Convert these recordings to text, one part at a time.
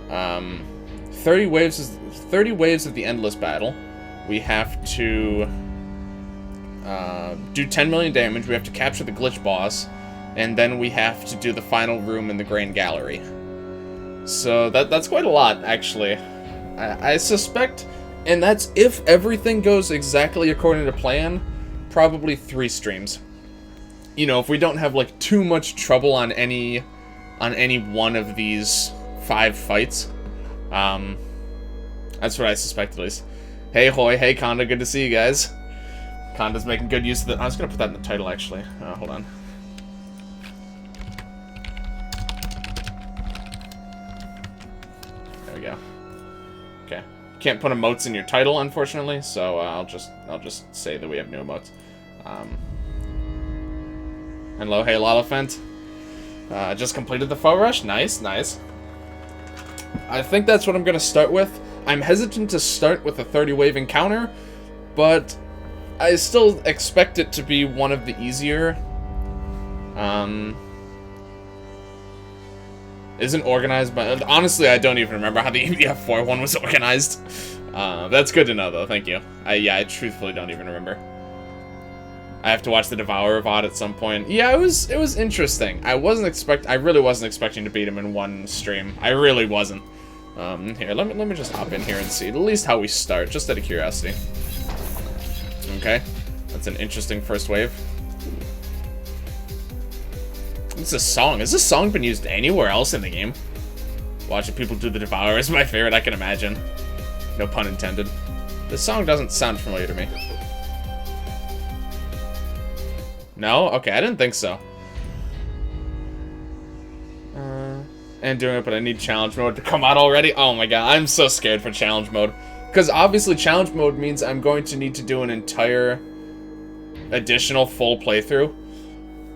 30 waves of the endless battle. We have to do 10 million damage. We have to capture the glitch boss, and then we have to do the final room in the Grand Gallery. So that's quite a lot, actually. I suspect, and that's if everything goes exactly according to plan, probably 3 streams. You know, if we don't have like too much trouble on any one of these 5 fights. That's what I suspect, at least. Hey Hoy, hey Conda, good to see you guys. Conda's making good use of the... I was gonna put that in the title, actually. Hold on. There we go. Okay. Can't put emotes in your title, unfortunately, so I'll just say that we have new emotes. Hello, hey Lolifant. Just completed the foe rush. Nice, nice. I think that's what I'm gonna start with. I'm hesitant to start with a 30 wave encounter, but I still expect it to be one of the easier. Isn't organized, but honestly, I don't even remember how the EBF4 one was organized. That's good to know, though. Thank you. I truthfully don't even remember. I have to watch the Devourer VOD at some point. Yeah, it was interesting. I really wasn't expecting to beat him in one stream. I really wasn't. Here, let me just hop in here and see at least how we start, just out of curiosity. Okay, that's an interesting first wave. It's a song. Has this song been used anywhere else in the game? Watching people do the Devourer is my favorite, I can imagine. No pun intended. This song doesn't sound familiar to me. No? Okay, I didn't think so. And doing it, but I need challenge mode to come out already. Oh my god, I'm so scared for challenge mode. Because obviously challenge mode means I'm going to need to do an entire additional full playthrough.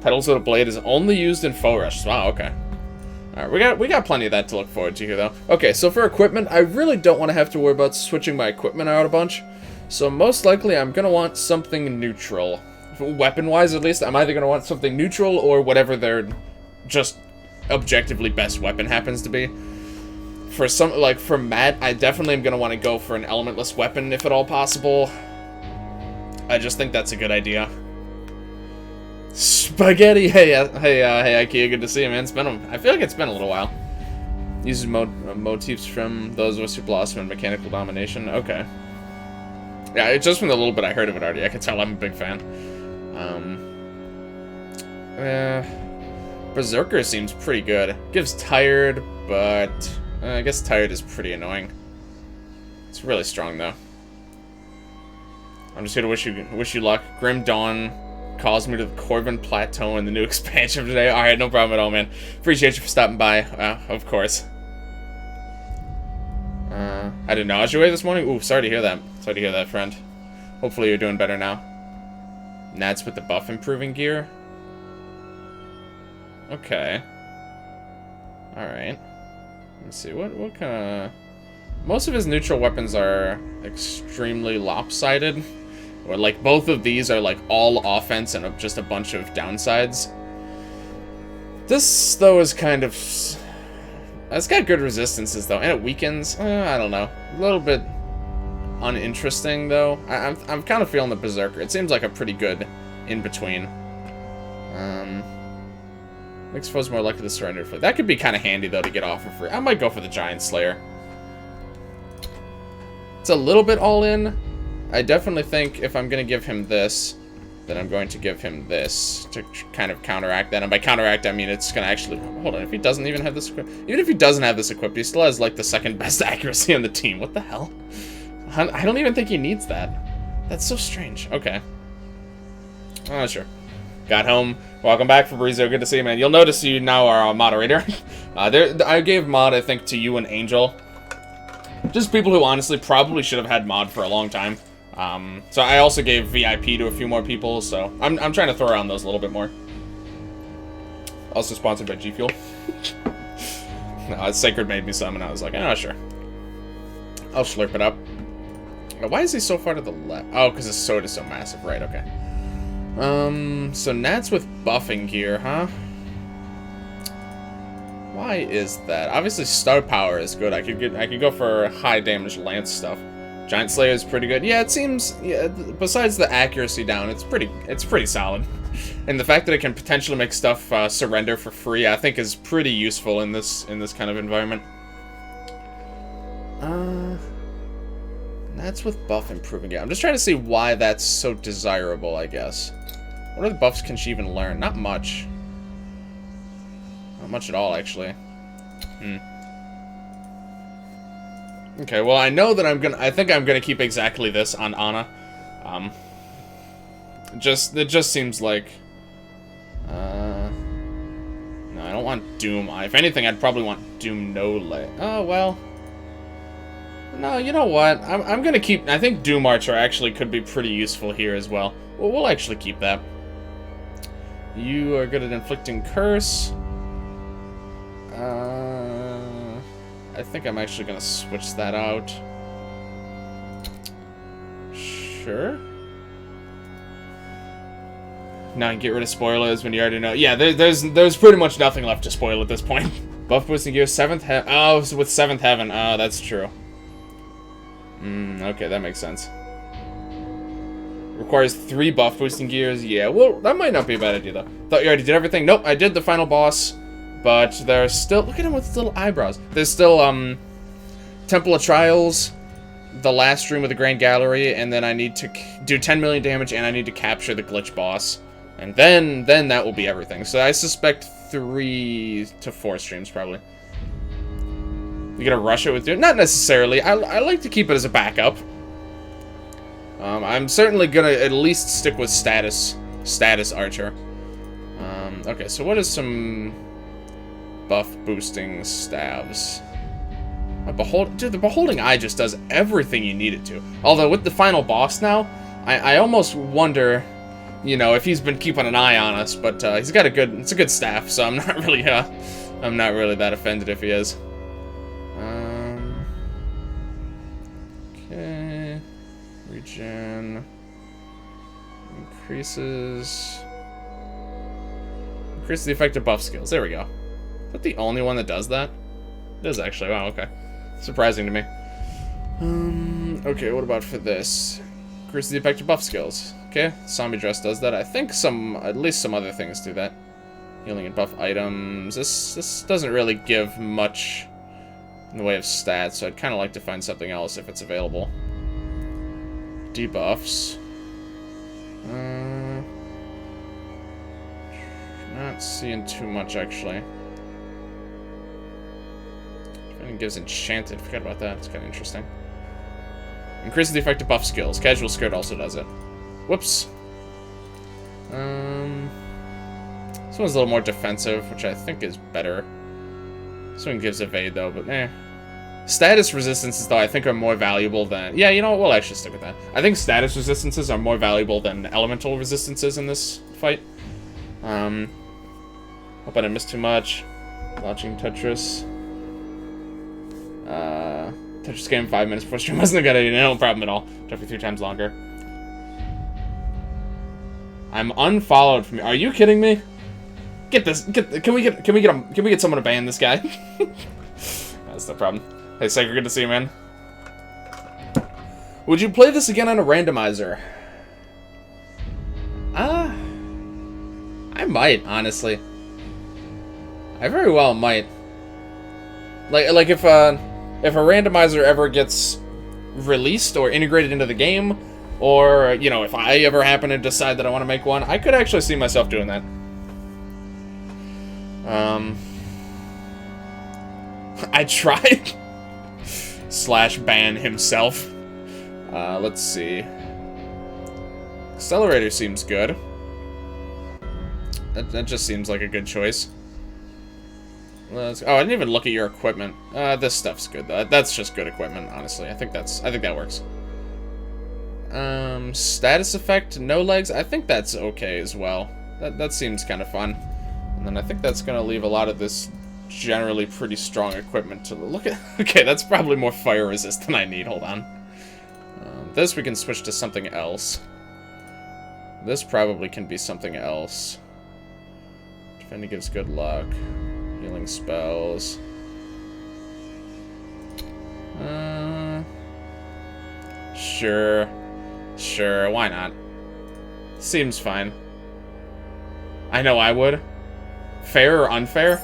Petals of the Blade is only used in foe rush. Wow, okay. Alright, we got plenty of that to look forward to here, though. Okay, so for equipment, I really don't want to have to worry about switching my equipment out a bunch. So most likely I'm going to want something neutral. Weapon-wise, at least, I'm either going to want something neutral or whatever their just objectively best weapon happens to be. For some, like, for Matt, I definitely am going to want to go for an elementless weapon, if at all possible. I just think that's a good idea. Spaghetti! Hey, Ikea, good to see you, man. I feel like it's been a little while. Uses motifs from those Whisper Blossom and Mechanical Domination. Okay. Yeah, just from the little bit I heard of it already, I can tell I'm a big fan. Berserker seems pretty good. Gives Tired, but I guess Tired is pretty annoying. It's really strong, though. I'm just gonna wish you luck. Grim Dawn calls me to the Corvin Plateau in the new expansion today. Alright, no problem at all, man. Appreciate you for stopping by, of course. I had a nausea wave this morning. Ooh, sorry to hear that. Sorry to hear that, friend. Hopefully you're doing better now. Nats with the buff improving gear. Okay. Alright. Let's see, what kind of... Most of his neutral weapons are extremely lopsided. Or, like, both of these are, like, all offense and just a bunch of downsides. This, though, is kind of... It's got good resistances, though, and it weakens. I don't know. A little bit uninteresting, though. I'm kind of feeling the Berserker. It seems like a pretty good in-between. Makes foes more likely to surrender. That could be kind of handy, though, to get off for free. I might go for the Giant Slayer. It's a little bit all-in. I definitely think if I'm going to give him this, then I'm going to give him this to kind of counteract that. And by counteract, I mean it's going to actually... Hold on, if he doesn't even have this equipped... Even if he doesn't have this equipped, he still has, like, the second best accuracy on the team. What the hell? I don't even think he needs that. That's so strange. Okay. Oh, sure. Got home. Welcome back, Fabrizio. Good to see you, man. You'll notice you now are a moderator. I gave mod, I think, to you and Angel. Just people who honestly probably should have had mod for a long time. So I also gave VIP to a few more people, so I'm trying to throw around those a little bit more. Also sponsored by G Fuel. No, Sacred made me some, and I was like, oh, sure. I'll slurp it up. Why is he so far to the left? Oh, because his sword is so massive. Right, okay. So Nats with buffing gear, huh? Why is that? Obviously, star power is good. I could go for high damage lance stuff. Giant Slayer is pretty good. Yeah, it seems. Yeah, besides the accuracy down, it's pretty solid. And the fact that it can potentially make stuff surrender for free, I think, is pretty useful in this kind of environment. That's with buff improving. Yeah, I'm just trying to see why that's so desirable, I guess. What other buffs can she even learn? Not much. Not much at all, actually. Okay, well, I know that I think I'm gonna keep exactly this on Anna. It just seems like... No, I don't want Doom. If anything, I'd probably want Doom no leg. Oh, well... No, you know what? I'm gonna keep... I think Doom Archer actually could be pretty useful here as well. Well, we'll actually keep that. You are good at inflicting curse. I think I'm actually gonna switch that out. Sure. Now you can get rid of spoilers when you already know. Yeah, there's pretty much nothing left to spoil at this point. Buff boosting gear, 7th heaven. Oh, so with 7th heaven. Oh, that's true. Okay, that makes sense. Requires 3 buff boosting gears. Yeah, well, that might not be a bad idea, though. Thought you already did everything. Nope, I did the final boss. But there's still... Look at him with his little eyebrows. There's still, Temple of Trials, the last room of the Grand Gallery, and then I need to do 10 million damage, and I need to capture the glitch boss. And then that will be everything. So I suspect 3 to 4 streams, probably. You gonna rush it with Doom? Not necessarily. I like to keep it as a backup. I'm certainly gonna at least stick with status Archer. Okay, so what is some buff boosting stabs? Dude, the Beholding Eye just does everything you need it to. Although with the final boss now, I almost wonder, you know, if he's been keeping an eye on us. But he's got it's a good staff, so I'm not really that offended if he is. Okay, regen increases the effective buff skills. There we go. Is that the only one that does that? It is actually. Wow. Okay. Surprising to me. Okay. What about for this? Increase the effective buff skills. Okay. Zombie dress does that. I think at least some other things do that. Healing and buff items. This doesn't really give much in the way of stats, so I'd kind of like to find something else if it's available. Debuffs. Not seeing too much, actually. It gives Enchanted. Forgot about that. It's kind of interesting. Increases the effective buff skills. Casual Skirt also does it. Whoops. This one's a little more defensive, which I think is better. This one gives Evade, though, but eh. Status resistances, though, I think are more valuable than... Yeah, you know what? We'll actually stick with that. I think status resistances are more valuable than elemental resistances in this fight. Hope I didn't miss too much. Launching Tetris. Tetris game 5 minutes before stream wasn't a good idea. No problem at all. Took me 3 times longer. I'm unfollowed from you. Are you kidding me? Get this. Can we get someone to ban this guy? That's the problem. Hey, Saker, good to see you, man. Would you play this again on a randomizer? I might, honestly. I very well might. Like if a randomizer ever gets released or integrated into the game, or, you know, if I ever happen to decide that I want to make one, I could actually see myself doing that. I tried. / ban himself. Let's see. Accelerator seems good. That just seems like a good choice. Oh, I didn't even look at your equipment. This stuff's good though. That's just good equipment, honestly. I think that works. Status effect, no legs. I think that's okay as well. That seems kind of fun. And then I think that's gonna leave a lot of this generally pretty strong equipment to look at. Okay, that's probably more fire resist than I need. Hold on. This we can switch to something else. This probably can be something else. Defending gives good luck. Healing healing spells. Sure. Sure, why not? Seems fine. I know I would. Fair or unfair?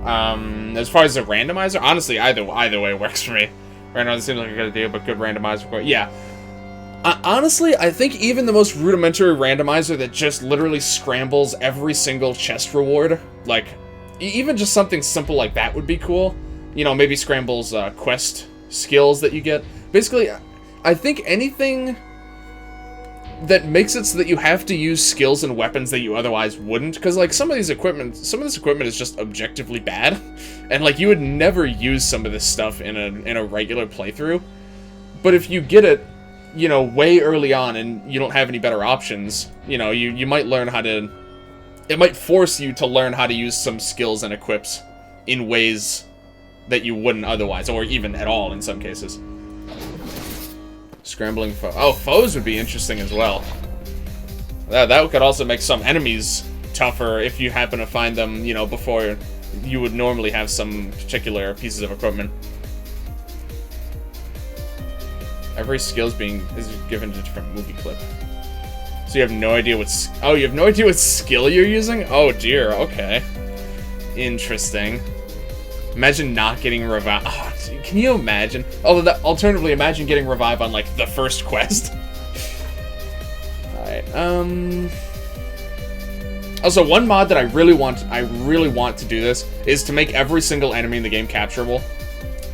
As far as the randomizer, honestly, either way works for me. Randomizer seems like a good idea, but good randomizer. Yeah. Honestly, I think even the most rudimentary randomizer that just literally scrambles every single chest reward, like, even just something simple like that would be cool. You know, maybe scrambles quest skills that you get. Basically, I think anything that makes it so that you have to use skills and weapons that you otherwise wouldn't, because like some of this equipment is just objectively bad, and like you would never use some of this stuff in a regular playthrough. But if you get it, you know, way early on and you don't have any better options, you know, you might learn how to, it might force you to learn how to use some skills and equips in ways that you wouldn't otherwise, or even at all in some cases. Scrambling foe. Oh, foes would be interesting as well. That could also make some enemies tougher if you happen to find them, you know, before you would normally have some particular pieces of equipment. Every skill is given a different movie clip. So you have no idea what... Oh, you have no idea what skill you're using? Oh, dear. Okay. Interesting. Imagine not getting revive. Oh, can you imagine? Although, alternatively, imagine getting revive on, like, the first quest. Alright, Also, one mod that I really want to do this is to make every single enemy in the game capturable.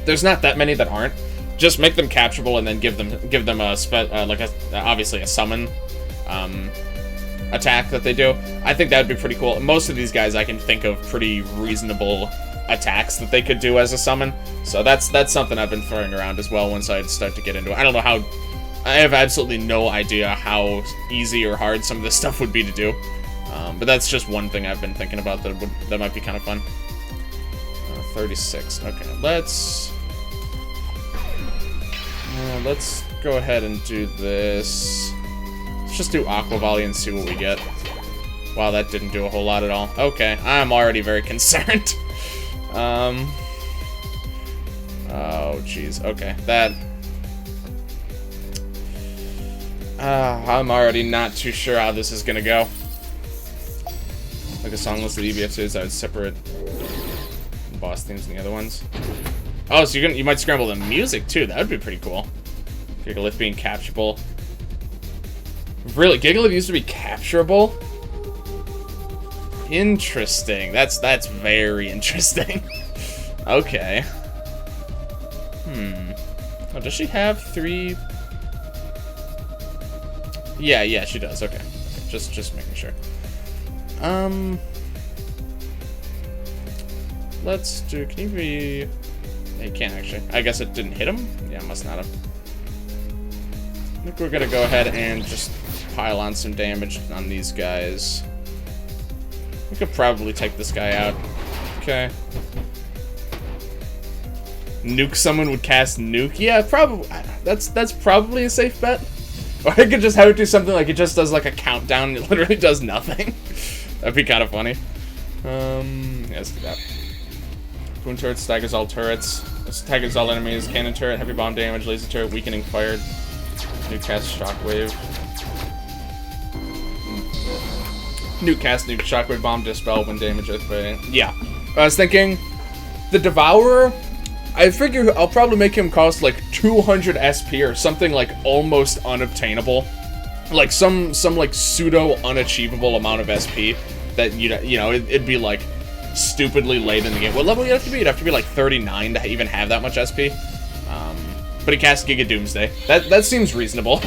There's not that many that aren't. Just make them capturable and then give them a obviously a summon attack that they do. I think that would be pretty cool. Most of these guys I can think of pretty reasonable attacks that they could do as a summon. So that's something I've been throwing around as well once I start to get into it. I don't know how... I have absolutely no idea how easy or hard some of this stuff would be to do. But that's just one thing I've been thinking about that might be kind of fun. 36. Okay, let's go ahead and do this. Let's just do Aqua Volley and see what we get. Wow, that didn't do a whole lot at all. Okay, I'm already very concerned. Oh, jeez. Okay, that... I'm already not too sure how this is gonna go. Like a song list of EBF5s, I would separate boss themes and the other ones. Oh, so you might scramble the music too. That would be pretty cool. Gigalith being capturable. Really, Gigalith used to be capturable? Interesting. That's very interesting. Okay. Oh, does she have 3? Yeah, she does. Okay. Just making sure. Let's do... Can you be... You can't actually. I guess it didn't hit him? Yeah, must not have. I think we're gonna go ahead and just pile on some damage on these guys. We could probably take this guy out. Okay. Nuke someone would cast Nuke? Yeah, probably. That's probably a safe bet. Or I could just have it do something like it just does like a countdown and it literally does nothing. That'd be kind of funny. Yeah, let's do that. Boon turret, staggers all turrets. Staggers all enemies. Cannon turret, heavy bomb damage, laser turret, weakening fired. Nuke cast, shockwave. Nuke cast, nuke, shockwave bomb, dispel, wind damage, earthquake. Yeah. I was thinking, the Devourer, I figure I'll probably make him cost like 200 SP or something like almost unobtainable. Like some like pseudo unachievable amount of SP that you know it'd be like stupidly late in the game. What level you have to be? You'd have to be like 39 to even have that much SP. But he casts Giga Doomsday. That seems reasonable.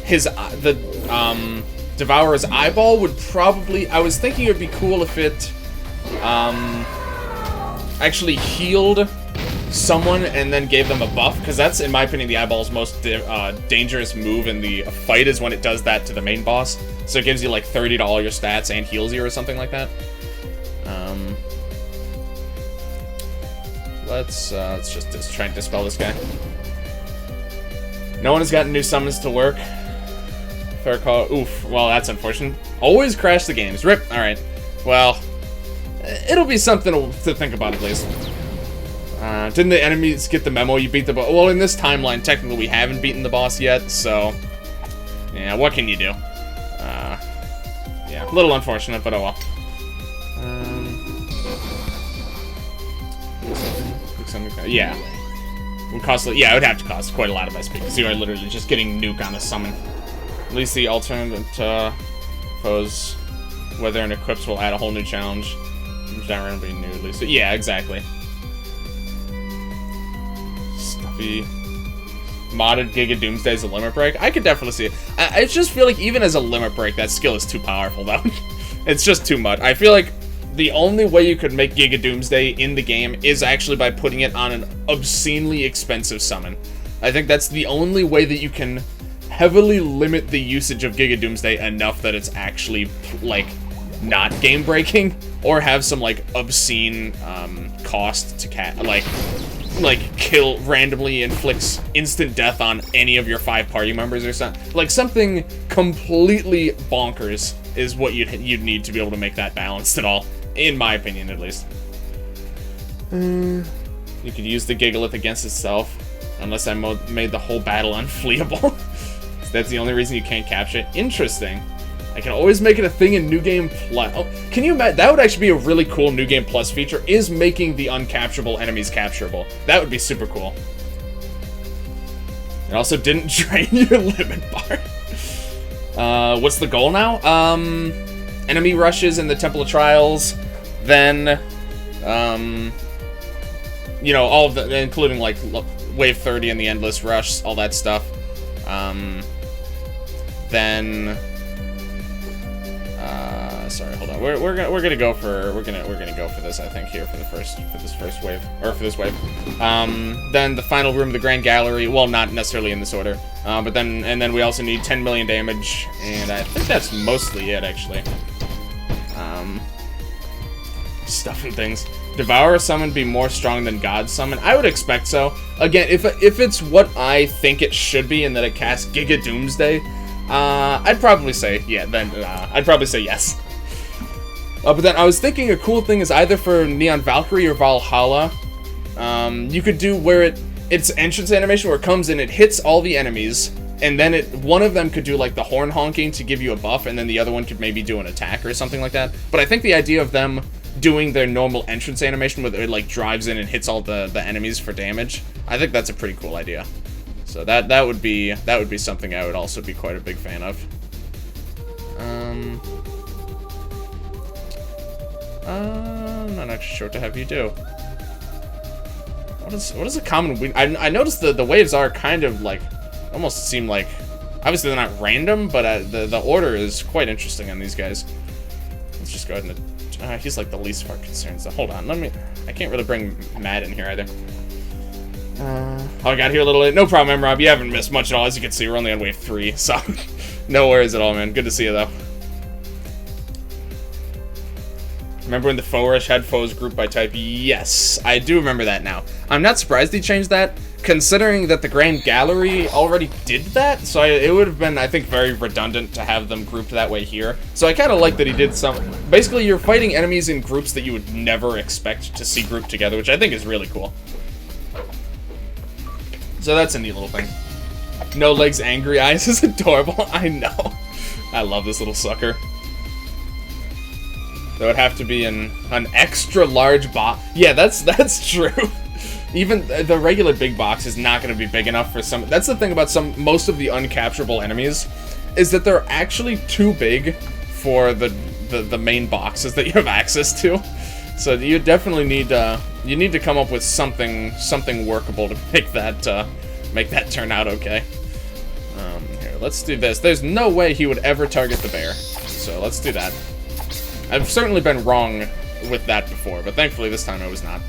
The Devourer's eyeball would probably... I was thinking it would be cool if it actually healed someone and then gave them a buff, because that's, in my opinion, the eyeball's most dangerous move in the fight is when it does that to the main boss. So it gives you like 30 to all your stats and heals you or something like that. Let's just try and dispel this guy. No one has gotten new summons to work. Fair call. Oof. Well, that's unfortunate. Always crash the games. Rip. Alright. Well, it'll be something to think about at least. Didn't the enemies get the memo? You beat the boss. Well, in this timeline, technically we haven't beaten the boss yet, so... Yeah, what can you do? Yeah, a little unfortunate, but oh well. Yeah. Would cost, yeah, it would have to cost quite a lot of SP, because you are literally just getting nuke on a summon. At least the alternate foes, whether and equips, will add a whole new challenge. Not randomly new, at least. Yeah, exactly. Stuffy. Modded Giga Doomsday as a limit break? I could definitely see it. I just feel like even as a limit break, that skill is too powerful, though. It's just too much. I feel like the only way you could make Giga Doomsday in the game is actually by putting it on an obscenely expensive summon. I think that's the only way that you can heavily limit the usage of Giga Doomsday enough that it's actually, like, not game-breaking, or have some, like, obscene, cost to like, kill, randomly inflicts instant death on any of your 5 party members or something. Like, something completely bonkers is what you'd need to be able to make that balanced at all. In my opinion, at least. You could use the Gigalith against itself, unless I made the whole battle unfleeable. So that's the only reason you can't capture it. Interesting. I can always make it a thing in New Game Plus. Oh, can you imagine? That would actually be a really cool New Game Plus feature, is making the uncapturable enemies capturable. That would be super cool. It also didn't drain your limit bar. What's the goal now? Enemy rushes in the Temple of Trials, then, you know, all of the, including, like, Wave 30 and the Endless Rush, all that stuff. Then... sorry, hold on. We're gonna go for this, I think, here for this first wave, or for this wave. Then the final room of the Grand Gallery. Well, not necessarily in this order, but then we also need 10 million damage, and I think that's mostly it, actually. Stuff and things. Devour summon be more strong than God summon? I would expect so. Again, if it's what I think it should be, and that it casts Giga Doomsday, I'd probably say, yeah, then, I'd probably say yes. But then I was thinking a cool thing is either for Neon Valkyrie or Valhalla, you could do where its entrance animation where it comes in, it hits all the enemies, and then one of them could do, like, the horn honking to give you a buff, and then the other one could maybe do an attack or something like that. But I think the idea of them doing their normal entrance animation where it, like, drives in and hits all the enemies for damage, I think that's a pretty cool idea. So that would be something I would also be quite a big fan of. I'm not actually sure what to have you do. What is a common? I noticed the waves are kind of like, almost seem like, obviously they're not random, but the order is quite interesting on these guys. Let's just go ahead and he's like the least of our concerns. So hold on, I can't really bring Matt in here either. Oh, I got here a little late. No problem, Rob. You haven't missed much at all. As you can see, we're only on wave 3, so no worries at all, man. Good to see you, though. Remember when the Foe Rush had foes grouped by type? Yes, I do remember that now. I'm not surprised he changed that, considering that the Grand Gallery already did that, so it would have been, I think, very redundant to have them grouped that way here. So I kind of like that he did some... Basically, you're fighting enemies in groups that you would never expect to see grouped together, which I think is really cool. So that's a neat little thing. No legs, angry eyes is adorable. I know. I love this little sucker. That would have to be an extra large box. Yeah, that's true. Even the regular big box is not going to be big enough for some. That's the thing about most of the uncapturable enemies, is that they're actually too big for the main boxes that you have access to. So you definitely need to come up with something workable to make that turn out okay. Here, let's do this. There's no way he would ever target the bear, so let's do that. I've certainly been wrong with that before, but thankfully this time I was not.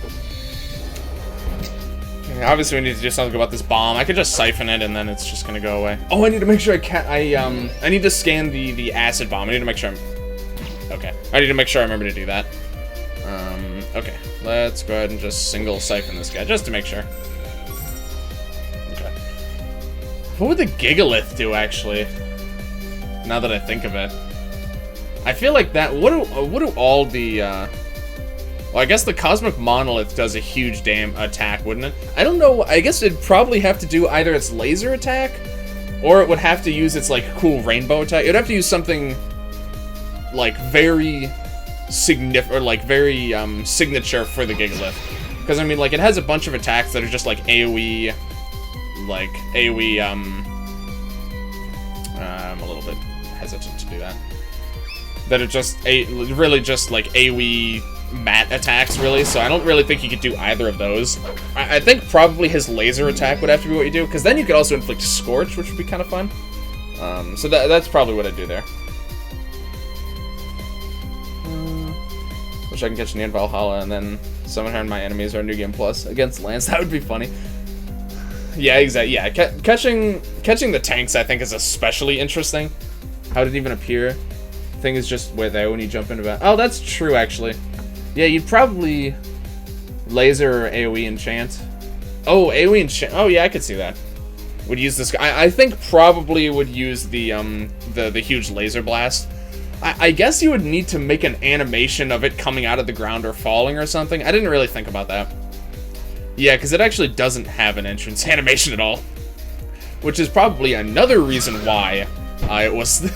Okay, obviously we need to do something about this bomb. I could just siphon it and then it's just gonna go away. Oh, I need to make sure I need to scan the acid bomb. I need to make sure okay. I need to make sure I remember to do that. Okay, let's go ahead and just single siphon this guy, just to make sure. Okay. What would the Gigalith do, actually? Now that I think of it. I feel like that... What do all the... Well, I guess the Cosmic Monolith does a huge attack, wouldn't it? I don't know. I guess it'd probably have to do either its laser attack, or it would have to use its, like, cool rainbow attack. It would have to use something, like, very significant, or, like, very, signature for the Gigalith. Because, I mean, like, it has a bunch of attacks that are just, like, AoE, I'm a little bit hesitant to do that. That are just, really just, like, AoE mat attacks, really, so I don't really think you could do either of those. I think probably his laser attack would have to be what you do, because then you could also inflict Scorch, which would be kind of fun. So that's probably what I'd do there. Wish I can catch Neon Valhalla and then summon her and my enemies or New Game Plus against Lance. That would be funny. Yeah, exactly. Yeah, catching the tanks, I think, is especially interesting. How did it even appear? Thing is just where there when you jump into battle. Oh, that's true, actually. Yeah, you'd probably laser or AoE enchant. Oh, AoE enchant. Oh, yeah, I could see that. Would use this guy. I think probably would use the huge laser blast. I guess you would need to make an animation of it coming out of the ground or falling or something. I didn't really think about that. Yeah, because it actually doesn't have an entrance animation at all. Which is probably another reason why it wasn't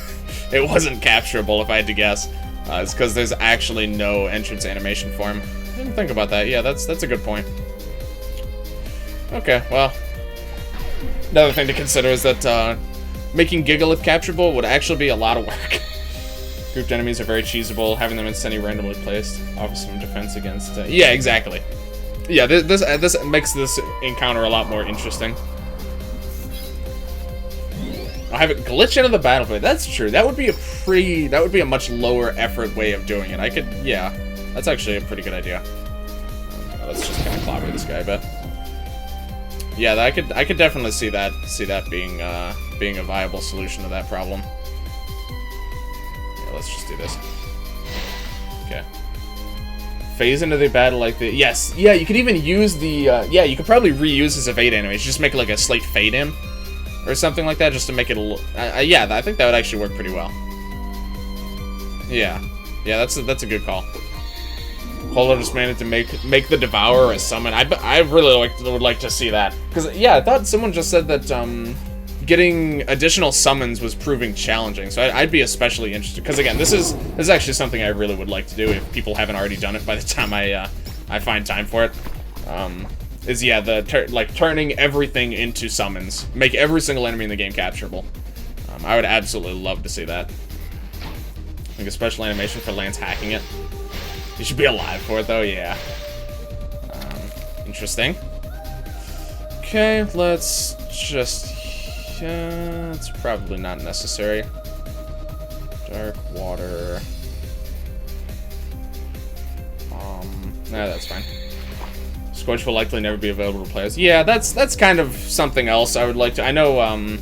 capturable, if I had to guess. It's because there's actually no entrance animation for him. I didn't think about that. Yeah, that's a good point. Okay, well. Another thing to consider is that making Gigalith capturable would actually be a lot of work. Grouped enemies are very cheesable. Having them instantly randomly placed offers some defense against... yeah, exactly. Yeah, this makes this encounter a lot more interesting. I'll have it glitch into the battlefield. That's true. That would be a much lower effort way of doing it. Yeah, that's actually a pretty good idea. Let's just kind of clobber this guy a bit. Yeah, I could definitely see that being a viable solution to that problem. Yeah, let's just do this. Okay. Phase into the battle like the... Yes, yeah, you could even use the... yeah, you could probably reuse his evade animation. Just make it like a slight fade in. Or something like that, just to make it a little... yeah, I think that would actually work pretty well. Yeah. Yeah, that's a good call. Holo just managed to make the Devourer a summon. I really would like to see that. Because, yeah, I thought someone just said that getting additional summons was proving challenging. So I'd be especially interested. Because, again, this is actually something I really would like to do if people haven't already done it by the time I find time for it. Yeah, turning everything into summons. Make every single enemy in the game capturable. I would absolutely love to see that. Like a special animation for Lance hacking it. He should be alive for it, though, yeah. Interesting. Okay, let's just... it's probably not necessary. Dark water... nah, that's fine. Scorch will likely never be available to players. Yeah, that's kind of something else I would like to... I know,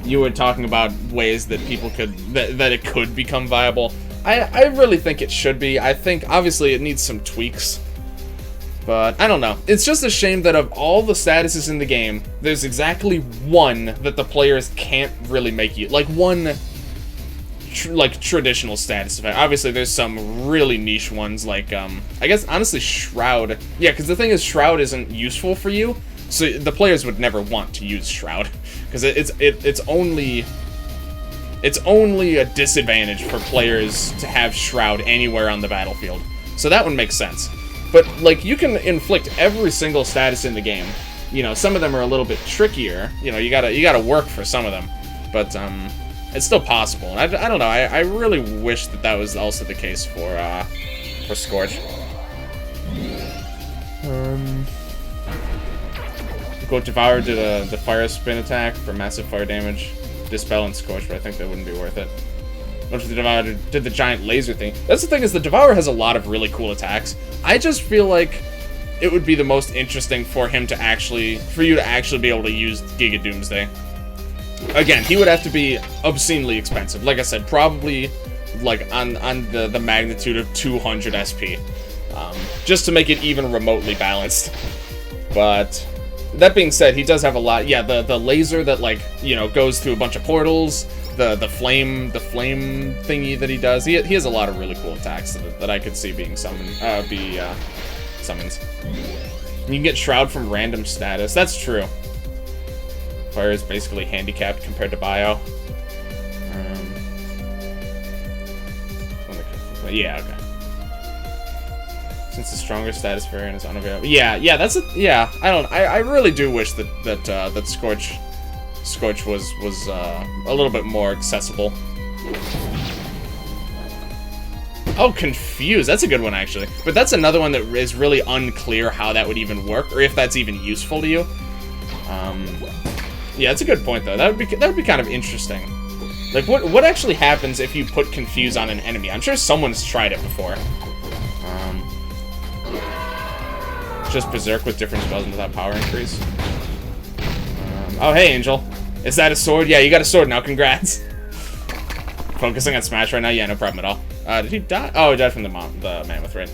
you were talking about ways that people could... that it could become viable. I really think it should be. I think, obviously, it needs some tweaks. But, I don't know. It's just a shame that of all the statuses in the game, there's exactly one that the players can't really make you... Like, one... traditional status effect. Obviously, there's some really niche ones, like, I guess, honestly, Shroud. Yeah, because the thing is, Shroud isn't useful for you, so the players would never want to use Shroud. Because it's only a disadvantage for players to have Shroud anywhere on the battlefield. So that one makes sense. But, like, you can inflict every single status in the game. You know, some of them are a little bit trickier. You know, you gotta work for some of them. But, it's still possible. And I don't know, I really wish that was also the case for Scorch. Quote, Devour did the fire spin attack for massive fire damage. Dispel and Scorch, but I think that wouldn't be worth it. What if the Devourer did the giant laser thing? That's the thing, is the Devourer has a lot of really cool attacks. I just feel like it would be the most interesting for you to actually be able to use Giga Doomsday. Again, he would have to be obscenely expensive. Like I said, probably like on the magnitude of 200 SP. Just to make it even remotely balanced. But that being said, he does have a lot. Yeah, the laser that, like, you know, goes through a bunch of portals. the flame thingy that he does. He has a lot of really cool attacks that I could see being summons. You can get Shroud from random status. That's true. Fire is basically handicapped compared to Bio. Yeah, okay. Since the stronger status variant is unavailable. Yeah, that's it. Yeah, I really do wish that Scorch was a little bit more accessible. Oh, Confuse. That's a good one, actually. But that's another one that is really unclear how that would even work, or if that's even useful to you. Yeah, that's a good point, though. That would be kind of interesting. Like, what actually happens if you put Confuse on an enemy? I'm sure someone's tried it before. Just Berserk with different spells and without power increase. Oh, hey, Angel. Is that a sword? Yeah, you got a sword now. Congrats. Focusing on Smash right now? Yeah, no problem at all. Did he die? Oh, he died from the Mammoth, right?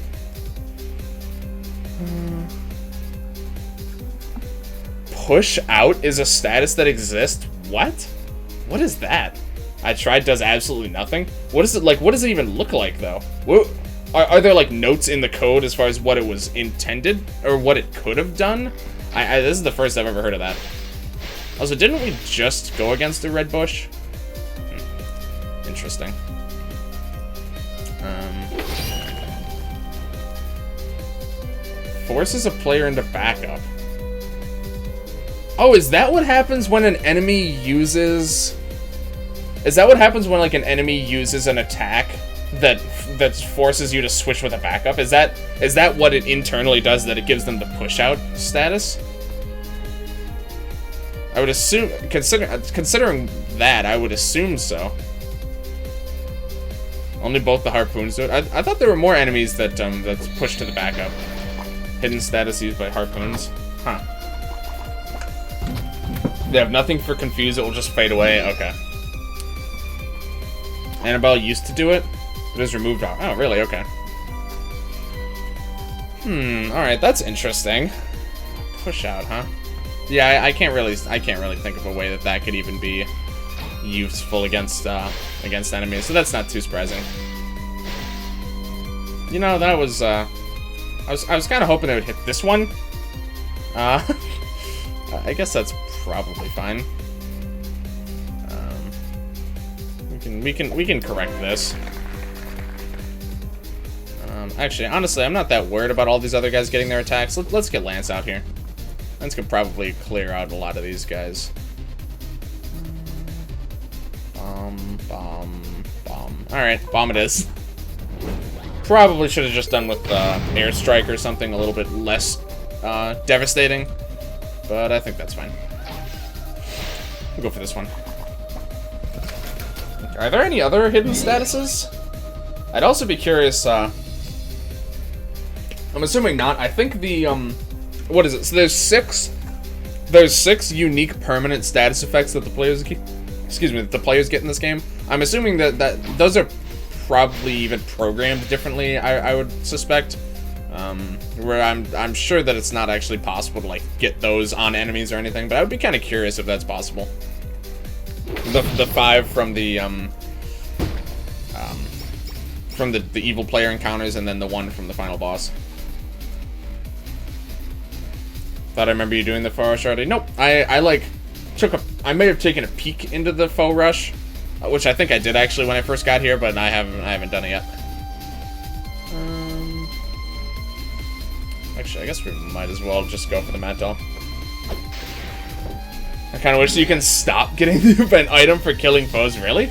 Push out is a status that exists? What? What is that? I tried does absolutely nothing? What is it like? What does it even look like, though? Are there, like, notes in the code as far as what it was intended? Or what it could have done? This is the first I've ever heard of that. Also, didn't we just go against the Red Bush? Interesting. Forces a player into backup. Oh, is that what happens when an enemy uses... Is that what happens when, like, an enemy uses an attack that forces you to switch with a backup? Is that what it internally does, that it gives them the push-out status? I would assume, considering that, I would assume so. Only both the harpoons do it. I thought there were more enemies that's pushed to the backup. Hidden status used by harpoons. Huh. They have nothing for Confuse, it will just fade away. Okay. Annabelle used to do it. It was removed off. Oh, really? Okay. Alright, that's interesting. Push out, huh? Yeah, I can't really think of a way that could even be useful against enemies, so that's not too surprising. You know, that was I was kind of hoping it would hit this one. I guess that's probably fine. We can correct this. Actually, honestly, I'm not that worried about all these other guys getting their attacks. Let's get Lance out here. Lance could probably clear out a lot of these guys. Bomb. Alright, bomb it is. Probably should have just done with airstrike or something a little bit less devastating. But I think that's fine. We'll go for this one. Are there any other hidden statuses? I'd also be curious, I'm assuming not. I think the, what is it? So there's six unique permanent status effects that the players get, that the players get in this game. I'm assuming that those are probably even programmed differently, I would suspect. Where I'm sure that it's not actually possible to, like, get those on enemies or anything, but I would be kind of curious if that's possible. The 5 from the evil player encounters, and then the 1 from the final boss. Thought I remember you doing the foe rush already. Nope. I may have taken a peek into the foe rush, which I think I did actually when I first got here, but I haven't done it yet. Actually, I guess we might as well just go for the Mat Doll. I kind of wish you can stop getting the event item for killing foes. Really?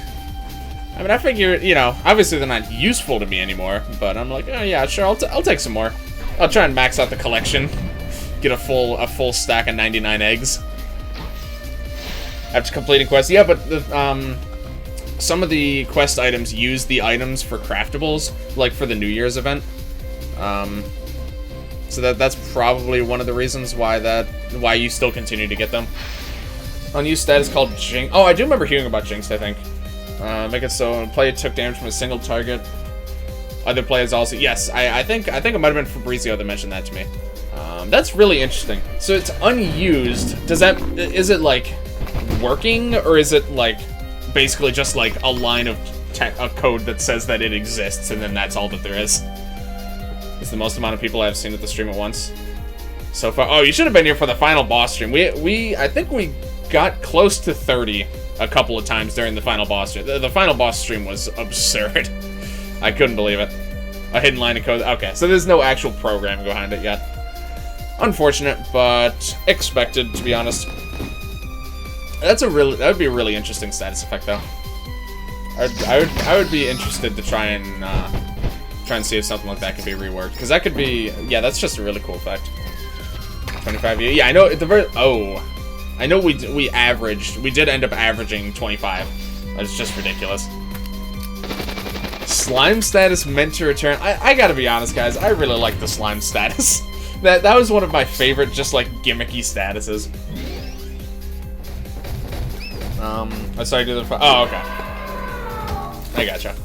I mean, I figure, you know, obviously they're not useful to me anymore, but I'm like, oh yeah, sure, I'll take some more. I'll try and max out the collection. Get a full stack of 99 eggs. After completing quests. Yeah, but some of the quest items use the items for craftables, like for the New Year's event. So that's probably one of the reasons why you still continue to get them. Unused status called Jinx. Oh, I do remember hearing about Jinx, I think. Make it so a player took damage from a single target. Other players also. Yes, I think it might have been Fabrizio that mentioned that to me. That's really interesting. So it's unused. Is it like working, or is it like basically just like a line of code that says that it exists, and then that's all that there is. It's the most amount of people I've seen at the stream at once so far. Oh, you should have been here for the final boss stream. I think we got close to 30 a couple of times during the final boss stream. The final boss stream was absurd. I couldn't believe it. A hidden line of code. Okay, so there's no actual program behind it yet. Unfortunate, but expected, to be honest. That would be a really interesting status effect, though. I would be interested to try and see if something like that could be reworked, because that could be, yeah, that's just a really cool effect. 25, yeah, I know at the very, oh, I know we did end up averaging 25. That's just ridiculous. Slime status meant to return. I gotta be honest, guys, I really like the slime status. That was one of my favorite, just like gimmicky statuses. I started to do the. Oh, okay. I gotcha.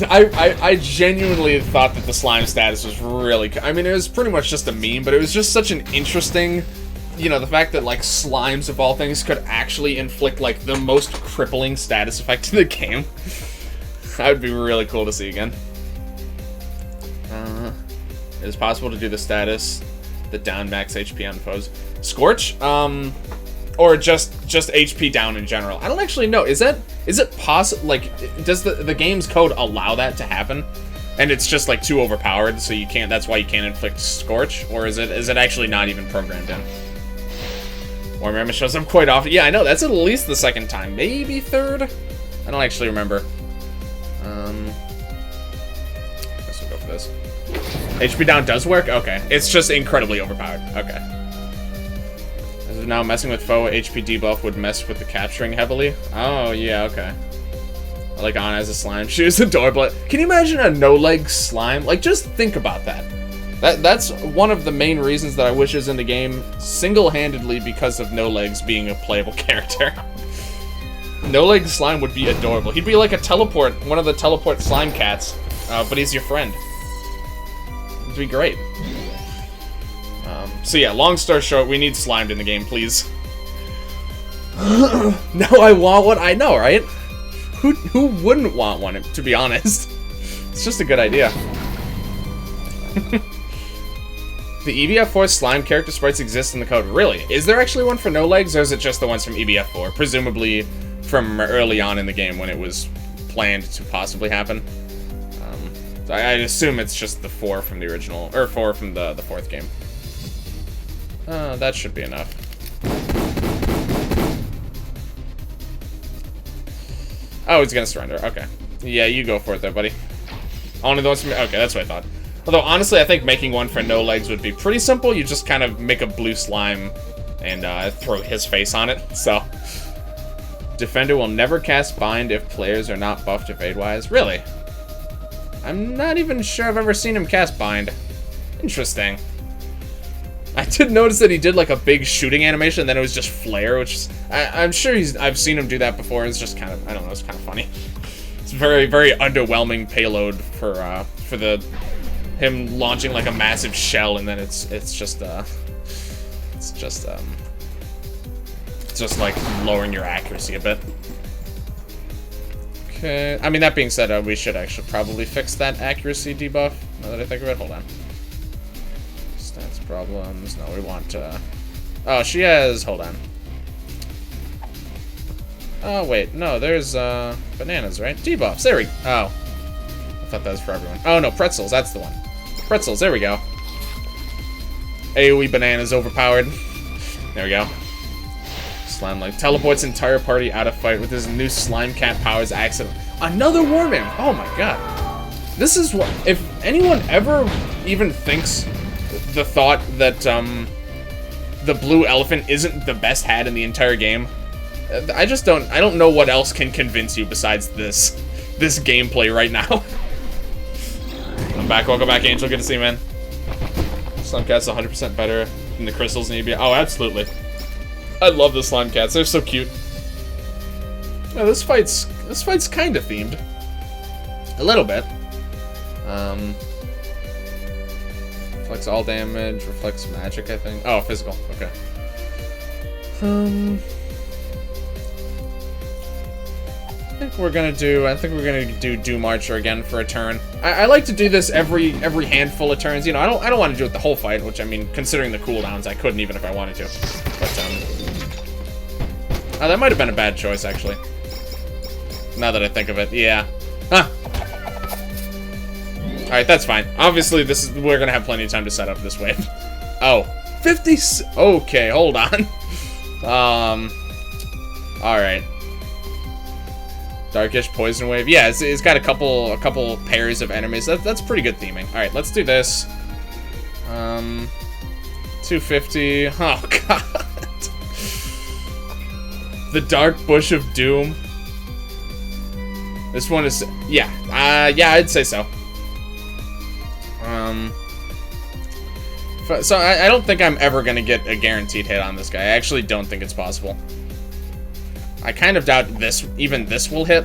I genuinely thought that the slime status was really. I mean, it was pretty much just a meme, but it was just such an interesting. You know, the fact that like slimes of all things could actually inflict like the most crippling status effect to the game. That would be really cool to see again. It is possible to do the status that down max HP on foes. Scorch? Or just HP down in general. I don't actually know. Is it possible? Like, does the game's code allow that to happen? And it's just like too overpowered, so you can't. That's why you can't inflict Scorch, or is it actually not even programmed in? War Mammoth shows up quite often. Yeah, I know. That's at least the second time, maybe third. I don't actually remember. I guess we'll go for this. HP down does work? Okay. It's just incredibly overpowered. Okay. As of now, messing with foe HP debuff would mess with the capturing heavily. Oh, yeah, okay. I like Anna as a slime. She was adorable. Can you imagine a no-leg slime? Like, just think about that. That's one of the main reasons that I wish is in the game, single-handedly because of No Legs being a playable character. No Leg slime would be adorable. He'd be like a teleport, one of the teleport slime cats, but he's your friend. It'd be great. So yeah, long story short, we need Slimed in the game, please. No, I want one. I know, right? Who wouldn't want one, to be honest? It's just a good idea. The EBF4 slime character sprites exist in the code. Really? Is there actually one for No Legs, or is it just the ones from EBF4? Presumably from early on in the game when it was planned to possibly happen. So I assume it's just the 4 from the original, or 4 from the 4th game. That should be enough. Oh, he's gonna surrender. Okay. Yeah, you go for it there, buddy. Only the ones from... Okay, that's what I thought. Although, honestly, I think making one for No Legs would be pretty simple. You just kind of make a blue slime and throw his face on it, so... Defender will never cast Bind if players are not buffed evade-wise. Really? I'm not even sure I've ever seen him cast Bind. Interesting. I did notice that he did like a big shooting animation, and then it was just flare, which is, I'm sure I've seen him do that before. It's just kind of, I don't know, it's kind of funny. It's very, very underwhelming payload for him launching like a massive shell, and then it's just like lowering your accuracy a bit. Okay, I mean, that being said, we should actually probably fix that accuracy debuff, now that I think of it. Hold on. Stats problems, no, we want, oh, she has, hold on. Oh, wait, no, there's, bananas, right? Debuffs, there we go. Oh. I thought that was for everyone. Oh, no, pretzels, that's the one. Pretzels, there we go. AoE bananas overpowered. There we go. Slime like teleports entire party out of fight with his new slime cat powers accident. Another Warman! Oh my god. This is what, if anyone ever even thinks the thought that the blue elephant isn't the best hat in the entire game, I don't know what else can convince you besides this gameplay right now. I'm back, welcome back, Angel, good to see you, man. Slime cat's 100% better than the crystals in EBF. Oh, absolutely. I love the slime cats. They're so cute. Oh, this fight's kind of themed. A little bit. Reflects all damage. Reflects magic, I think. Oh, physical. Okay. think we're gonna do Doom Archer again for a turn. I like to do this every handful of turns. You know, I don't want to do it the whole fight, which I mean, considering the cooldowns, I couldn't even if I wanted to. But oh, that might have been a bad choice actually. Now that I think of it, yeah. Huh. All right, that's fine. Obviously, we're gonna have plenty of time to set up this wave. Oh, 50. Okay, hold on. All right. Darkish Poison Wave. Yeah, it's got a couple pairs of enemies. That's pretty good theming. All right, let's do this. 250. Oh god. The Dark Bush of Doom. This one is yeah, I'd say so. So I don't think I'm ever gonna get a guaranteed hit on this guy. I actually don't think it's possible. I kind of doubt even this will hit.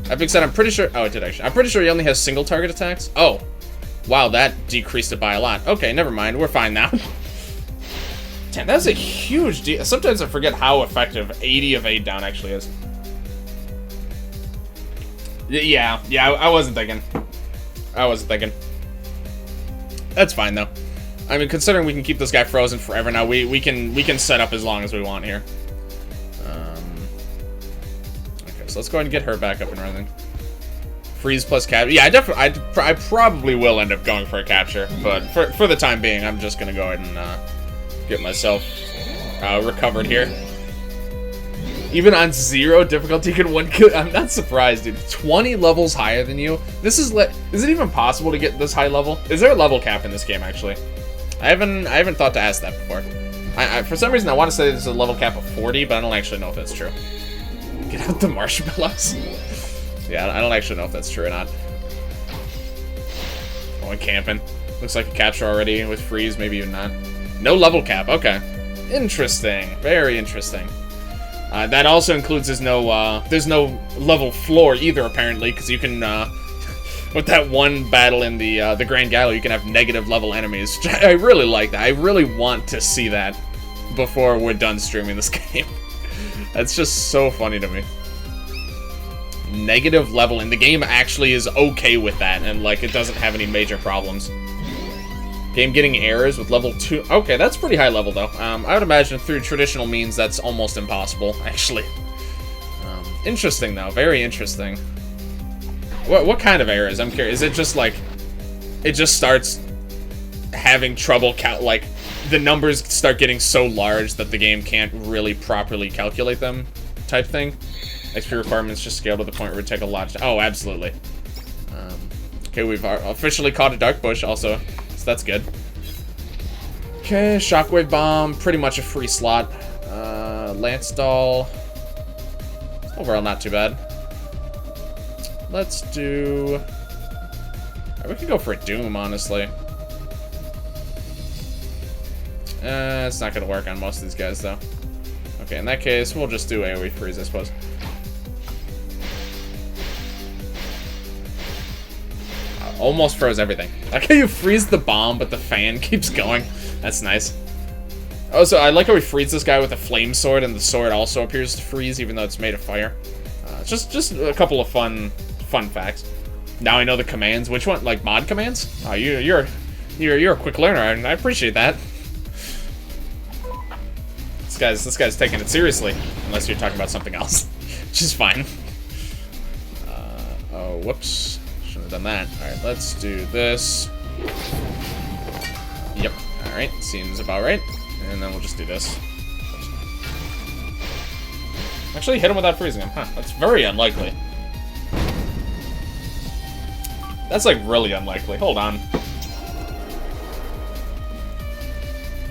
That being said, I'm pretty sure. Oh, it did actually. I'm pretty sure he only has single target attacks. Oh, wow, that decreased it by a lot. Okay, never mind. We're fine now. Damn, that's a huge deal. Sometimes I forget how effective 80 of 8 down actually is. Yeah, I wasn't thinking. That's fine though. I mean, considering we can keep this guy frozen forever now, we can set up as long as we want here. Okay, so let's go ahead and get her back up and running. Freeze plus capture. Yeah, I probably will end up going for a capture, but for the time being, I'm just gonna go ahead and get myself recovered here. Even on 0 difficulty, you can 1 kill. I'm not surprised, dude. 20 levels higher than you. Is it even possible to get this high level? Is there a level cap in this game, actually? I haven't thought to ask that before. For some reason, I want to say there's a level cap of 40, but I don't actually know if that's true. Get out the marshmallows. Yeah, I don't actually know if that's true or not. Going camping. Looks like a capture already with freeze, maybe even not. No level cap. Okay. Interesting. Very interesting. That also includes there's no level floor either, apparently, because you can with that one battle in the Grand Gallery, you can have negative level enemies. I really like that. I really want to see that before we're done streaming this game. That's just so funny to me. Negative level, and the game actually is okay with that, and like it doesn't have any major problems. Game getting errors with level 2. Okay, that's pretty high level, though. I would imagine through traditional means that's almost impossible, actually. Interesting, though. Very interesting. What kind of errors? I'm curious. Is it just, like... It just starts having trouble... Like, the numbers start getting so large that the game can't really properly calculate them type thing? XP requirements just scale to the point where it would take a lot of... Oh, absolutely. Okay, we've officially caught a Dark Bush, also. That's good. Okay, Shockwave Bomb, pretty much a free slot. Lance Doll. Overall, not too bad. Let's do... we could go for a Doom, honestly. It's not gonna work on most of these guys, though. Okay, in that case, we'll just do AoE Freeze, I suppose. Almost froze everything. Like how you freeze the bomb, but the fan keeps going. That's nice. Oh, so I like how we freeze this guy with a flame sword, and the sword also appears to freeze, even though it's made of fire. Just a couple of fun facts. Now I know the commands. Which one? Like mod commands? Oh, you're a quick learner, and I appreciate that. This guy's taking it seriously, unless you're talking about something else, which is fine. Oh, whoops. Shouldn't have done that. Alright, let's do this. Yep. Alright, seems about right. And then we'll just do this. Actually, hit him without freezing him. Huh, that's very unlikely. That's, like, really unlikely. Hold on.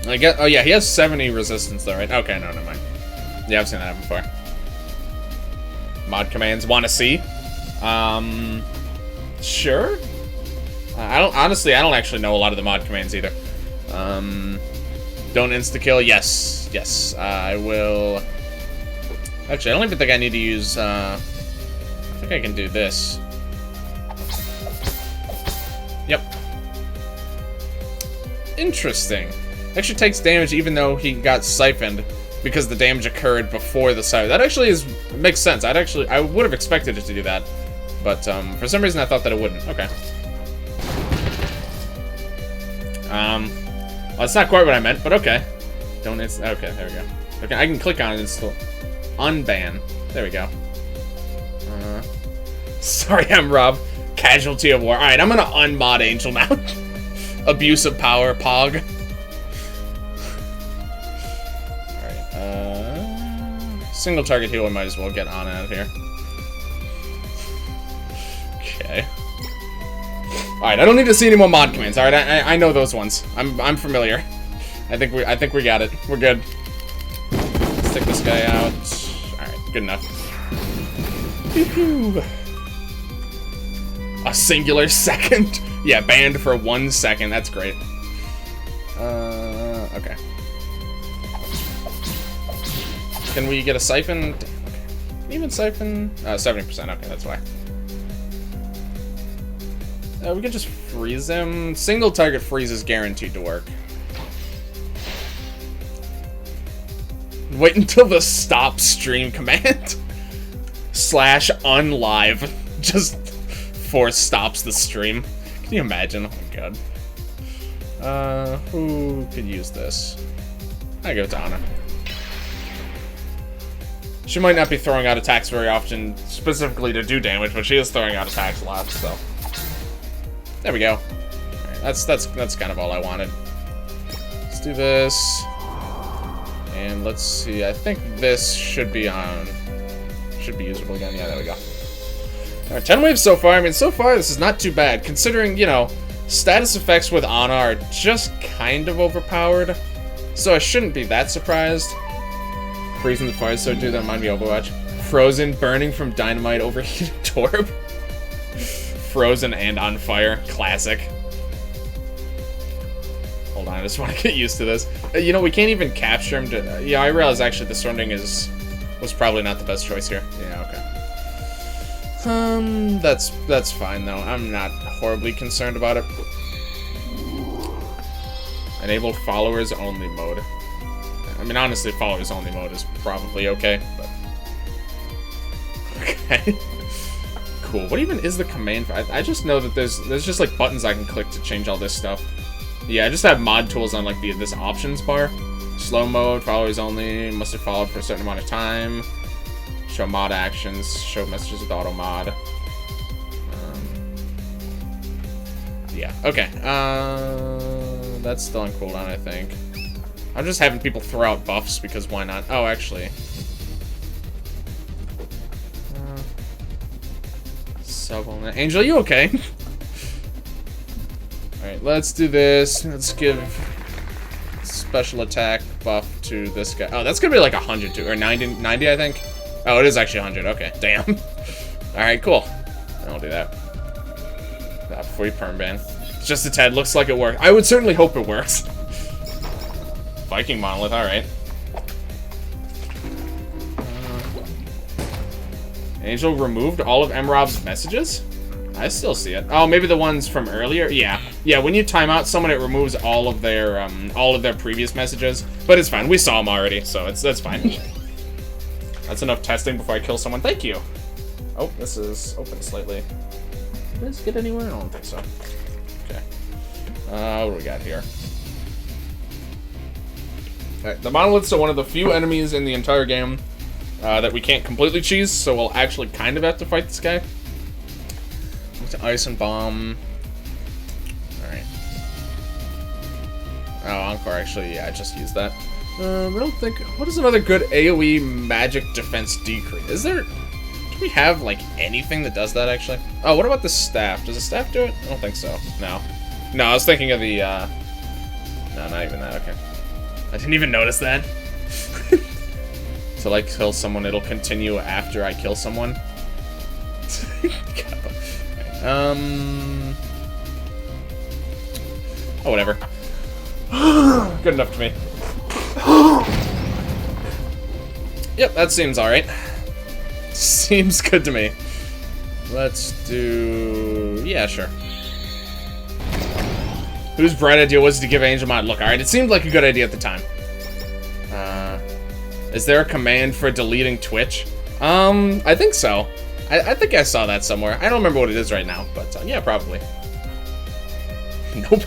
I guess... Oh, yeah, he has 70 resistance, though, right? Okay, no, never mind. Yeah, I've seen that happen before. Mod commands. Wanna see? Sure. I don't actually know a lot of the mod commands either. Don't insta-kill. Yes. I will... Actually, I don't even think I need to use, I think I can do this. Yep. Interesting. Actually takes damage even though he got siphoned, because the damage occurred before the cyber. That actually makes sense. I would have expected it to do that, but for some reason I thought that it wouldn't. Okay. Well, that's not quite what I meant, but okay. Okay, there we go. Okay, I can click on it and still unban. There we go. Sorry, I'm Rob. Casualty of war. Alright, I'm gonna unmod Angel now. Abuse of power, Pog. Alright, single target heal, I might as well get on out of here. Okay. Alright, I don't need to see any more mod commands. Alright, I know those ones. I'm familiar. I think we got it. We're good. Let's take this guy out. Alright, good enough. A singular second? Yeah, banned for 1 second. That's great. Okay. Can we get a siphon? Damn, okay. Even siphon? 70%. Okay, that's why. We can just freeze him. Single target freeze is guaranteed to work. Wait until the stop stream command. /unlive. Just force stops the stream. Can you imagine? Oh my god. Who could use this? I give it to Anna. She might not be throwing out attacks very often, specifically to do damage, but she is throwing out attacks a lot, so. There we go. Alright, that's kind of all I wanted. Let's do this. And let's see, I think this should be on. Should be usable again. Yeah, there we go. Alright, 10 waves so far. I mean, so far this is not too bad, considering, you know, status effects with Ana are just kind of overpowered. So I shouldn't be that surprised. Freezing the fire, so do that remind me of Overwatch. Frozen, burning from dynamite, overheated torp. Frozen and on fire. Classic. Hold on, I just want to get used to this. You know, we can't even capture him to... yeah, I realize actually the surrendering was probably not the best choice here. Yeah, okay. That's fine though. I'm not horribly concerned about it. Enable followers only mode. I mean, honestly, followers only mode is probably okay, but... okay. Cool. What even is the command for? I just know that there's just like buttons I can click to change all this stuff. Yeah, I just have mod tools on like this options bar. Slow mode, followers only, must have followed for a certain amount of time. Show mod actions, show messages with auto mod. Yeah, okay. That's still on cooldown, I think. I'm just having people throw out buffs because why not? Oh, actually. Angel, you okay? Alright, let's do this. Let's give special attack buff to this guy. Oh, that's gonna be like 100 too, or 90 I think. Oh, it is actually 100. Okay, damn. Alright, cool. I'll do that. Before you perm ban. It's just a tad. Looks like it works. I would certainly hope it works. Viking monolith. Alright. Angel removed all of MRob's messages? I still see it. Oh, maybe the ones from earlier? Yeah. Yeah, when you time out someone, it removes all of their previous messages. But it's fine. We saw them already, so that's fine. That's enough testing before I kill someone. Thank you. Oh, this is open slightly. Did this get anywhere? I don't think so. Okay. What do we got here? Alright, the monoliths are one of the few enemies in the entire game that we can't completely cheese, so we'll actually kind of have to fight this guy. Ice and bomb. Alright. Oh, Encore actually, yeah, I just used that. I don't think... what is another good AoE magic defense decrease? Is there... do we have, like, anything that does that, actually? Oh, what about the staff? Does the staff do it? I don't think so. No. No, I was thinking of the, No, not even that, okay. I didn't even notice that. Till I kill someone, it'll continue after I kill someone. Oh, whatever. Good enough to me. Yep, that seems alright. Seems good to me. Let's do... yeah, sure. Whose bright idea was to give Angel mod? Look, alright, it seemed like a good idea at the time. Is there a command for deleting Twitch? I think so. I think I saw that somewhere. I don't remember what it is right now, but yeah, probably. Nope.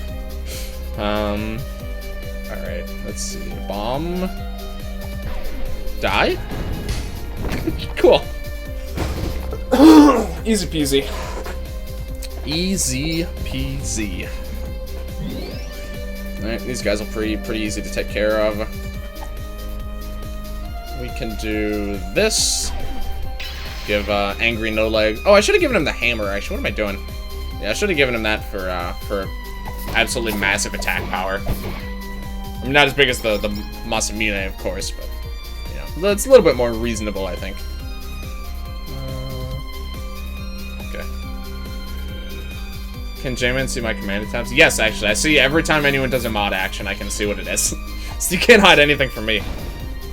Alright, let's see. Bomb. Die? Cool. Easy peasy. Easy peasy. Alright, these guys are pretty easy to take care of. We can do this. Give Angry No Leg. Oh, I should have given him the hammer, actually. What am I doing? Yeah, I should have given him that for absolutely massive attack power. I mean, not as big as the Masamune, of course, but, you know, it's a little bit more reasonable, I think. Okay. Can J-Man see my command tabs? Yes, actually. I see every time anyone does a mod action, I can see what it is. So you can't hide anything from me.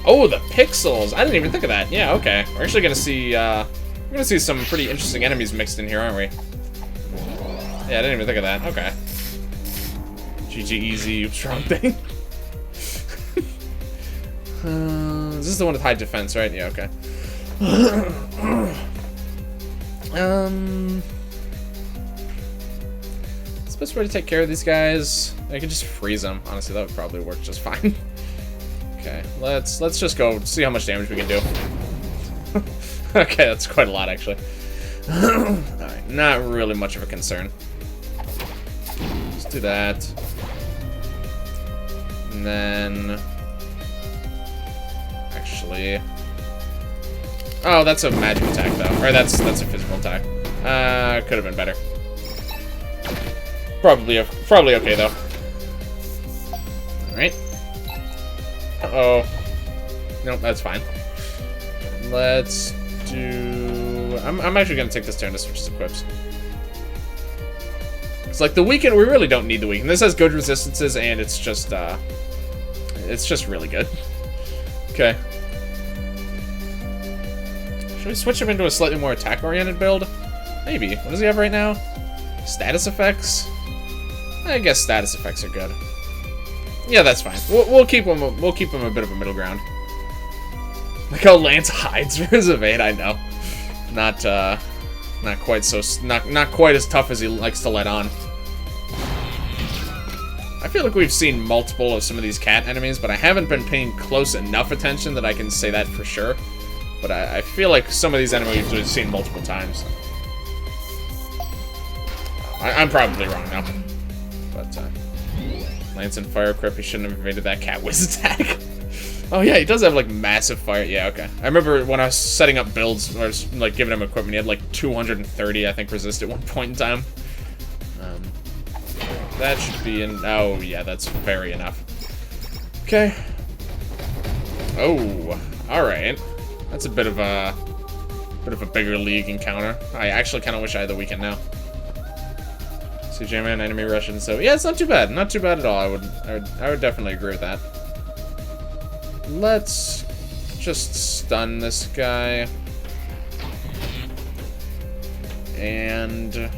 Oh, the pixels! I didn't even think of that. Yeah, okay. We're actually gonna see, we're gonna see some pretty interesting enemies mixed in here, aren't we? Yeah, I didn't even think of that. Okay. GG easy, you strong thing. This is the one with high defense, right? Yeah, okay. It's the best way to take care of these guys. I could just freeze them. Honestly, that would probably work just fine. Okay, let's just go see how much damage we can do. Okay, that's quite a lot, actually. Alright, not really much of a concern. Let's do that. And then... Actually... Oh, that's a magic attack, though. Or that's a physical attack. Could have been better. Probably okay, though. Alright. Uh-oh. Nope, that's fine. Let's do... I'm actually going to take this turn to switch to equips. It's like the weaken, we really don't need the weaken. This has good resistances, and it's just really good. Okay. Should we switch him into a slightly more attack-oriented build? Maybe. What does he have right now? Status effects? I guess status effects are good. Yeah, that's fine. We'll keep him a bit of a middle ground. Like how Lance hides for his evade, I know. Not quite as tough as he likes to let on. I feel like we've seen multiple of some of these cat enemies, but I haven't been paying close enough attention that I can say that for sure. But I feel like some of these enemies we've seen multiple times. I'm probably wrong now. But, Lance and Fire Crip, he shouldn't have evaded that cat whiz attack. Oh yeah, he does have, like, massive fire. Yeah, okay. I remember when I was setting up builds, I was, like, giving him equipment, he had, like, 230, I think, resist at one point in time. That should be in... Oh, yeah, that's very enough. Okay. Oh, alright. That's a bit of a bigger league encounter. I actually kind of wish I had the weekend now. See J-Man, enemy Russian, so... Yeah, it's not too bad. Not too bad at all. I would definitely agree with that. Let's just stun this guy. And...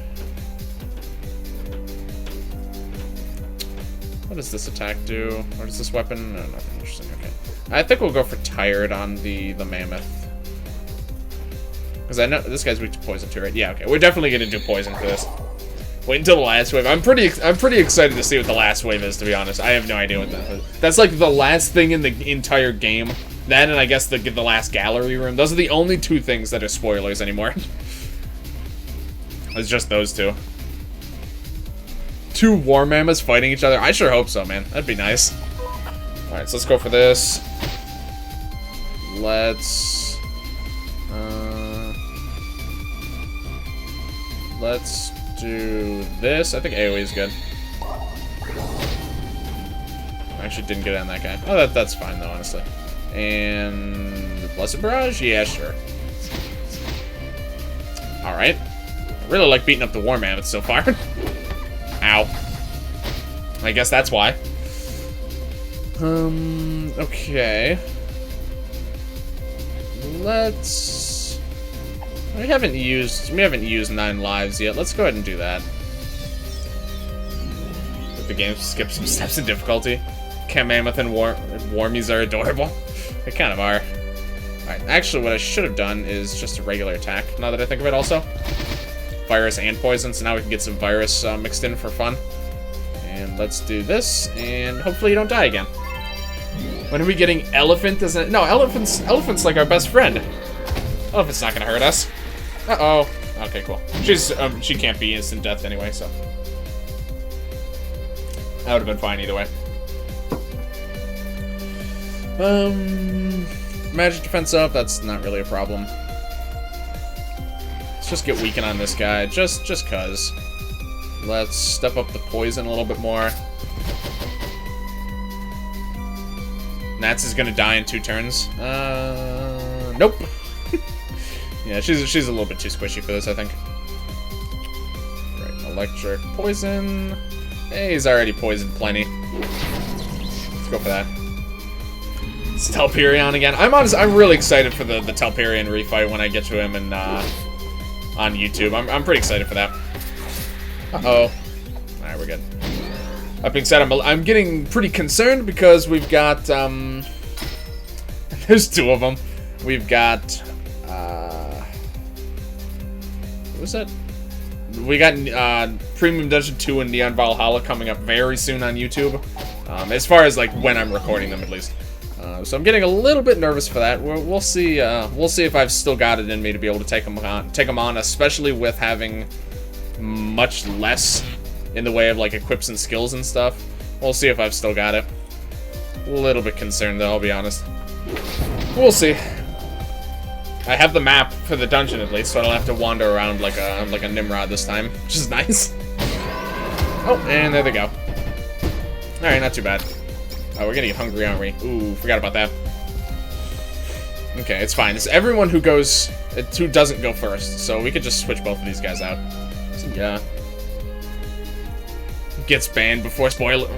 What does this attack do? What does this weapon? No, nothing interesting. Okay. I think we'll go for Tired on the Mammoth. Because I know this guy's weak to poison too, right? Yeah, okay. We're definitely going to do poison for this. Wait until the last wave. I'm pretty excited to see what the last wave is, to be honest. I have no idea what that is. That's like the last thing in the entire game. That and I guess the last gallery room. Those are the only two things that are spoilers anymore. It's just those two. Two war mammoths fighting each other. I sure hope so, man. That'd be nice. Alright, so let's go for this. Let's do this. I think AoE is good. I actually didn't get it on that guy. Oh, that's fine, though, honestly. And... Blessed Barrage? Yeah, sure. Alright. I really like beating up the war mammoths so far. Ow. I guess that's why. Okay. Let's... We haven't used 9 lives yet. Let's go ahead and do that. Let the game skip some steps in difficulty. Cam Mammoth and Warmies are adorable. They kind of are. Alright, actually what I should have done is just a regular attack, now that I think of it also. Virus and poison, so now we can get some virus mixed in for fun. And let's do this, and hopefully you don't die again. When are we getting elephant? No, elephant's like our best friend. Elephant's not gonna hurt us. Uh-oh. Okay, cool. She can't be instant death anyway, so. That would have been fine either way. Magic defense up, that's not really a problem. Let's just get weakened on this guy, just cuz. Let's step up the poison a little bit more. Nats is gonna die in 2 turns. Nope. Yeah, she's a little bit too squishy for this, I think. Right, electric poison. Hey, he's already poisoned plenty. Let's go for that. It's Telperion again. I'm really excited for the Telperion refight when I get to him and on YouTube. I'm pretty excited for that. Uh-oh. Alright, we're good. That being said, I'm getting pretty concerned because we've got, there's 2 of them. We've got, what was that? We got, Premium Dungeon 2 and Neon Valhalla coming up very soon on YouTube. As far as, like, when I'm recording them, at least. So I'm getting a little bit nervous for that. We'll see if I've still got it in me to be able to take them on, especially with having much less in the way of like equips and skills and stuff. We'll see if I've still got it. A little bit concerned though, I'll be honest. We'll see. I have the map for the dungeon at least, so I don't have to wander around like a Nimrod this time, which is nice. Oh, and there they go. Alright, not too bad. Oh, we're gonna get hungry, aren't we? Ooh, forgot about that. Okay, it's fine. It's everyone who doesn't go first, so we could just switch both of these guys out. So, yeah. Gets banned before spoilering.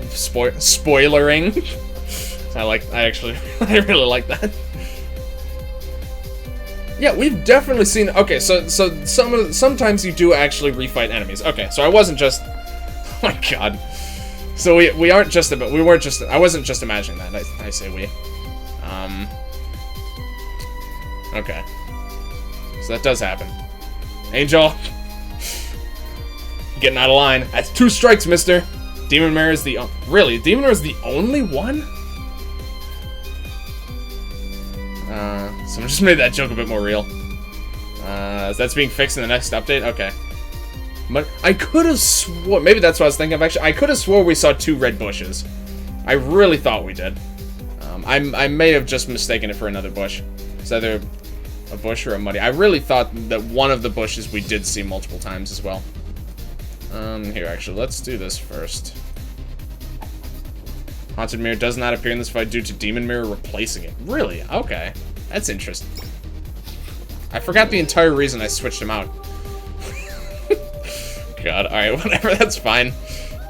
I really like that. Yeah, we've definitely seen. Okay, so sometimes you do actually refight enemies. Okay, so I wasn't just. Oh my god. So we weren't just. I wasn't just imagining that. I say we. Okay. So that does happen. Angel. Getting out of line. That's 2 strikes, mister. Demon Mare is the... really? Demon Mare is the only one? Someone just made that joke a bit more real. That's being fixed in the next update? Okay. But I could have swore... maybe that's what I was thinking of, actually. I could have swore we saw 2 red bushes. I really thought we did. I may have just mistaken it for another bush. It's either a bush or a muddy. I really thought that one of the bushes we did see multiple times as well. Here, actually, let's do this first. Haunted Mirror does not appear in this fight due to Demon Mirror replacing it. Really? Okay. That's interesting. I forgot the entire reason I switched him out. God, alright, whatever, that's fine.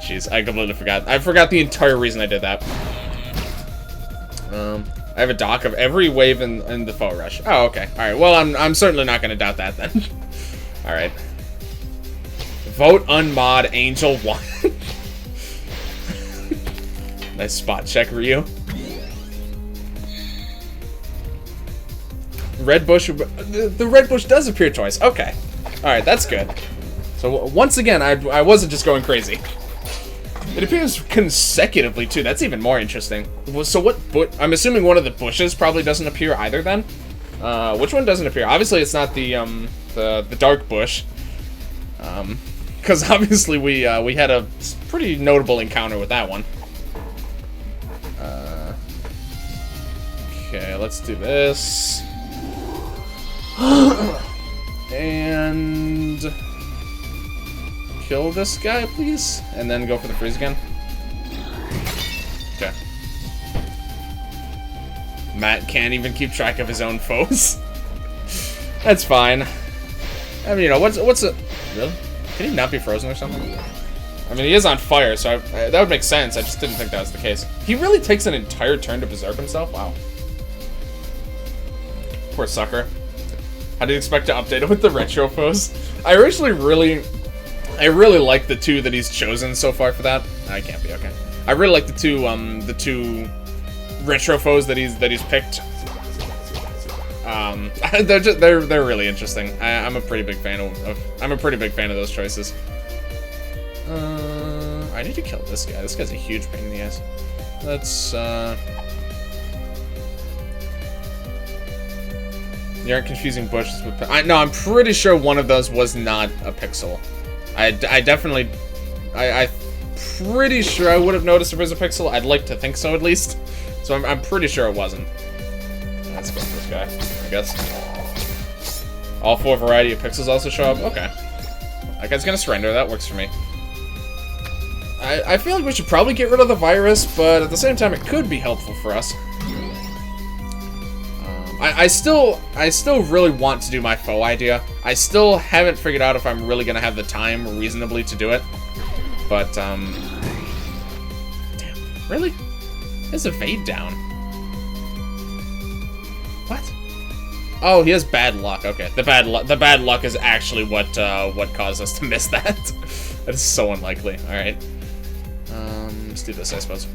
Jeez, I completely forgot. I forgot the entire reason I did that. I have a doc of every wave in the foe rush. Oh, okay. Alright, well, I'm certainly not gonna doubt that then. Alright. Vote unmod Angel 1. Nice spot check, Ryu. Red bush. The red bush does appear twice. Okay. Alright, that's good. So, once again, I wasn't just going crazy. It appears consecutively, too. That's even more interesting. So what... I'm assuming one of the bushes probably doesn't appear either, then? Which one doesn't appear? Obviously, it's not the dark bush. Because obviously we had a pretty notable encounter with that one. Okay, let's do this. And kill this guy, please, and then go for the freeze again. Okay. Matt can't even keep track of his own foes. That's fine. I mean, you know, what's a... Really? Can he not be frozen or something? I mean, he is on fire, so that would make sense. I just didn't think that was the case. He really takes an entire turn to berserk himself? Wow. Poor sucker. How do you expect to update it with the retro foes? I really like the 2 that he's chosen so far for that. I can't be, okay. I really like the two retro foes that he's picked they're really interesting. I'm a pretty big fan I'm a pretty big fan of those choices. I need to kill this guy. This guy's a huge pain in the ass. Let's You aren't confusing bushes with... No, I'm pretty sure one of those was not a pixel. I'm pretty sure I would have noticed if it was a pixel. I'd like to think so, at least. So I'm pretty sure it wasn't. Let's go for this guy, I guess. All 4 variety of pixels also show up? Okay. That guy's gonna surrender. That works for me. I feel like we should probably get rid of the virus, but at the same time, it could be helpful for us. I still really want to do my foe idea. I still haven't figured out if I'm really gonna have the time reasonably to do it. But, damn, really? There's evade down. What? Oh, he has bad luck. Okay, the bad luck is actually what caused us to miss that. That is so unlikely. All right, let's do this, I suppose.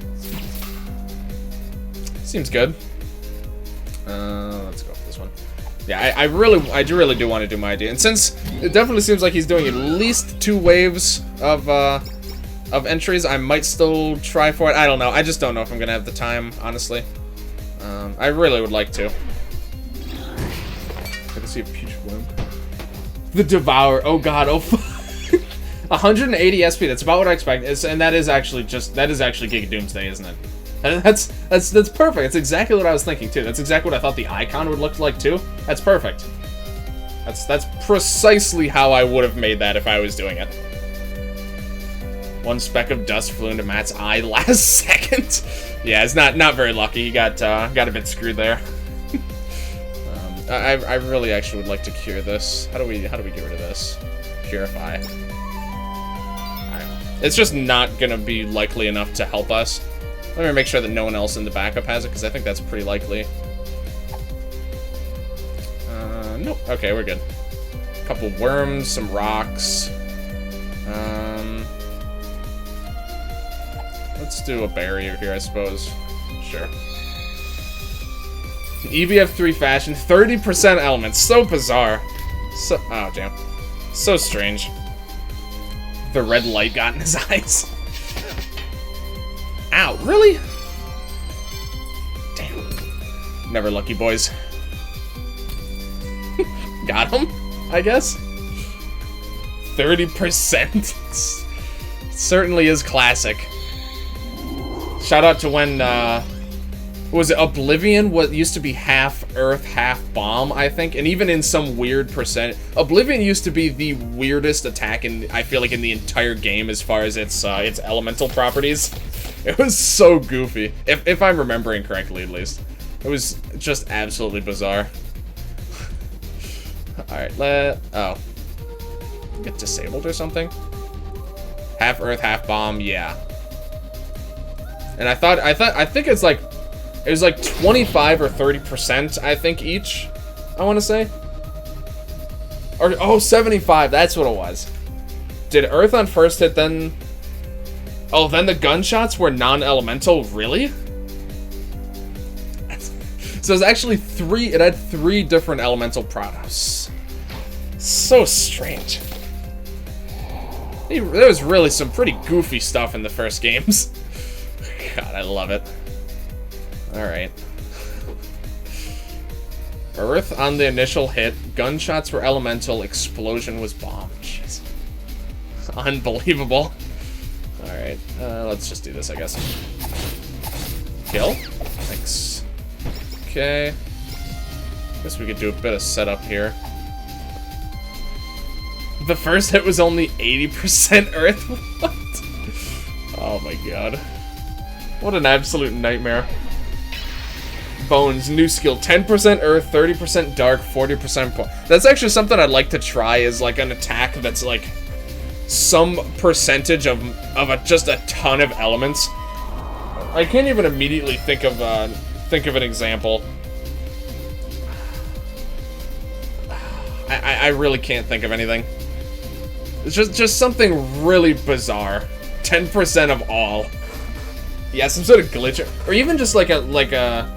Seems good. Let's go for this one. Yeah, I really do want to do my idea, and since it definitely seems like he's doing at least 2 waves of entries, I might still try for it. I don't know. I just don't know if I'm gonna have the time, honestly. I really would like to. I can see a peach bloom. The Devour. Oh god. Oh. 180 SP. That's about what I expect. And that is actually Giga Doomsday, isn't it? And that's perfect. That's exactly what I was thinking too. That's exactly what I thought the icon would look like too. That's perfect. That's precisely how I would have made that if I was doing it. 1 speck of dust flew into Matt's eye last second. Yeah, it's not very lucky. He got a bit screwed there. I really actually would like to cure this. How do we get rid of this? Purify. Alright. It's just not gonna be likely enough to help us. Let me make sure that no one else in the backup has it, because I think that's pretty likely. Nope. Okay, we're good. A couple worms, some rocks. Let's do a barrier here, I suppose. Sure. EBF5 fashion, 30% elements. So bizarre. So, oh, damn. So strange. The red light got in his eyes. Ow, really? Damn. Never lucky, boys. Got him, I guess? 30%. Certainly is classic. Shout out to when, was it Oblivion? What used to be half Earth, half bomb, I think, and even in some weird percent, Oblivion used to be the weirdest attack I feel like in the entire game as far as its elemental properties. It was so goofy, if I'm remembering correctly, at least. It was just absolutely bizarre. All right, oh, get disabled or something. Half Earth, half bomb, yeah. And I think it's like. It was like 25 or 30%, I think, each, I want to say. Or, oh, 75, that's what it was. Did Earth on first hit, then... Oh, then the gunshots were non-elemental? Really? So it was actually it had 3 different elemental products. So strange. There was really some pretty goofy stuff in the first games. God, I love it. Alright. Earth on the initial hit, gunshots were elemental, explosion was bomb. Jeez. Unbelievable. Alright, let's just do this, I guess. Kill? Thanks. Okay. Guess we could do a bit of setup here. The first hit was only 80% Earth? What? Oh my god. What an absolute nightmare. Bones, new skill, 10% Earth, 30% Dark, 40% That's actually something I'd like to try, is like an attack that's like some percentage of just a ton of elements. I can't even immediately think of an example. I really can't think of anything. It's just something really bizarre. 10% of all. Yeah, some sort of glitch, or even just like a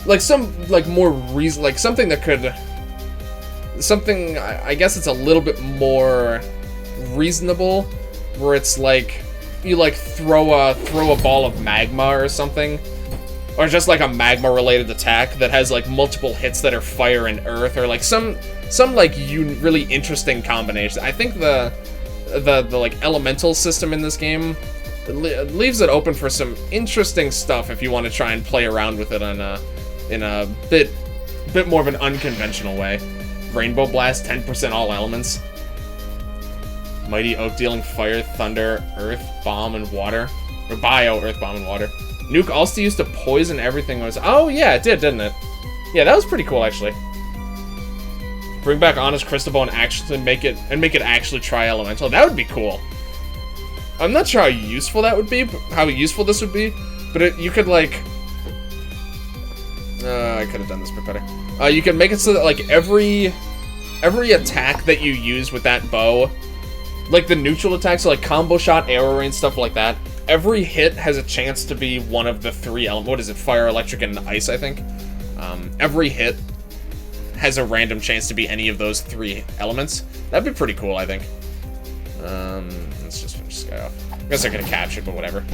like some, like, more reason, like, something that could, something, I guess it's a little bit more reasonable, where it's like, you, like, throw a ball of magma or something, or just, like, a magma-related attack that has, like, multiple hits that are fire and earth, or, like, some like, really interesting combination. I think the like, elemental system in this game leaves it open for some interesting stuff if you want to try and play around with it in a bit more of an unconventional way. Rainbow Blast, 10% all elements. Mighty Oak dealing fire, thunder, earth, bomb, and water. Or bio, earth, bomb, and water. Nuke also used to poison everything. Oh yeah, it did, didn't it? Yeah, that was pretty cool actually. Bring back Honest Cristobal and actually make it actually try elemental. That would be cool. I'm not sure how useful that would be, how useful this would be, but you could like. I could have done this bit better. You can make it so that like every attack that you use with that bow, like the neutral attacks, so like combo shot, arrow range, stuff like that. Every hit has a chance to be one of the 3 elements. What is it? Fire, electric, and ice, I think. Every hit has a random chance to be any of those 3 elements. That'd be pretty cool, I think. Let's just finish this guy off. I guess I could have captured, but whatever.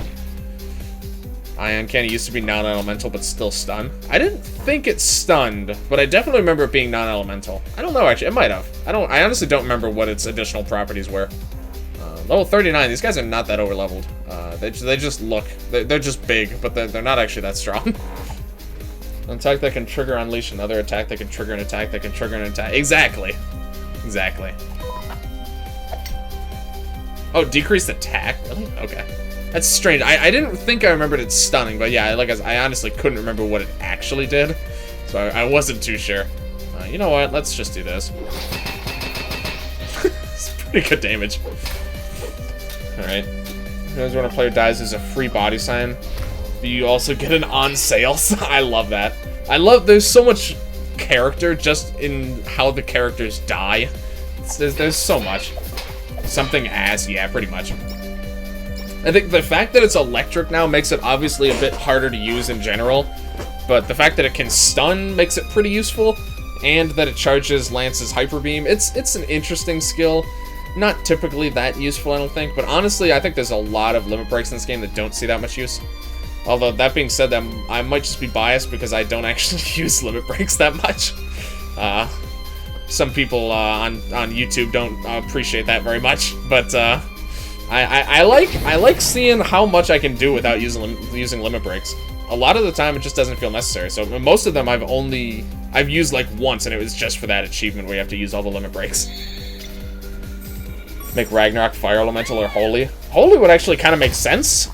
Ion Cannon used to be non-elemental, but still stun. I didn't think it stunned, but I definitely remember it being non-elemental. I don't know, actually. It might have. I honestly don't remember what its additional properties were. Level 39, these guys are not that over-leveled. They just look. They're just big, but they're not actually that strong. An attack that can trigger unleash another attack that can trigger an attack that can trigger an attack. Exactly. Exactly. Oh, decreased attack? Really? Okay. That's strange. I didn't think I remembered it stunning, but yeah, like I honestly couldn't remember what it actually did. So I wasn't too sure. You know what? Let's just do this. It's pretty good damage. Alright. When a player dies, there's a free body sign. You also get an on sale. I love that. There's so much character just in how the characters die. There's so much. Something as, yeah, pretty much. I think the fact that it's electric now makes it obviously a bit harder to use in general, but the fact that it can stun makes it pretty useful, and that it charges Lance's Hyper Beam, it's an interesting skill. Not typically that useful, I don't think, but honestly, I think there's a lot of limit breaks in this game that don't see that much use. Although, that being said, I might just be biased because I don't actually use limit breaks that much. Some people on YouTube don't appreciate that very much, but I like seeing how much I can do without using limit breaks. A lot of the time, it just doesn't feel necessary. So most of them I've used like once, and it was just for that achievement where you have to use all the limit breaks. Make Ragnarok Fire Elemental or Holy. Holy would actually kind of make sense.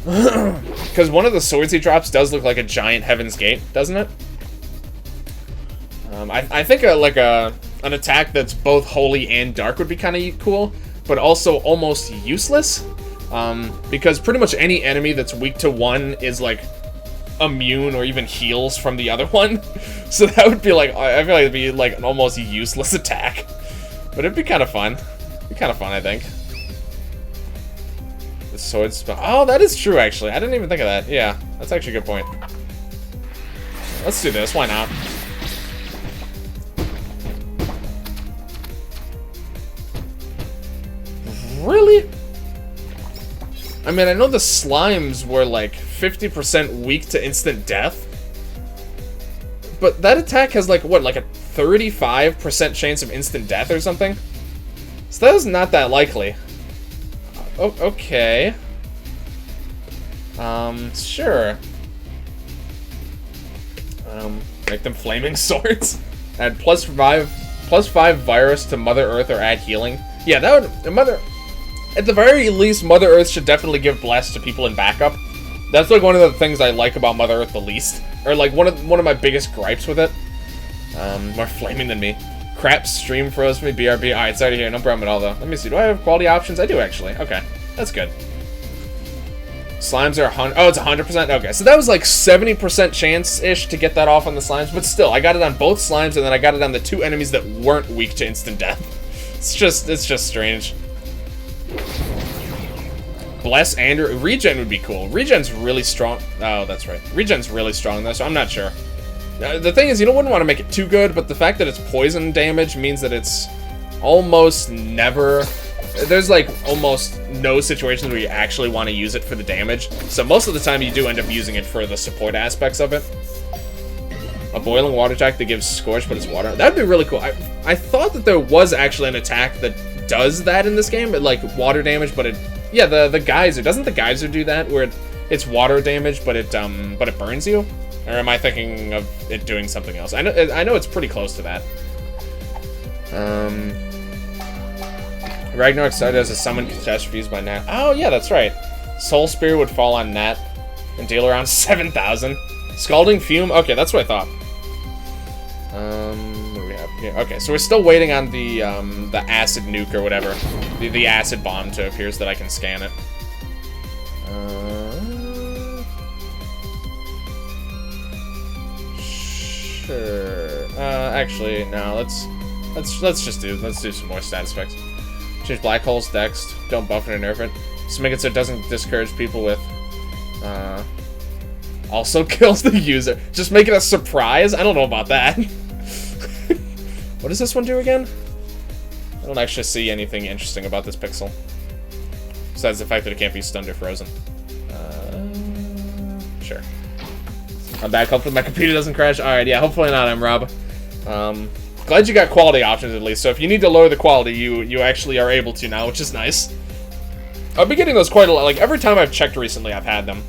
Because one of the swords he drops does look like a giant Heaven's Gate, doesn't it? I think an attack that's both Holy and Dark would be kind of cool, but also almost useless. Because pretty much any enemy that's weak to one is like immune or even heals from the other one. So that would be like, I feel like it'd be like an almost useless attack. But it'd be kind of fun. It'd be kind of fun, I think. The sword spell. Oh, that is true, actually. I didn't even think of that. Yeah, that's actually a good point. Let's do this. Why not? Really? I mean, I know the slimes were like 50% weak to instant death. But that attack has like, what, like a 35% chance of instant death or something? So that is not that likely. Oh, okay. Sure. Make them flaming swords. Add plus 5 virus to Mother Earth or add healing. Yeah, that would... At the very least, Mother Earth should definitely give bless to people in backup. That's like one of the things I like about Mother Earth the least. Or like one of my biggest gripes with it. More flaming than me. Crap stream froze for me, BRB. Alright, sorry to hear. No problem at all, though. Let me see. Do I have quality options? I do, actually. Okay. That's good. Slimes are 100... Oh, it's 100%? Okay, so that was like 70% chance-ish to get that off on the slimes. But still, I got it on both slimes, and then I got it on the 2 enemies that weren't weak to instant death. It's just strange. Bless and... Regen would be cool. Regen's really strong. Oh, that's right. Regen's really strong, though, so I'm not sure. The thing is, you wouldn't want to make it too good, but the fact that it's poison damage means that it's almost never... There's, like, almost no situations where you actually want to use it for the damage. So most of the time, you do end up using it for the support aspects of it. A boiling water attack that gives Scorch, but it's water. That'd be really cool. I thought that there was actually an attack that does that in this game, like water damage, but it... Yeah, the geyser. Doesn't the geyser do that, where it's water damage, but it burns you? Or am I thinking of it doing something else? I know it's pretty close to that. Ragnarok started as a summon catastrophes by Nat. Oh, yeah, that's right. Soul Spear would fall on Nat and deal around 7,000. Scalding Fume? Okay, that's what I thought. What do we have here? Okay, so we're still waiting on the acid nuke or whatever. The acid bomb to appear so that I can scan it. Sure. Actually, no, let's do some more stat effects. Change Black Hole's Dex. Don't buff it or nerf it. Just make it so it doesn't discourage people with... Also kills the user. Just make it a surprise? I don't know about that. What does this one do again? I don't actually see anything interesting about this pixel. Besides the fact that it can't be stunned or frozen. Sure. I'm back. Hopefully my computer doesn't crash. Alright, yeah, hopefully not, I'm Rob. Glad you got quality options at least. So if you need to lower the quality, you actually are able to now, which is nice. I've been getting those quite a lot. Like, every time I've checked recently, I've had them.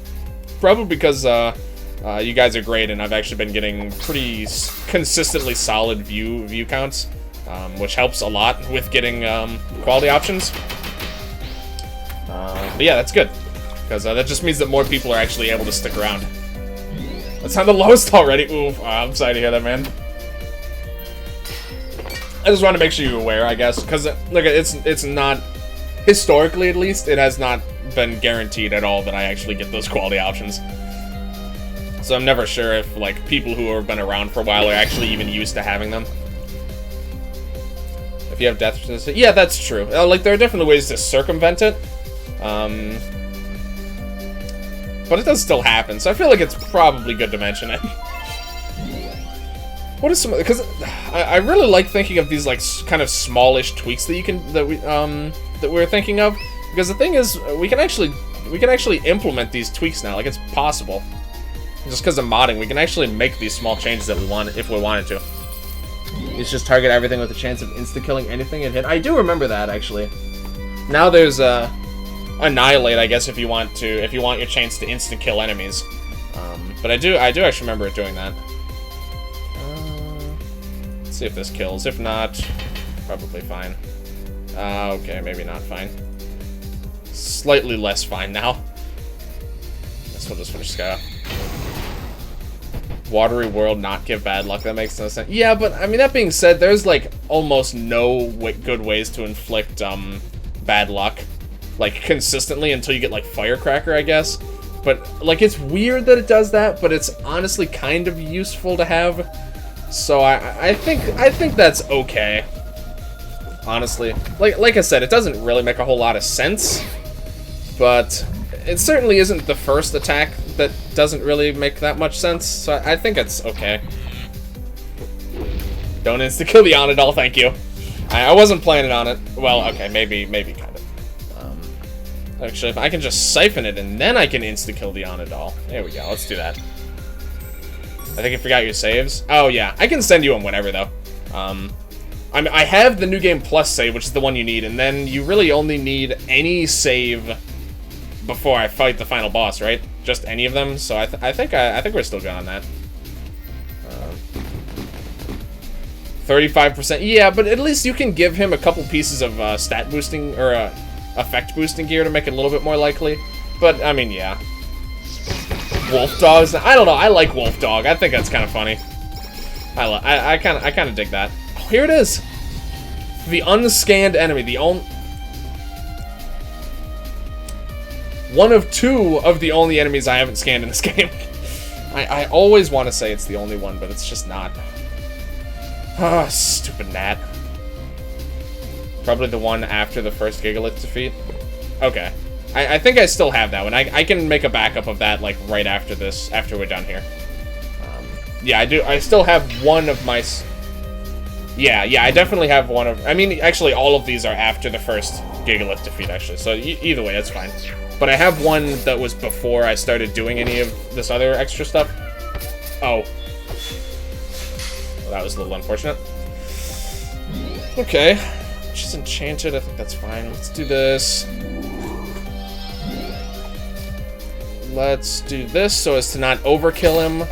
Probably because you guys are great, and I've actually been getting pretty consistently solid view counts, which helps a lot with getting quality options. But yeah, that's good, because that just means that more people are actually able to stick around. That's on the lowest already. Ooh, I'm sorry to hear that, man. I just want to make sure you're aware, I guess, because look, it's not, historically at least, it has not been guaranteed at all that I actually get those quality options. So I'm never sure if, like, people who have been around for a while are actually even used to having them. If you have death statistic, yeah, that's true. Like, there are definitely ways to circumvent it. But it does still happen, so I feel like it's probably good to mention it. What is some? Because I really like thinking of these like kind of smallish tweaks that you can that we're thinking of. Because the thing is, we can actually implement these tweaks now. Like, it's possible. Just because of modding, we can actually make these small changes that we want if we wanted to. It's just target everything with a chance of insta-killing anything it hit. I do remember that, actually. Now there's Annihilate, I guess, if you want your chance to insta-kill enemies. But I do actually remember it doing that. Let's see if this kills. If not, probably fine. Okay, maybe not fine. Slightly less fine now. Guess we'll just finish Sky. Watery World not give bad luck. That makes no sense. Yeah, but I mean, that being said, there's like almost no good ways to inflict bad luck, like, consistently until you get like Firecracker, I guess. But like, it's weird that it does that, but it's honestly kind of useful to have. So I think that's okay. Honestly, like I said, it doesn't really make a whole lot of sense, but it certainly isn't the first attack that doesn't really make that much sense, so I think it's okay. Don't insta-kill the Onidal, thank you. I wasn't planning on it. Well, okay, maybe kind of. Actually, if I can just siphon it and then I can insta-kill the Onidal. There we go, let's do that. I think I forgot your saves. Oh, yeah, I can send you them whenever, though. I have the New Game Plus save, which is the one you need, and then you really only need any save before I fight the final boss, right? Just any of them. So I think we're still good on that. 35%. Yeah, but at least you can give him a couple pieces of stat boosting or effect boosting gear to make it a little bit more likely. But I mean, yeah. Wolf Dogs. I don't know. I like Wolf Dog. I think that's kind of funny. I kind of dig that. Oh, here it is. The unscanned enemy. The only one of two of the only enemies I haven't scanned in this game. I always want to say it's the only one, but it's just not. Ah, stupid Nat. Probably the one after the first Gigalith defeat. Okay. I think I still have that one. I can make a backup of that, like, right after this, after we're done here. Yeah, I do. I still have one of my... Yeah, I definitely have one of... I mean, actually, all of these are after the first Gigalith defeat, actually. So either way, that's fine. But I have one that was before I started doing any of this other extra stuff. Oh. Well, that was a little unfortunate. Okay. She's enchanted. I think that's fine. Let's do this. Let's do this so as to not overkill him.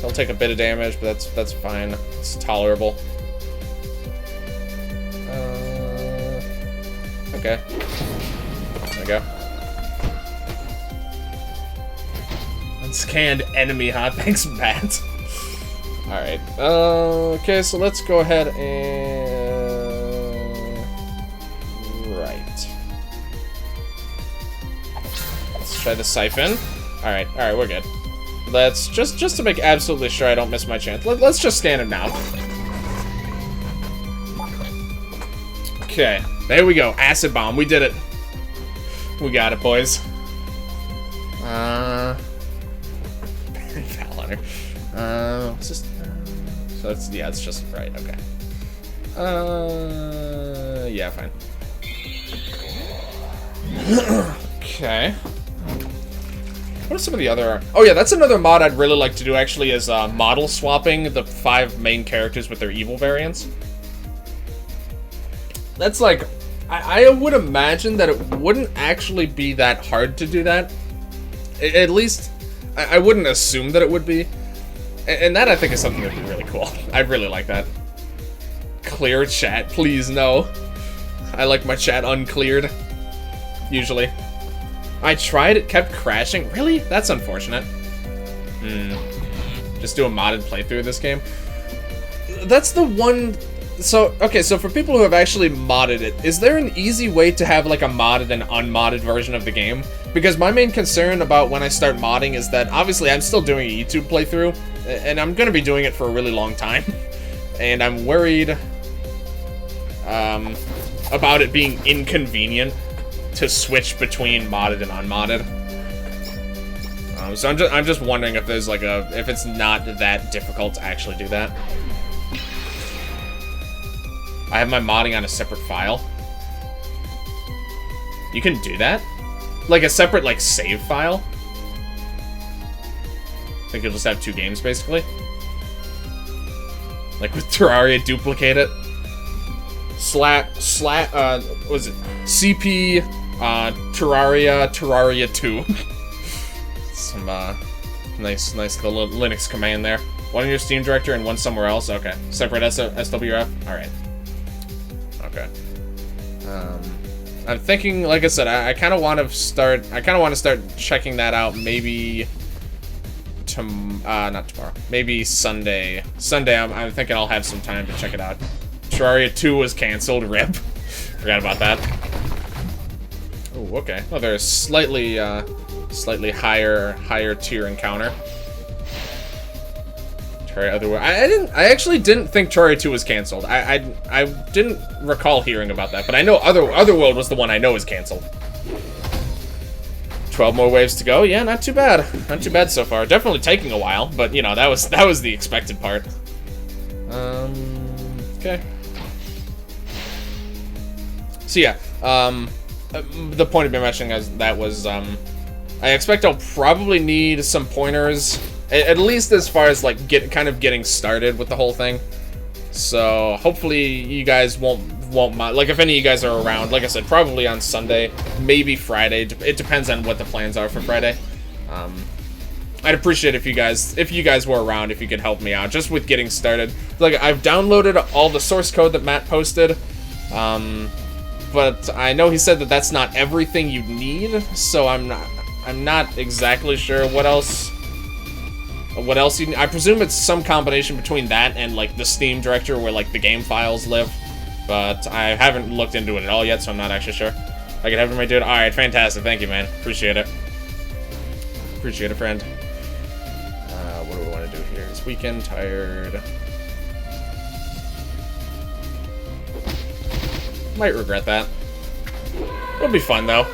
He'll take a bit of damage, but that's fine. It's tolerable. Okay. There we go. Unscanned enemy, huh? Thanks, Matt. Alright. Okay, so let's go ahead and... Right. Let's try the Siphon. Alright, we're good. Let's just to make absolutely sure I don't miss my chance. Let's just scan him now. Okay, there we go. Acid Bomb. We did it. We got it, boys. Foul Hunter. It's just. So it's it's just right. Okay. Yeah, fine. Okay. What are some of the other... Oh yeah, that's another mod I'd really like to do, actually, is model swapping the 5 main characters with their evil variants. That's like... I would imagine that it wouldn't actually be that hard to do that. At least, I wouldn't assume that it would be. And that, I think, is something that would be really cool. I really like that. Clear chat, please, no. I like my chat uncleared. Usually. I tried, it kept crashing. Really? That's unfortunate. Just do a modded playthrough of this game. That's the one... So, okay, so for people who have actually modded it, is there an easy way to have, like, a modded and unmodded version of the game? Because my main concern about when I start modding is that, obviously, I'm still doing a YouTube playthrough, and I'm gonna be doing it for a really long time. And I'm worried about it being inconvenient to switch between modded and unmodded. So I'm just wondering if there's like if it's not that difficult to actually do that. I have my modding on a separate file. You can do that? Like a separate like save file? I think you'll just have 2 games basically. Like with Terraria, duplicate it. What was it? CP Terraria 2. Some nice little Linux command there. One in your Steam directory and one somewhere else. Okay, separate SWF. All right. Okay. I'm thinking, like I said, I kind of want to start. I kind of want to start checking that out. Maybe not tomorrow. Maybe Sunday. Sunday. I'm thinking I'll have some time to check it out. Terraria 2 was canceled. RIP. Forgot about that. Oh, okay. Oh, there's slightly higher tier encounter. Terraria Otherworld. I actually didn't think Terraria 2 was canceled. I didn't recall hearing about that, but I know Otherworld was the one I know is canceled. 12 more waves to go. Yeah, not too bad. Not too bad so far. Definitely taking a while, but you know, that was the expected part. Okay. So yeah, the point of me mentioning that was, I expect I'll probably need some pointers, at least as far as like getting started with the whole thing. So hopefully you guys won't mind. Like if any of you guys are around, like I said, probably on Sunday, maybe Friday. It depends on what the plans are for Friday. I'd appreciate if you guys were around, if you could help me out just with getting started. Like I've downloaded all the source code that Matt posted. But I know he said that that's not everything you need, so I'm not exactly sure what else you need. I presume it's some combination between that and like the Steam directory where like the game files live, but I haven't looked into it at all yet, so I'm not actually sure. I can have it, my dude. All right, fantastic. Thank you, man. Appreciate it. Appreciate it, friend. What do we want to do here? It's weekend, tired. Might regret that. It'll be fun though.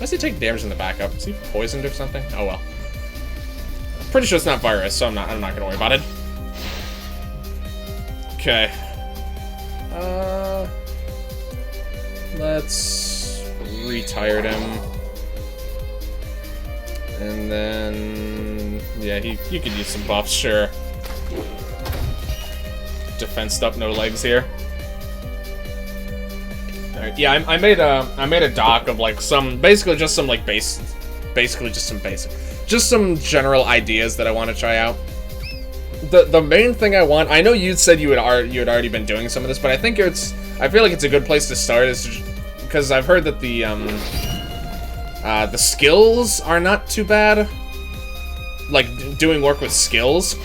does he take damage in the backup? Is he poisoned or something? Oh well. Pretty sure it's not virus, so I'm not gonna worry about it. Okay. Let's retire him. And then yeah, you could use some buffs, sure. Defensed up, no legs here. Alright, yeah, I made a doc of like basically just some general ideas that I want to try out. The main thing I want, I know you said you had already been doing some of this, but I think I feel like it's a good place to start, is because I've heard that the skills are not too bad, like doing work with skills.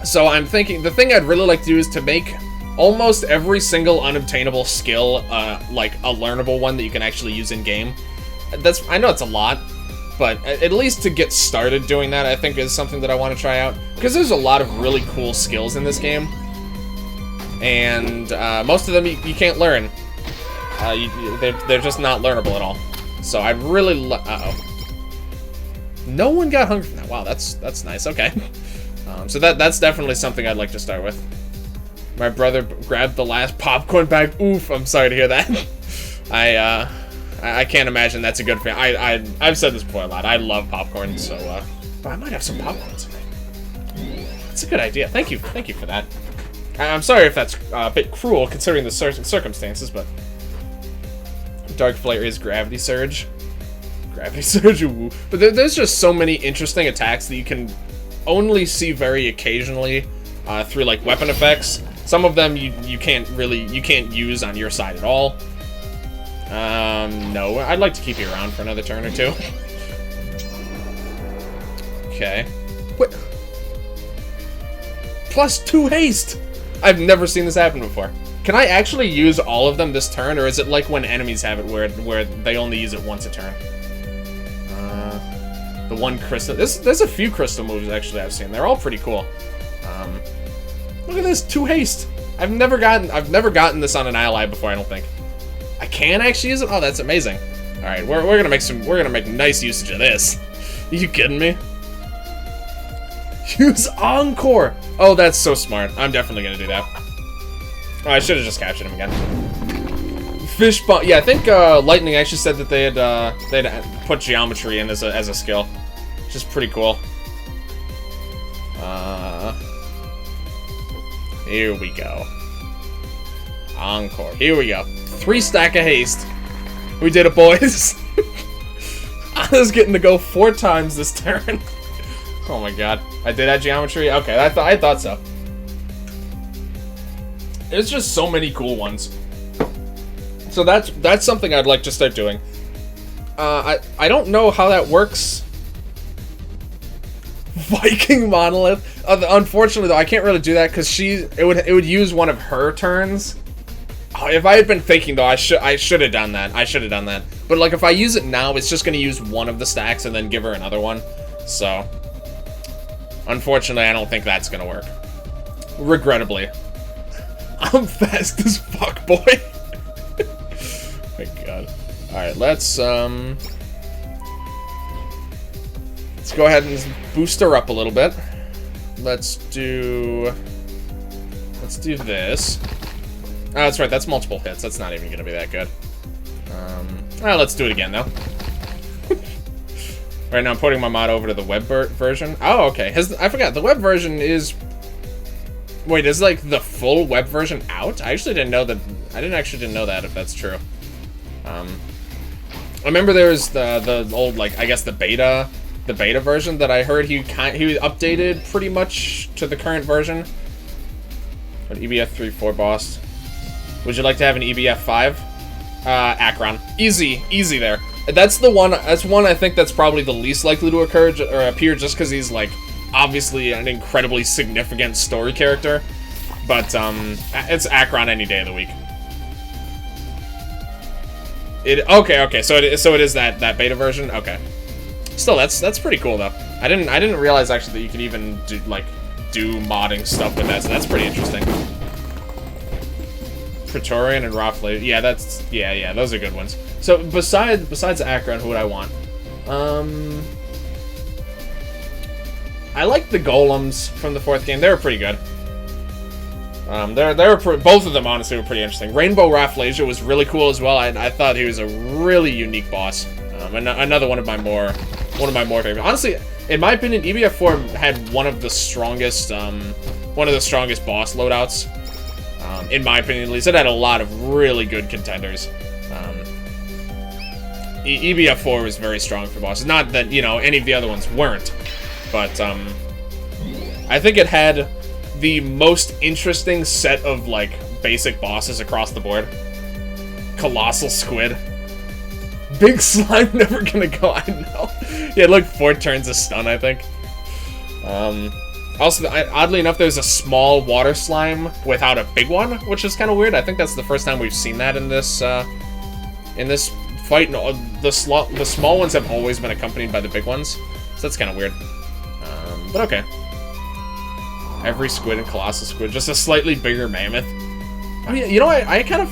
So I'm thinking the thing I'd really like to do is to make almost every single unobtainable skill like a learnable one that you can actually use in game. I know it's a lot, but at least to get started doing that, I think is something that I want to try out, because there's a lot of really cool skills in this game, and most of them you can't learn. They're just not learnable at all. So I'd really no one got hungry from that. Wow, that's nice. Okay. So that's definitely something I'd like to start with. My brother grabbed the last popcorn bag. Oof, I'm sorry to hear that. I can't imagine that's a good thing. I've said this before a lot. I love popcorn, so I might have some popcorn tonight. That's a good idea. Thank you for that. I'm sorry if that's a bit cruel considering the circumstances, but Dark Flare is Gravity Surge. Gravity Surge, ooh. But there's just so many interesting attacks that you can only see very occasionally through like weapon effects. Some of them you can't use on your side at all. No, I'd like to keep you around for another turn or two. Okay. What? +2 haste! I've never seen this happen before. Can I actually use all of them this turn, or is it like when enemies have it where they only use it once a turn? The one crystal. There's a few crystal moves actually I've seen. They're all pretty cool. Look at this, 2 haste. I've never gotten this on an ally before, I don't think. I can actually use it? Oh, that's amazing. Alright, we're gonna make nice usage of this. Are you kidding me? Use Encore! Oh, that's so smart. I'm definitely gonna do that. Oh, I should have just captured him again. Fish bomb. Yeah, I think Lightning actually said that they had put geometry in as a skill, which is pretty cool. Here we go. Encore. Here we go. 3 stack of haste. We did it, boys. I was getting to go 4 times this turn. Oh my god. I did that geometry? Okay, I thought so. There's just so many cool ones. So that's something I'd like to start doing. I don't know how that works. Viking Monolith. Unfortunately, though, I can't really do that because it would use one of her turns. Oh, if I had been thinking, though, I should have done that. I should have done that. But like, if I use it now, it's just gonna use one of the stacks and then give her another one. So, unfortunately, I don't think that's gonna work. Regrettably, I'm fast as fuck, boy. My God. All right, let's go ahead and boost her up a little bit. Let's do this. Oh, that's right, that's multiple hits. That's not even gonna be that good. Let's do it again, though. Right now, I'm putting my mod over to the web version. Oh, okay. I forgot, the web version is... Wait, is, like, the full web version out? I actually didn't know that... I didn't know that, if that's true. I remember there was the old, like, I guess the beta version that I heard he updated pretty much to the current version. An EBF3 boss. Would you like to have an EBF5? Akron. Easy there. That's one I think that's probably the least likely to occur or appear just because he's like obviously an incredibly significant story character. But it's Akron any day of the week. Okay. So it is that beta version. Okay. Still, that's pretty cool though. I didn't realize actually that you could even do modding stuff with that. So that's pretty interesting. Praetorian and Raffle. Yeah, that's yeah, those are good ones. So besides Akron, who would I want? I like the golems from the 4th game. They were pretty good. Both of them honestly were pretty interesting. Rainbow Rafflesia was really cool as well. I thought he was a really unique boss. Another one of my more favorite. Honestly, in my opinion, EBF4 had one of the strongest boss loadouts. In my opinion, at least, it had a lot of really good contenders. EBF4 was very strong for bosses. Not that, you know, any of the other ones weren't, but I think it had the most interesting set of, like, basic bosses across the board. Colossal Squid. Big Slime never gonna go, I know. Yeah, look, 4 turns of stun, I think. Also, oddly enough, there's a small water slime without a big one, which is kind of weird. I think that's the first time we've seen that in this fight. No, the small ones have always been accompanied by the big ones, so that's kind of weird. But okay. Every squid and colossal squid, just a slightly bigger mammoth. Oh yeah, you know, I kind of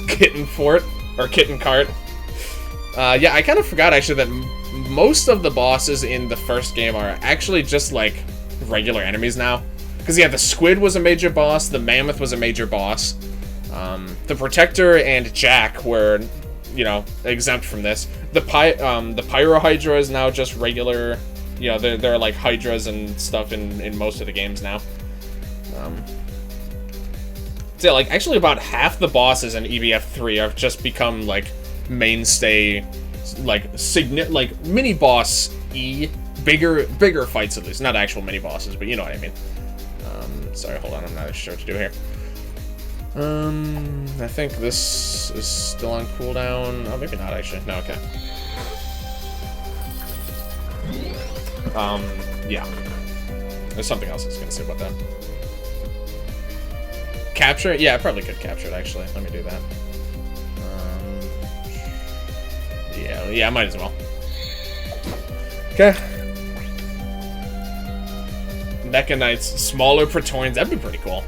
kitten fort or kitten cart. Yeah, I kind of forgot actually that most of the bosses in the first game are actually just like regular enemies now. Because yeah, the squid was a major boss, the mammoth was a major boss, the protector and Jack were, you know, exempt from this. The pyro hydra is now just regular. You know, there are like hydras and stuff in most of the games now. So yeah, like actually about half the bosses in EBF3 have just become like mainstay, like mini boss bigger fights at least, not actual mini bosses, but you know what I mean. Sorry, hold on, I'm not sure what to do here. I think this is still on cooldown. Oh, maybe not actually. No, okay. Yeah. There's something else I was gonna say about that. Capture it? Yeah, I probably could capture it actually. Let me do that. Yeah, I might as well. Okay. Mecha Knights, smaller Praetorians, that'd be pretty cool.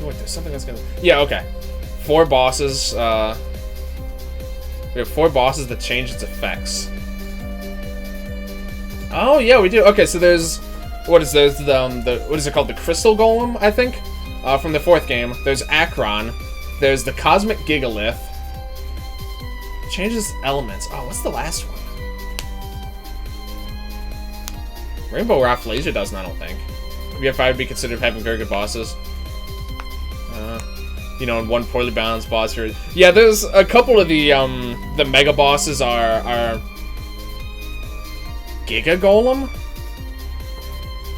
Wait, there's something that's gonna... Yeah, okay. 4 bosses, we have 4 bosses that change its effects. Oh, yeah, we do. Okay, so there's... What is this? What is it called? The Crystal Golem, I think? From the 4th game. There's Akron. There's the Cosmic Gigalith. Changes elements. Oh, what's the last one? Rainbow Rafflesia doesn't, I don't think. EBF5 would be considered having very good bosses. You know, and one poorly balanced boss here. Yeah, there's a couple of the mega bosses are Giga Golem?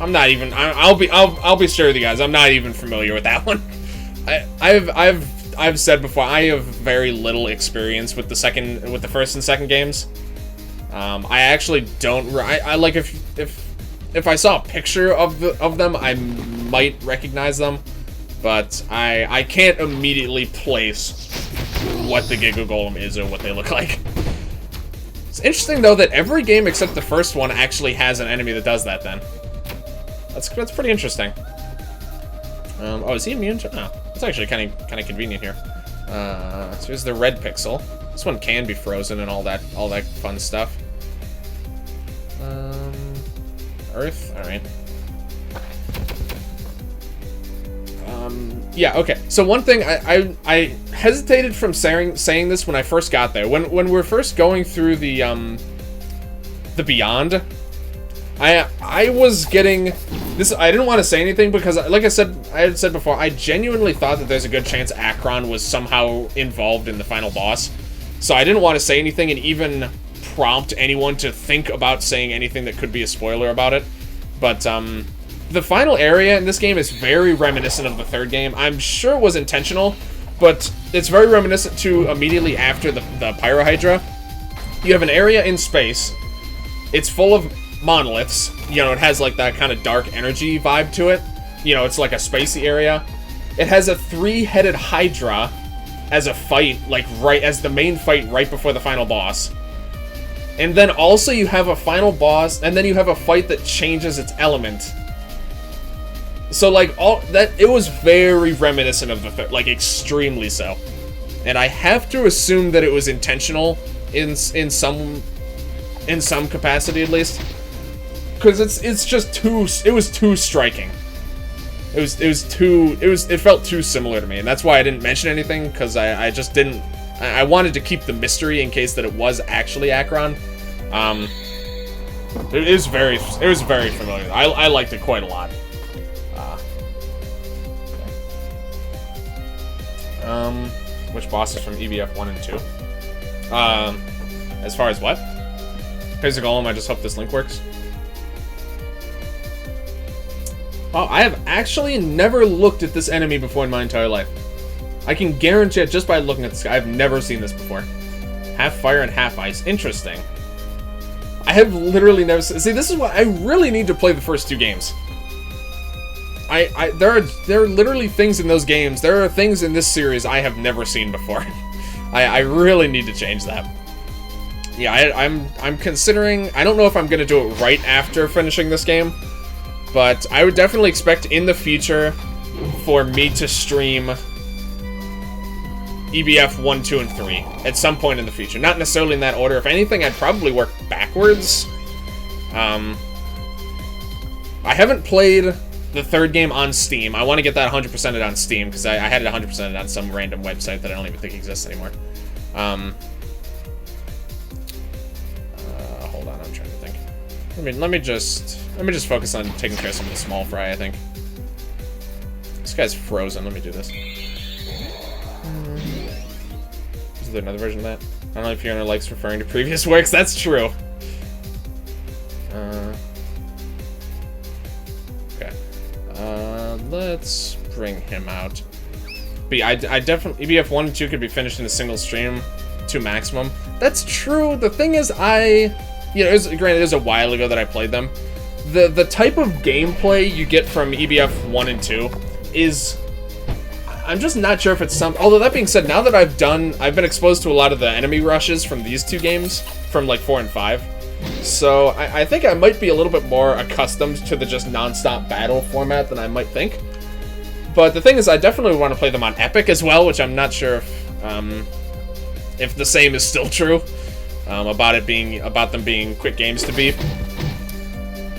I'm not even. I'll be straight with you guys. I'm not even familiar with that one. I've said before, I have very little experience with the first and second games. I actually don't. I like if I saw a picture of them, I might recognize them, but I can't immediately place what the Giga Golem is or what they look like. It's interesting though that every game except the first one actually has an enemy that does that. Then that's pretty interesting. Oh, is he immune to? No, it's actually kind of convenient here. So here's the red pixel. This one can be frozen and all that fun stuff. Earth, all right. Yeah, okay. So one thing I hesitated from saying this when I first got there. When we're first going through the Beyond, I was getting this. I didn't want to say anything because, like I had said before, I genuinely thought that there's a good chance Akron was somehow involved in the final boss. So I didn't want to say anything and even prompt anyone to think about saying anything that could be a spoiler about it. But the final area in this game is very reminiscent of the third game. I'm sure it was intentional, but it's very reminiscent to immediately after the Pyro Hydra. You have an area in space. It's full of monoliths. You know, it has like that kind of dark energy vibe to it. You know, it's like a spacey area. It has a 3-headed Hydra as a fight, like right as the main fight right before the final boss. And then also you have a final boss, and then you have a fight that changes its element. So, like, all that, it was very reminiscent of the third, like, extremely so. And I have to assume that it was intentional in some capacity, at least. Because it's just too, it was too striking. It felt too similar to me, and that's why I didn't mention anything, because I just didn't, I wanted to keep the mystery in case that it was actually Akron. It was very familiar. I liked it quite a lot. Which bosses from EBF1 and 2? As far as what? Basic Golem, I just hope this link works. Oh, I have actually never looked at this enemy before in my entire life. I can guarantee it just by looking at this guy. I've never seen this before. Half fire and half ice. Interesting. I have literally never seen... See, this is why I really need to play the first 2 games. There are literally things in those games. There are things in this series I have never seen before. I really need to change that. Yeah, I'm considering... I don't know if I'm going to do it right after finishing this game. But I would definitely expect in the future for me to stream EBF 1, 2, and 3 at some point in the future. Not necessarily in that order. If anything, I'd probably work backwards. I haven't played the 3rd game on Steam. I want to get that 100%ed on Steam, because I had it 100%ed on some random website that I don't even think exists anymore. Hold on, I'm trying to think. Let me just focus on taking care of some of the small fry, I think. This guy's frozen. Let me do this. Is there another version of that? I don't know if Fiona likes referring to previous works. That's true. Okay. Let's bring him out. But yeah, I definitely... EBF 1 and 2 could be finished in a single stream. 2 maximum. That's true. The thing is, you know, granted, it was a while ago that I played them. The type of gameplay you get from EBF 1 and 2 is... I'm just not sure if it's something... Although, that being said, now that I've been exposed to a lot of the enemy rushes from these 2 games, from, like, 4 and 5. So, I think I might be a little bit more accustomed to the just non-stop battle format than I might think. But the thing is, I definitely want to play them on Epic as well, which I'm not sure if the same is still true. About them being quick games to beat.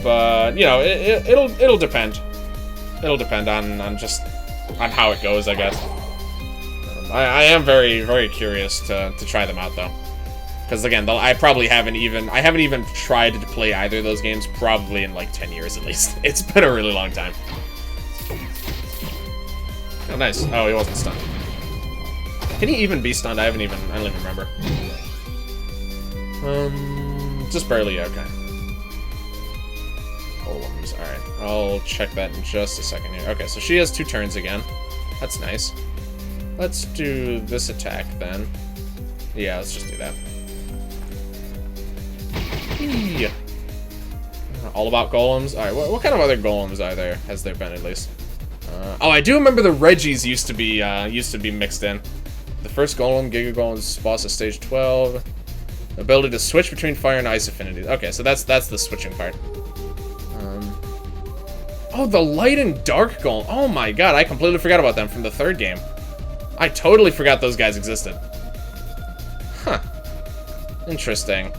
But, you know, it'll depend. It'll depend on how it goes, I guess. I am very, very curious to try them out, though. Because, again, I haven't even tried to play either of those games probably in, like, 10 years at least. It's been a really long time. Oh, nice. Oh, he wasn't stunned. Can he even be stunned? I don't even remember. Just barely, okay. Golems, alright. I'll check that in just a second here. Okay, so she has 2 turns again. That's nice. Let's do this attack, then. Yeah, let's just do that. Yeah. All about golems? Alright, what kind of other golems are there? Has there been, at least? Oh, I do remember the Reggies used to be mixed in. The first golem, Giga Golem's boss of stage 12. Ability to switch between fire and ice affinities. Okay, so that's the switching part. Oh, the light and dark golem. Oh my god, I completely forgot about them from the 3rd game. I totally forgot those guys existed. Huh. Interesting.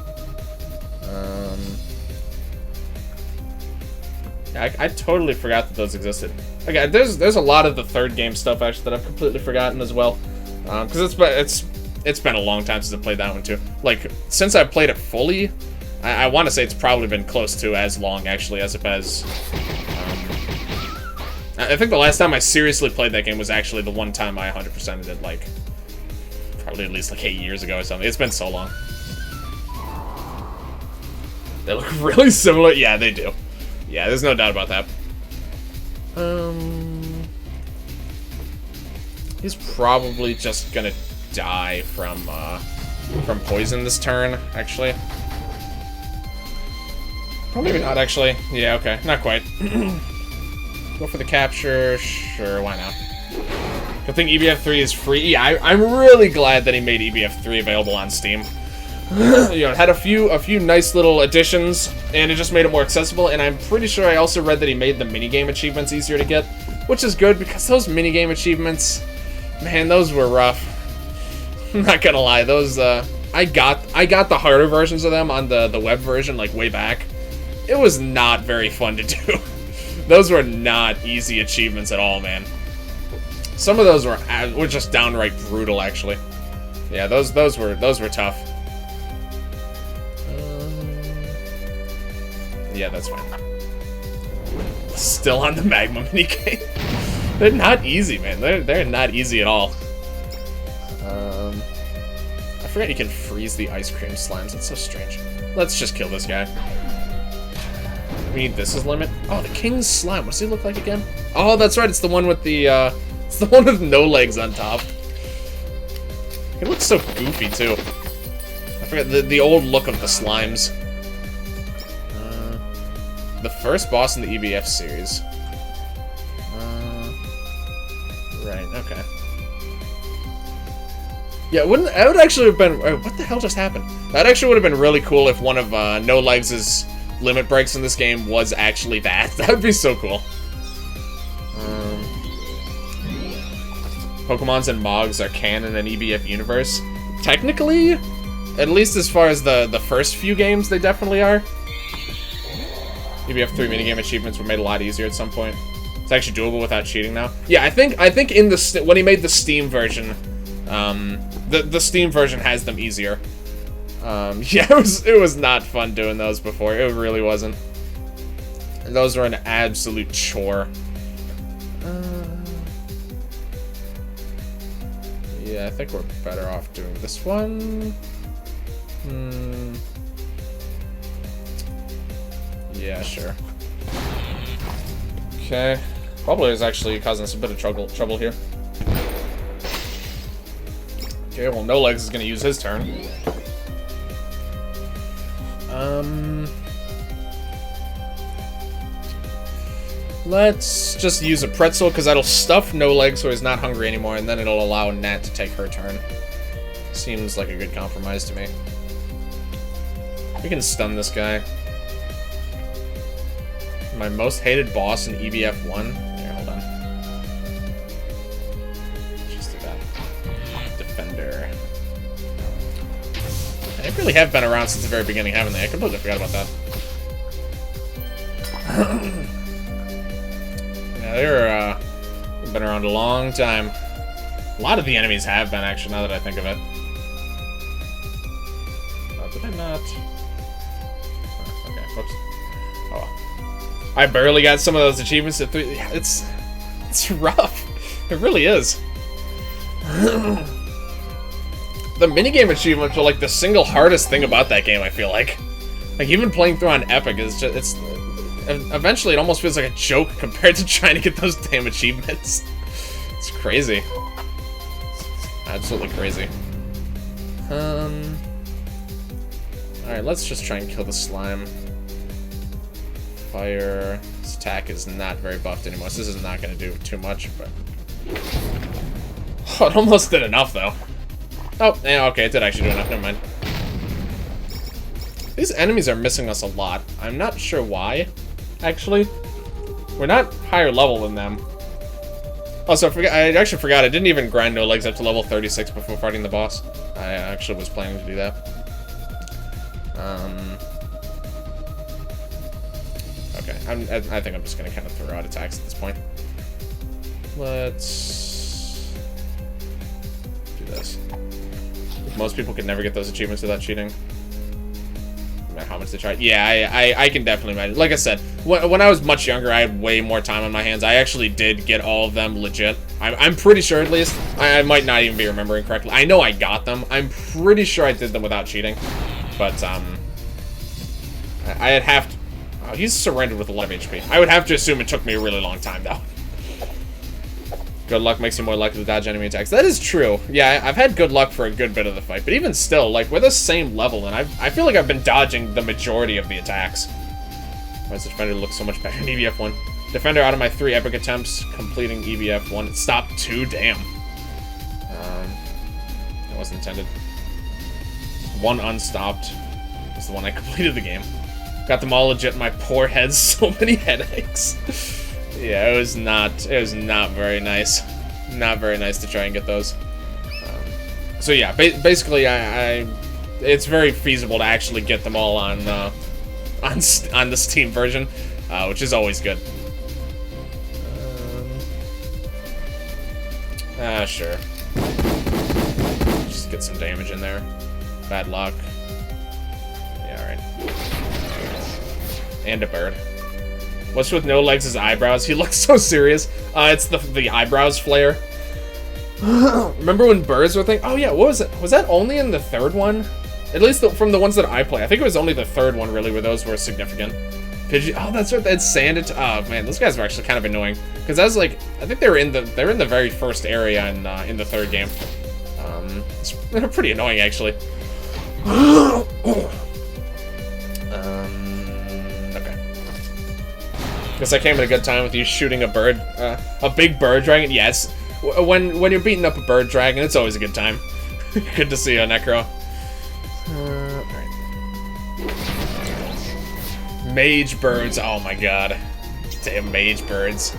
I totally forgot that those existed. Okay, there's a lot of the 3rd game stuff actually that I've completely forgotten as well. Because it's been a long time since I played that one too. Like, since I played it fully, I want to say it's probably been close to as long actually as it has. I think the last time I seriously played that game was actually the one time I 100%ed it, like, probably at least like 8 years ago or something. It's been so long. They look really similar. Yeah, they do. Yeah, there's no doubt about that. He's probably just gonna die from poison this turn, actually. Oh, maybe not, actually. Yeah, okay. Not quite. Go for the capture. Sure, why not? Good thing EBF3 is free. Yeah, I'm really glad that he made EBF3 available on Steam. You know, it had a few nice little additions, and it just made it more accessible. And I'm pretty sure I also read that he made the minigame achievements easier to get, which is good because those minigame achievements, man, those were rough. I'm not gonna lie, those I got the harder versions of them on the web version like way back. It was not very fun to do. Those were not easy achievements at all, man. Some of those were just downright brutal, actually. Yeah, those were tough. Yeah, that's fine. Still on the magma minigame. They're not easy, man. They're not easy at all. I forgot you can freeze the ice cream slimes. That's so strange. Let's just kill this guy. We need this as limit. Oh, the king's slime. What does he look like again? Oh, that's right. It's the one with the it's the one with no legs on top. It looks so goofy too. I forgot the old look of the slimes. The first boss in the EBF series. Right, okay. Yeah, that would actually have been... What the hell just happened? That actually would have been really cool if one of No Legs' limit breaks in this game was actually that. That would be so cool. Pokemons and Mogs are canon in EBF universe. Technically, at least as far as the first few games, they definitely are. EBF3 minigame achievements were made a lot easier at some point. It's actually doable without cheating now. Yeah, I think in the when he made the Steam version, the Steam version has them easier. Yeah, it was not fun doing those before. It really wasn't. And those were an absolute chore. Yeah, I think we're better off doing this one. Yeah, sure. Okay. Probably is actually causing us a bit of trouble here. Okay, well, No Legs is gonna use his turn. Let's just use a pretzel, because that'll stuff No Legs so he's not hungry anymore, and then it'll allow Nat to take her turn. Seems like a good compromise to me. We can stun this guy. My most hated boss in EBF1. Here, hold on. Just do that. Defender. They really have been around since the very beginning, haven't they? I completely forgot about that. Yeah, they've been around a long time. A lot of the enemies have been, actually, now that I think of it. Oh, did I not? Oh, okay, whoops. Oh. I barely got some of those achievements at 3. It's rough. It really is. The minigame achievements are like the single hardest thing about that game, I feel like. Like, even playing through on Epic is just, eventually it almost feels like a joke compared to trying to get those damn achievements. It's crazy. Absolutely crazy. Alright, let's just try and kill the slime. Fire. His attack is not very buffed anymore, so this is not going to do too much, but... Oh, it almost did enough, though. Oh, yeah, okay, it did actually do enough, never mind. These enemies are missing us a lot. I'm not sure why, actually. We're not higher level than them. Also, I actually forgot, I didn't even grind No Legs up to level 36 before fighting the boss. I actually was planning to do that. Okay, I think I'm just gonna kind of throw out attacks at this point. Let's do this. Most people could never get those achievements without cheating. No matter how much they try. Yeah, I can definitely imagine. Like I said, when I was much younger, I had way more time on my hands. I actually did get all of them legit. I'm pretty sure, at least. I might not even be remembering correctly. I know I got them. I'm pretty sure I did them without cheating. But, I'd have to... Oh, he's surrendered with 11 HP. I would have to assume it took me a really long time, though. Good luck makes you more likely to dodge enemy attacks. That is true. Yeah, I've had good luck for a good bit of the fight. But even still, like, we're the same level, and I feel like I've been dodging the majority of the attacks. Why does the Defender look so much better in EBF1? Defender, out of my 3 epic attempts, completing EBF1. It stopped 2, damn. That wasn't intended. 1 unstopped. Was the one I completed the game. Got them all legit. My poor head, so many headaches. Yeah, it was not very nice. Not very nice to try and get those. So yeah, basically, it's very feasible to actually get them all on the Steam version, which is always good. Sure. Just get some damage in there. Bad luck. Yeah, alright. And a bird. What's with no legs' eyebrows? He looks so serious. It's the eyebrows flare. Remember when birds were thing? Oh yeah, what was it? Was that only in the 3rd one? At least from the ones that I play. I think it was only the 3rd one really where those were significant. Oh, that's right. That's sanded. Oh man, those guys were actually kind of annoying because I was like, I think they're in the very first area in the 3rd game. They're pretty annoying actually. Okay. Guess I came at a good time with you shooting a bird, a big bird dragon. Yes, when you're beating up a bird dragon, it's always a good time. Good to see you, Necro. Alright. Mage birds. Oh my god. Damn mage birds.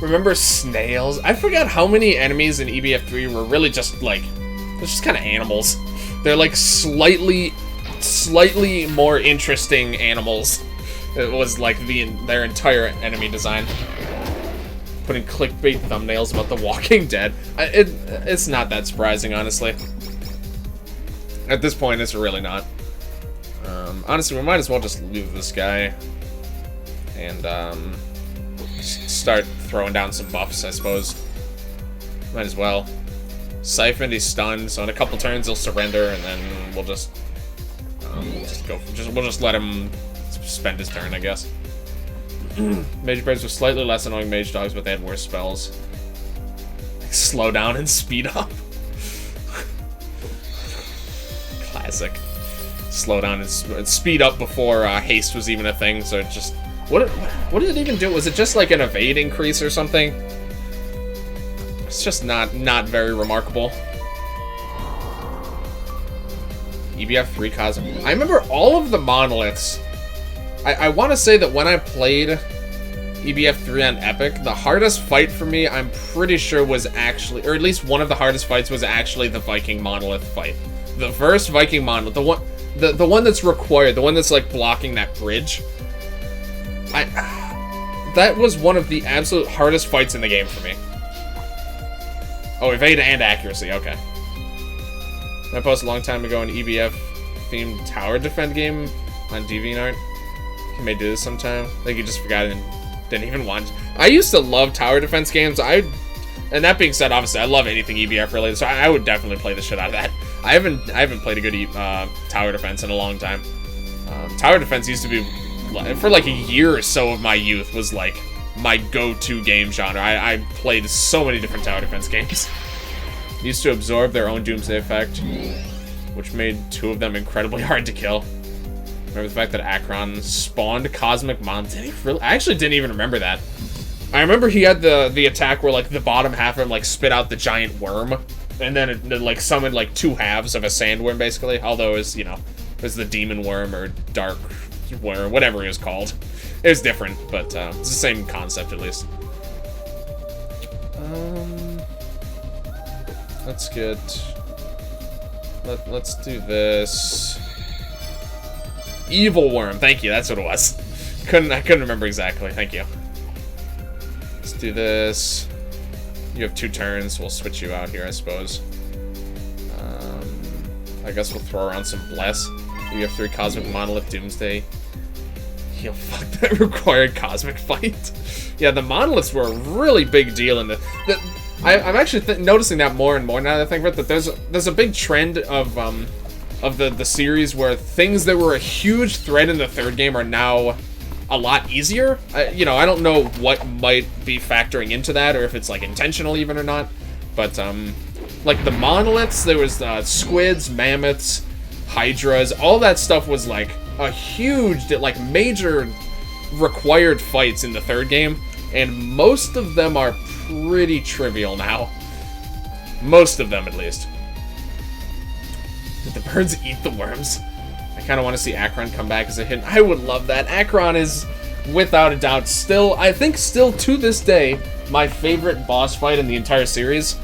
Remember snails? I forgot how many enemies in EBF3 were really just like, they're just kind of animals. They're like slightly more interesting animals. It was like their entire enemy design. Putting clickbait thumbnails about The Walking Dead. It's not that surprising, honestly. At this point, it's really not. Honestly, we might as well just leave this guy and start throwing down some buffs, I suppose. Might as well. Siphon, he's stunned, so in a couple turns he'll surrender, and then we'll just we'll just let him spend his turn, I guess. Mage birds were slightly less annoying mage dogs, but they had worse spells. Like slow down and speed up. Classic. Slow down and speed up before haste was even a thing, so it just... What did it even do? Was it just like an evade increase or something? It's just not very remarkable. EBF3 Cosmic. I remember all of the monoliths. I want to say that when I played EBF3 on Epic, the hardest fight for me, I'm pretty sure, was actually, or at least one of the hardest fights was actually the Viking monolith fight. The first Viking monolith, the one that's required, the one that's like blocking that bridge. That was one of the absolute hardest fights in the game for me. Oh, evade and accuracy, okay. I posted a long time ago an EBF themed tower defend game on DeviantArt. You may do this sometime. I think you just forgot and didn't even want. I used to love tower defense games. And that being said, obviously I love anything EBF related, so I would definitely play the shit out of that. I haven't played a good tower defense in a long time. Tower defense used to be, for like a year or so of my youth, was like my go-to game genre. I played so many different tower defense games. Used to absorb their own doomsday effect, which made 2 of them incredibly hard to kill. Remember the fact that Akron spawned Cosmic Mon? I actually didn't even remember that. I remember he had the attack where like the bottom half of him like spit out the giant worm, and then it like summoned like 2 halves of a sandworm basically. Although it was, you know, it was the demon worm or dark worm, whatever it was called. It was different, but it's the same concept at least. Let's get. Let's do this. Evil worm. Thank you. That's what it was. I couldn't remember exactly. Thank you. Let's do this. You have 2 turns. We'll switch you out here, I suppose. I guess we'll throw around some bless. We have 3 Cosmic Monolith Doomsday. Yo, fuck, that required Cosmic Fight. Yeah, the monoliths were a really big deal in I'm actually noticing that more and more now that I think about it, that there's a big trend of the series where things that were a huge threat in the 3rd game are now a lot easier. You know, I don't know what might be factoring into that, or if it's like intentional even or not. But like the monoliths, there was squids, mammoths, hydras, all that stuff was like a huge, like major required fights in the 3rd game, and most of them are pretty trivial now. Most of them, at least. Did the birds eat the worms? I kind of want to see Akron come back as a hidden. I would love that. Akron is, without a doubt, still, I think still to this day, my favorite boss fight in the entire series.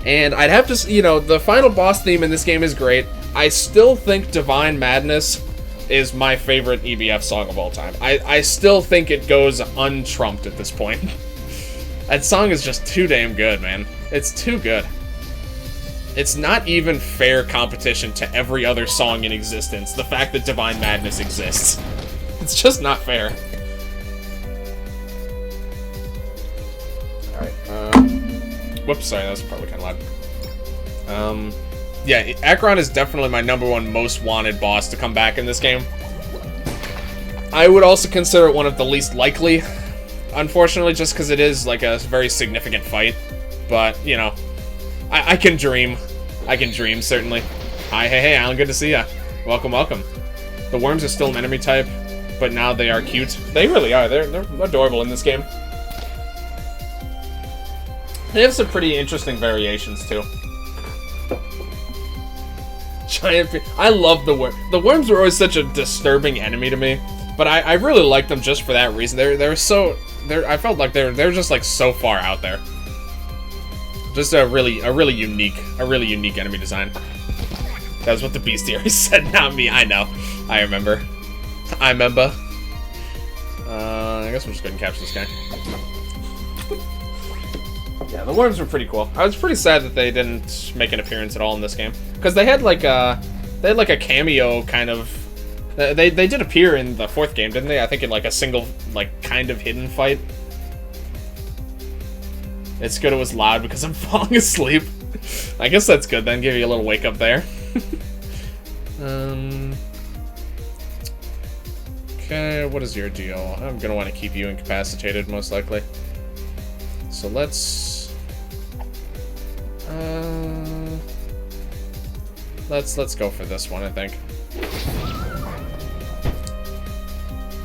And I'd have to, you know, the final boss theme in this game is great. I still think Divine Madness is my favorite EBF song of all time. I still think it goes untrumped at this point. That song is just too damn good, man. It's too good. It's not even fair competition to every other song in existence, the fact that Divine Madness exists. It's just not fair. Alright, whoops, sorry, that was probably kind of loud. Yeah, Akron is definitely my #1 most wanted boss to come back in this game. I would also consider it one of the least likely, unfortunately, just because it is like a very significant fight. But, you know, I can dream. I can dream, certainly. Hi, hey, Alan, good to see ya. Welcome, welcome. The worms are still an enemy type, but now they are cute. They really are. They're adorable in this game. They have some pretty interesting variations, too. Giant. I love the worms. The worms were always such a disturbing enemy to me, but I really liked them just for that reason. They're so. I felt like they're just like so far out there. Just a really unique enemy design. That was what the bestiary said, not me. I know. I remember. I guess we'll just go ahead and capture this guy. Yeah, the worms were pretty cool. I was pretty sad that they didn't make an appearance at all in this game, because they had like a cameo kind of. They did appear in the 4th game, didn't they? I think in like a single like kind of hidden fight. It's good it was loud because I'm falling asleep. I guess that's good then. Give you a little wake up there. Okay, what is your deal? I'm gonna want to keep you incapacitated most likely. So let's go for this one, I think.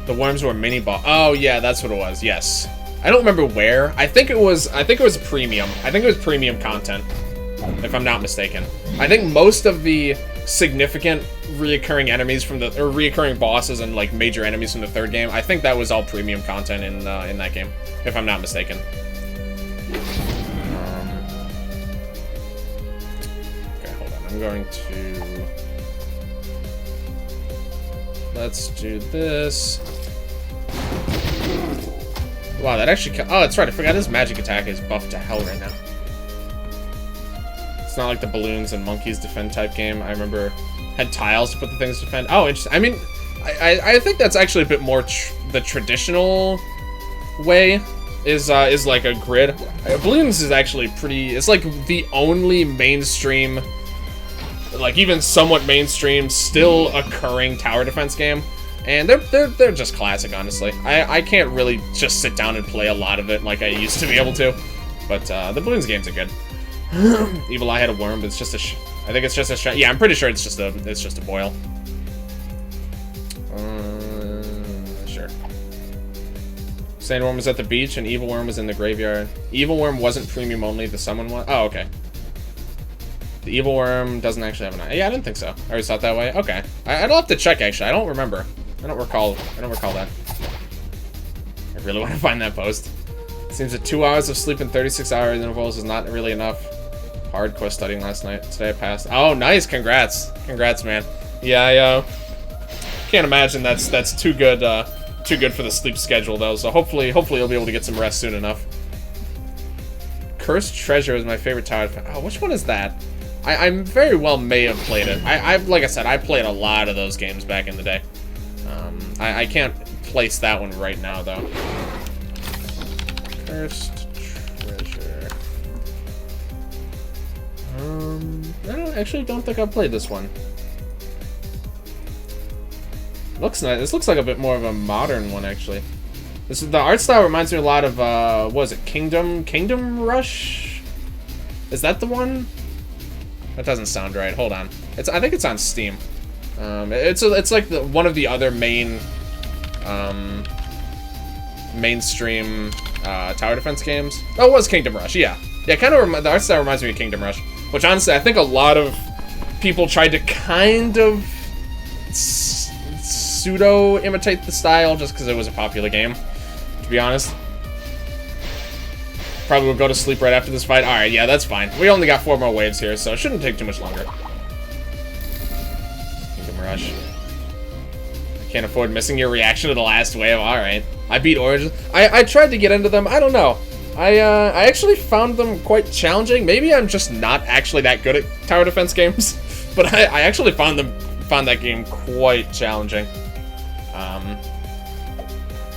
The worms were Miniboss. Oh yeah, that's what it was. Yes. I don't remember where. I think it was premium. I think it was premium content, if I'm not mistaken. I think most of the significant reoccurring enemies from reoccurring bosses and like major enemies from the 3rd game, I think that was all premium content in that game, if I'm not mistaken. Okay, hold on. I'm going to. Let's do this. Wow, that actually... Oh, that's right. I forgot his magic attack is buffed to hell right now. It's not like the balloons and monkeys defend type game. I remember had tiles to put the things to defend. Oh, interesting. I mean, I think that's actually a bit more the traditional way is like a grid. Balloons is actually pretty... It's like the only mainstream, like even somewhat mainstream, still occurring tower defense game. And they're just classic, honestly. I can't really just sit down and play a lot of it like I used to be able to. But the balloons games are good. Evil Eye had a worm, but it's just I think it's just a yeah, I'm pretty sure it's just a boil. Sure. Sandworm was at the beach and Evil Worm was in the graveyard. Evil Worm wasn't premium only, the summon one. Oh, okay. The Evil Worm doesn't actually have an eye. Yeah, I didn't think so. I always thought that way. Okay. I'd have to check, actually. I don't remember. I don't recall that. I really want to find that post. Seems that 2 hours of sleep in 36-hour intervals is not really enough. Hardcore studying last night. Today I passed. Oh, nice. Congrats. Congrats, man. Yeah, I can't imagine that's too good for the sleep schedule, though. So hopefully you'll be able to get some rest soon enough. Cursed Treasure is my favorite tower. Oh, which one is that? I very well may have played it. Like I said, I played a lot of those games back in the day. I can't place that one right now, though. Cursed Treasure. I actually don't think I've played this one. Looks nice. This looks like a bit more of a modern one, actually. The art style reminds me a lot of what was it? Kingdom Rush? Is that the one? That doesn't sound right. Hold on. I think it's on Steam. It's like one of the other mainstream tower defense games. Oh, it was Kingdom Rush. Yeah, kind of. The art style reminds me of Kingdom Rush, which honestly I think a lot of people tried to kind of pseudo imitate the style just because it was a popular game, to be honest. Probably will go to sleep right after this fight. Alright, yeah, that's fine. We only got 4 more waves here, so it shouldn't take too much longer. Kingdom Rush. I can't afford missing your reaction to the last wave. Alright. I beat Origins. I tried to get into them. I don't know. I actually found them quite challenging. Maybe I'm just not actually that good at tower defense games. But I actually found that game quite challenging.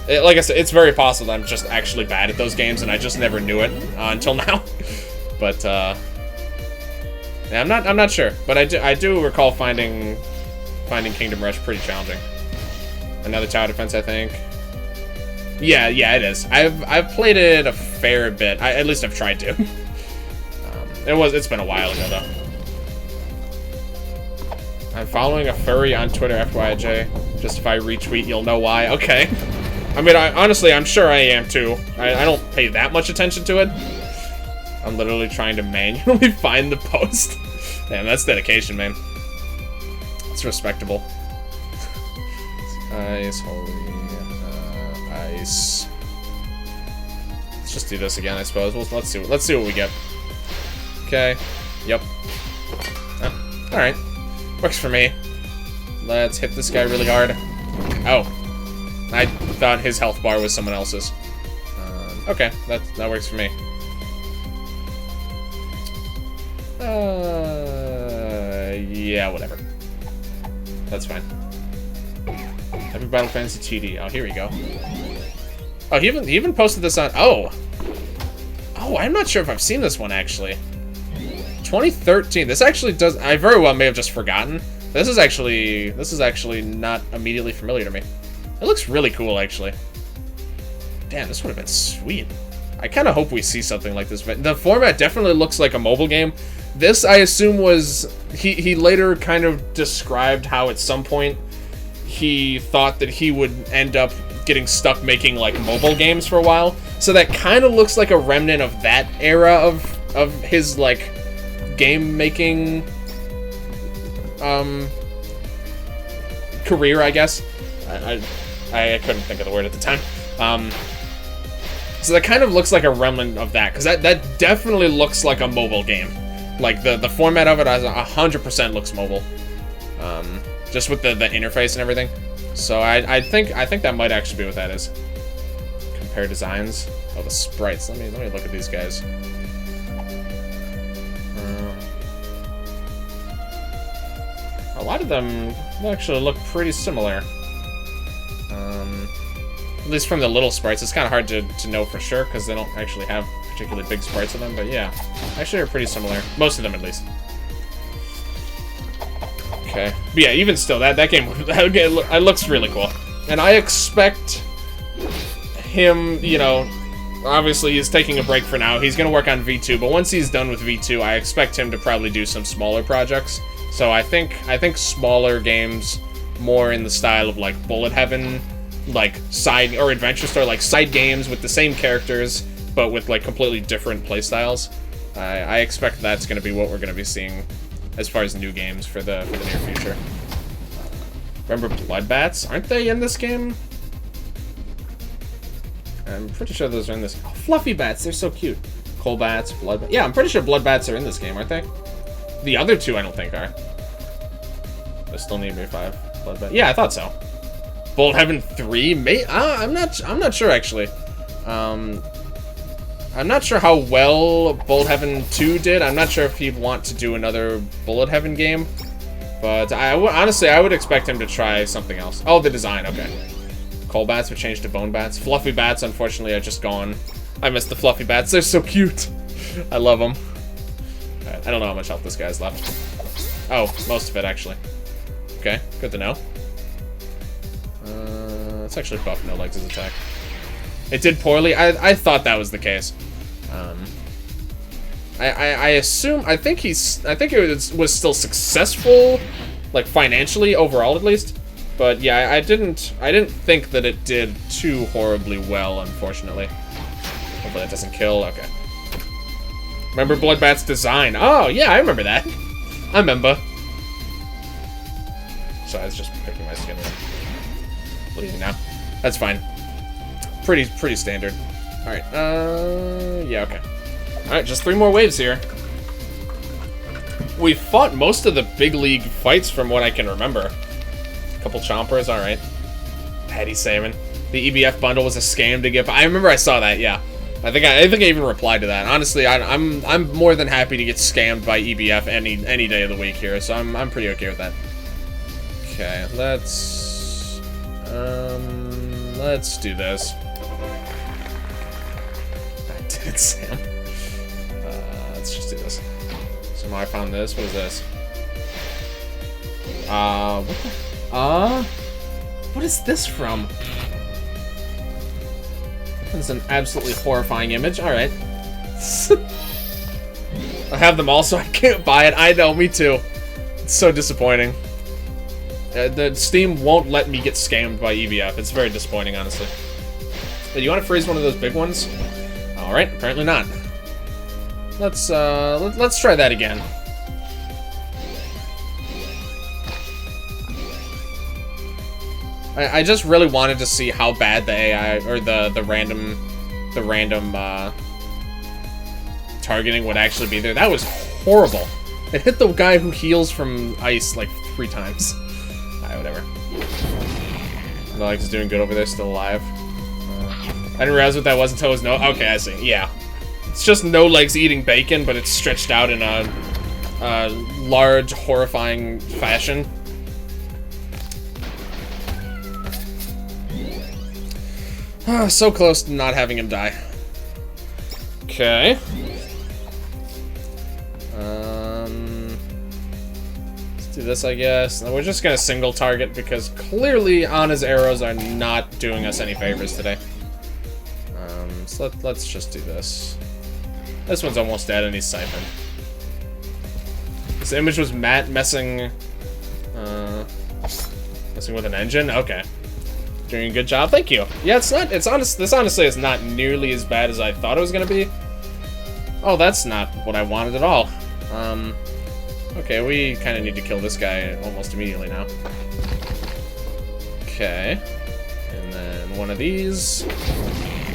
Like I said, it's very possible that I'm just actually bad at those games, and I just never knew it until now. But yeah, I'm not sure. But I do recall finding Kingdom Rush pretty challenging. Another tower defense, I think. Yeah, it is. I've played it a fair bit. At least I've tried to. It's been a while ago though. I'm following a furry on Twitter, FYJ. Just if I retweet, you'll know why. Okay. I mean, honestly, I'm sure I am too. I don't pay that much attention to it. I'm literally trying to manually find the post. Damn, that's dedication, man. It's respectable. Ice, holy, ice. Let's just do this again, I suppose. Let's see what we get. Okay. Yep. Oh, all right. Works for me. Let's hit this guy really hard. Oh. I thought his health bar was someone else's. Okay, that works for me. Yeah, whatever. That's fine. Happy Battle Fantasy TD. Oh, here we go. Oh, he even posted this on. Oh, I'm not sure if I've seen this one actually. 2013. This actually does. I very well may have just forgotten. This is actually not immediately familiar to me. It looks really cool, actually. Damn, this would have been sweet. I kind of hope we see something like this. The format definitely looks like a mobile game. This, I assume, was... He later kind of described how at some point he thought that he would end up getting stuck making, like, mobile games for a while. So that kind of looks like a remnant of that era of his, like, game-making... career, I guess. I couldn't think of the word at the time. So that kind of looks like a remnant of that, because that definitely looks like a mobile game. Like, the format of it 100% looks mobile. Just with the interface and everything. So I think that might actually be what that is. Compare designs. Oh, the sprites. Let me look at these guys. A lot of them actually look pretty similar. At least from the little sprites. It's kind of hard to know for sure because they don't actually have particularly big sprites of them. But yeah, actually they're pretty similar. Most of them, at least. Okay. But yeah, even still, that game it looks really cool. And I expect him, you know, obviously he's taking a break for now. He's going to work on V2, but once he's done with V2, I expect him to probably do some smaller projects. So I think smaller games, more in the style of like Bullet Heaven, like side or Adventure Store, like side games with the same characters but with like completely different playstyles. I expect that's going to be what we're going to be seeing as far as new games for the near future. Remember Bloodbats? Aren't they in this game? I'm pretty sure those are in this. Oh, Fluffy Bats, they're so cute. Coalbats, Bloodbats. Yeah, I'm pretty sure Bloodbats are in this game, aren't they? The other two I don't think are. I still need EBF5. Bloodbat. Yeah, I thought so. Bolt Heaven 3? I'm not sure actually. I'm not sure how well Bolt Heaven 2 did. I'm not sure if he'd want to do another Bullet Heaven game. But honestly, I would expect him to try something else. Oh, the design, okay. Coalbats were changed to Bone Bats. Fluffy Bats, unfortunately, are just gone. I miss the Fluffy Bats. They're so cute. I love them. Alright, I don't know how much health this guy's left. Oh, most of it, actually. Okay, good to know. Let's actually buff No Legs' attack. It did poorly. I thought that was the case. I assume. I think it was still successful, like financially overall at least. But yeah, I didn't think that it did too horribly well, unfortunately. Hopefully that doesn't kill. Okay. Remember Bloodbat's design? Oh yeah, I remember that. I remember. So I was just picking my skin. Bleeding now. That's fine. Pretty standard. Alright, yeah, okay. Alright, just 3 more waves here. We fought most of the big league fights from what I can remember. Couple chompers, alright. Petty salmon. The EBF bundle was a scam to give. I remember I saw that, yeah. I think I even replied to that. Honestly, I'm more than happy to get scammed by EBF any day of the week here, so I'm pretty okay with that. Okay, let's do this. I did, Sam. Let's just do this. Somehow I found this. What is this? What is this from? It's an absolutely horrifying image. Alright. I have them all, so I can't buy it. I know, me too. It's so disappointing. The Steam won't let me get scammed by EBF. It's very disappointing, honestly. But you want to freeze one of those big ones? Alright, apparently not. Let's try that again. I just really wanted to see how bad the AI or the random targeting would actually be there. That was horrible. It hit the guy who heals from ice like 3 times. Alright, whatever. No Legs is doing good over there, still alive. I didn't realize what that was until it was no. Okay, I see. Yeah, it's just No Legs eating bacon, but it's stretched out in a large, horrifying fashion. So close to not having him die. Okay. Let's do this, I guess. And we're just gonna single target because clearly Anna's arrows are not doing us any favors today. So let's just do this. This one's almost dead and he's siphoned. This image was Matt messing with an engine? Okay. Doing a good job, thank you. Yeah, this honestly is not nearly as bad as I thought it was gonna be. Oh, that's not what I wanted at all. Okay, we kind of need to kill this guy almost immediately now. Okay. And then one of these.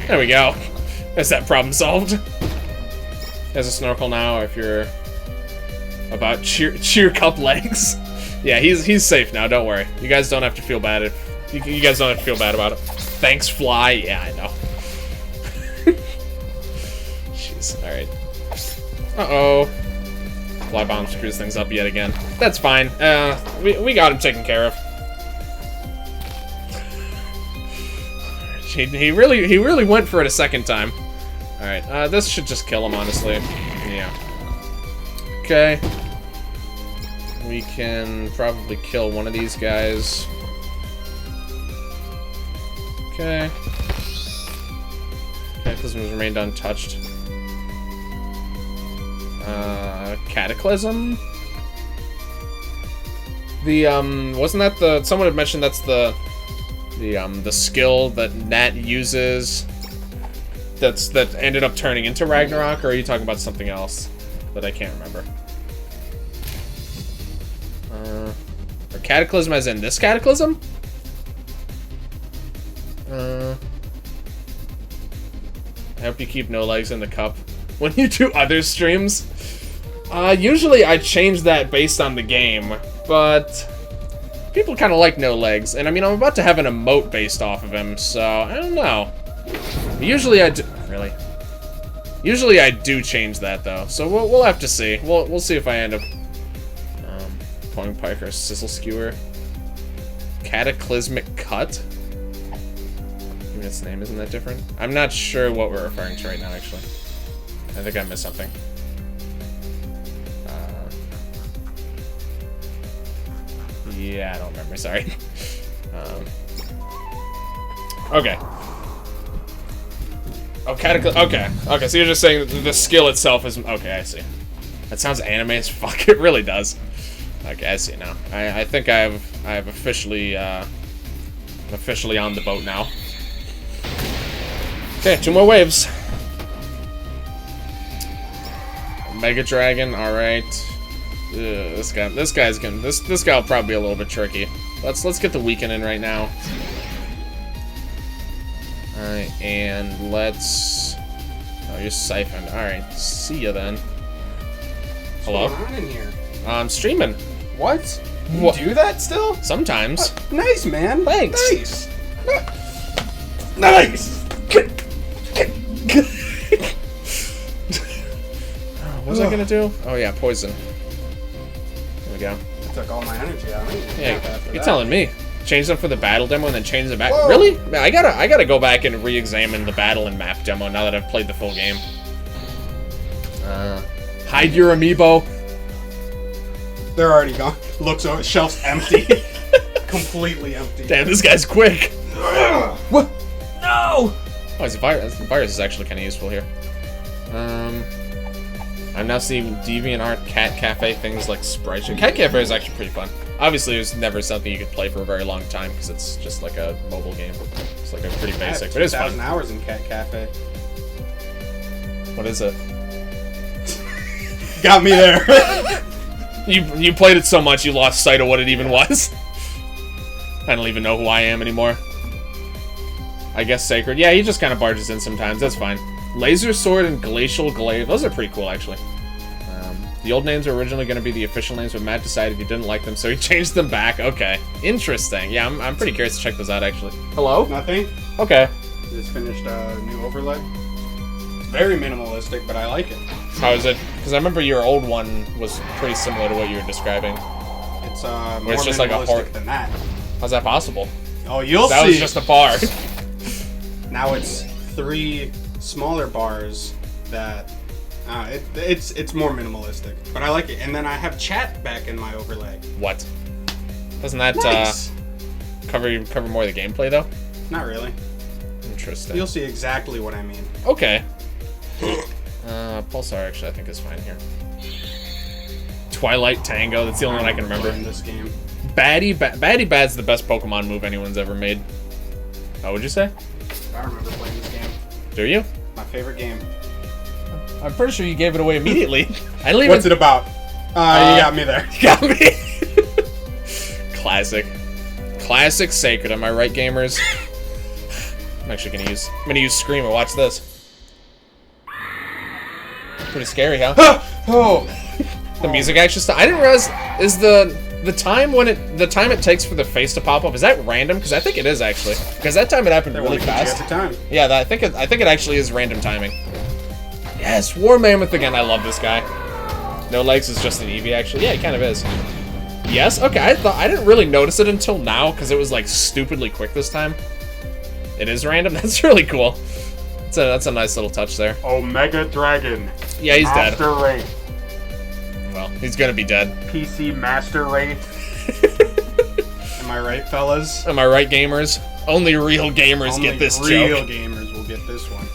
There we go. Is that problem solved? There's a snorkel now if you're about cheer cup legs. Yeah, he's safe now, don't worry. You guys don't have to feel bad if you guys don't have to feel bad about it. Thanks, Fly. Yeah, I know. Jeez, alright. Uh-oh. Fly bomb screws things up yet again. That's fine. We got him taken care of. He really went for it a second time. Alright, this should just kill him, honestly. Yeah. Okay. We can probably kill one of these guys. Okay. Cataclysm has remained untouched. Cataclysm? The, wasn't that the... Someone had mentioned that's the skill that Nat uses that ended up turning into Ragnarok, or are you talking about something else that I can't remember? Or Cataclysm as in this Cataclysm? I hope you keep No Legs in the cup when you do other streams. Usually I change that based on the game, but people kind of like No Legs, and I mean, I'm about to have an emote based off of him, so I don't know. Usually I do. Really? Usually I do change that though, so we'll have to see. We'll see if I end up pulling Pike or Sizzle Skewer. Cataclysmic Cut. Even its name isn't that different. I'm not sure what we're referring to right now. Actually, I think I missed something. Yeah, I don't remember. Sorry. Okay. Oh, okay. So you're just saying the skill itself is okay. I see. That sounds anime as fuck. It really does. Okay, I see now. I think I've officially on the boat now. Okay, 2 more waves. Mega Dragon. All right. This guy will probably be a little bit tricky. Let's get the weekend in right now. Alright, and let's... Oh, you're siphoned. Alright, see ya then. Hello? What's going on in here? I'm streaming. What? You What? do that still? Sometimes. Nice, man. Thanks. Nice. Nice. What was I gonna do? Oh yeah, poison. There we go. I took all my energy out of me. Yeah, you're telling me. Change them for the battle demo and then change them back. Whoa. Really? Man, I gotta go back and re-examine the battle and map demo now that I've played the full game. Hide your amiibo. They're already gone. Looks over, shelf's empty. Completely empty. Damn, this guy's quick. What? No! Oh, his virus. The virus is actually kind of useful here. I'm now seeing DeviantArt Cat Cafe things like Sprite. Cat Cafe is actually pretty fun. Obviously, it was never something you could play for a very long time because it's just like a mobile game. It's like a pretty basic, but it's fun. 2,000 hours in Cat Cafe. What is it? Got me there. You played it so much you lost sight of what it even was. I don't even know who I am anymore. I guess Sacred. Yeah, he just kind of barges in sometimes. That's fine. Laser Sword and Glacial Glaive. Those are pretty cool, actually. The old names were originally going to be the official names, but Matt decided he didn't like them, so he changed them back. Okay. Interesting. Yeah, I'm pretty curious to check those out, actually. Hello? Nothing. Okay. Just finished a new overlay. It's very minimalistic, but I like it. How is it? Because I remember your old one was pretty similar to what you were describing. It's more it's just like a minimalistic than that. How's that possible? Oh, you'll see. That was just a bar. Now it's 3 smaller bars that it's more minimalistic, but I like it. And then I have chat back in my overlay. What? Doesn't that Nice. cover more of the gameplay though? Not really. Interesting. You'll see exactly what I mean. Okay. Pulsar actually I think is fine here. Twilight Tango, that's the only one I can remember. In this game. Baddie Bad's the best Pokemon move anyone's ever made. Oh, would you say? I remember playing this game. Do you? My favorite game. I'm pretty sure you gave it away immediately. I don't even... What's it about? You got me there. Got me. Classic. Classic Sacred, am I right, gamers? I'm actually gonna use Screamer, watch this. Pretty scary, huh? Oh! The music actually I didn't realize, is the time it takes for the face to pop up, is that random? Because I think it is actually. Because that time it happened really fast. Every time. Yeah, I think it actually is random timing. Yes, War Mammoth again. I love this guy. No Legs is just an Eevee, actually. Yeah, he kind of is. Yes. Okay. I didn't really notice it until now because it was like stupidly quick this time. It is random. That's really cool. That's a nice little touch there. Omega Dragon. Yeah, he's dead. Master Race. Well, he's gonna be dead. PC Master Race. Am I right, fellas? Am I right, gamers? Only real gamers get this joke. Only real gamers will get this one.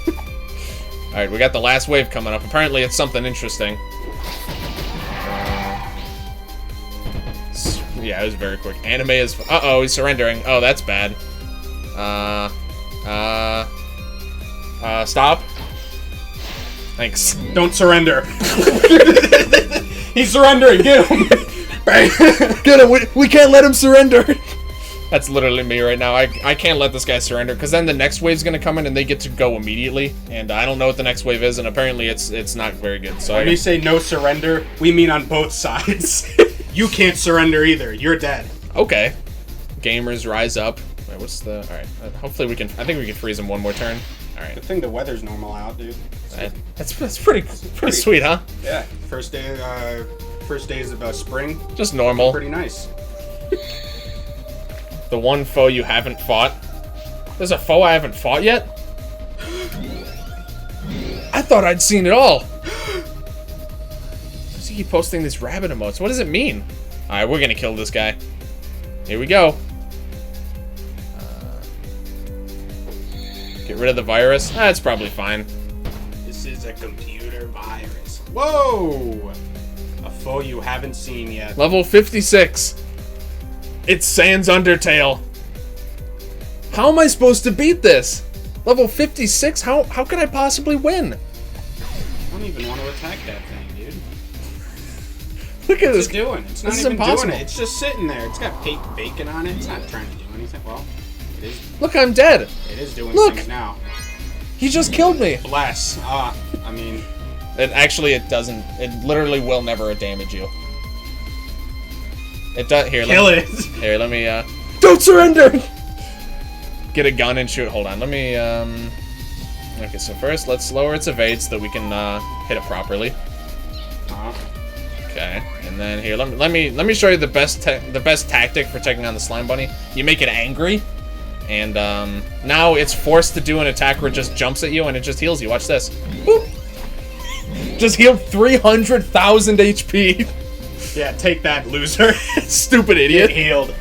Alright, we got the last wave coming up. Apparently it's something interesting. Yeah, it was very quick. Anime is... Uh-oh, he's surrendering. Oh, that's bad. Stop. Thanks. Don't surrender. He's surrendering. Get him. Get him. We can't let him surrender. That's literally me right now. I can't let this guy surrender because then the next wave's gonna come in and they get to go immediately, and I don't know what the next wave is, and apparently it's not very good. So when we say no surrender, we mean on both sides. You can't surrender either. You're dead. Okay. Gamers rise up. Wait, what's the? All right. Hopefully we can. I think we can freeze him one more turn. All right. Good thing the weather's normal out, dude. That's pretty sweet, huh? Yeah. First days of spring. Just normal. Pretty nice. The one foe you haven't fought. There's a foe I haven't fought yet? I thought I'd seen it all. Does he keep posting these rabbit emotes? What does it mean? Alright, we're gonna kill this guy. Here we go. Get rid of the virus. That's probably fine. This is a computer virus. Whoa! A foe you haven't seen yet. Level 56. It's Sans Undertale. How am I supposed to beat this? Level 56? How could I possibly win? I don't even want to attack that thing, dude. Look at What's this. it doing? It's not This is even impossible. doing it. It's just sitting there. It's got bacon on it. It's not trying to do anything. Well, it is. Look, I'm dead. It is doing Look. things now. He just killed me. Bless. I mean, It doesn't. It literally will never damage you. It does. Here, kill it. Here, let me. Don't surrender. Get a gun and shoot. Hold on. Let me. Okay, so first let's lower its evade so that we can hit it properly. Okay, and then here, let me show you the best tactic for taking on the slime bunny. You make it angry, and now it's forced to do an attack where it just jumps at you and it just heals you. Watch this. Boop. Just healed 300,000 HP. Yeah, take that, loser. Stupid idiot. Get healed.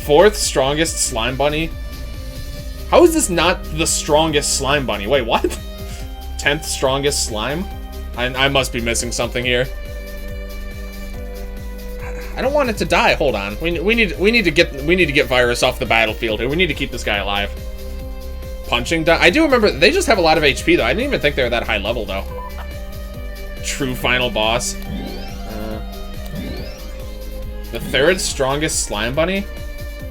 4th strongest slime bunny. How is this not the strongest slime bunny? Wait, what? 10th strongest slime? I must be missing something here. I don't want it to die. Hold on. We need to get Virus off the battlefield here. We need to keep this guy alive. Punching. I do remember they just have a lot of HP though. I didn't even think they were that high level though. True final boss. The 3rd strongest slime bunny.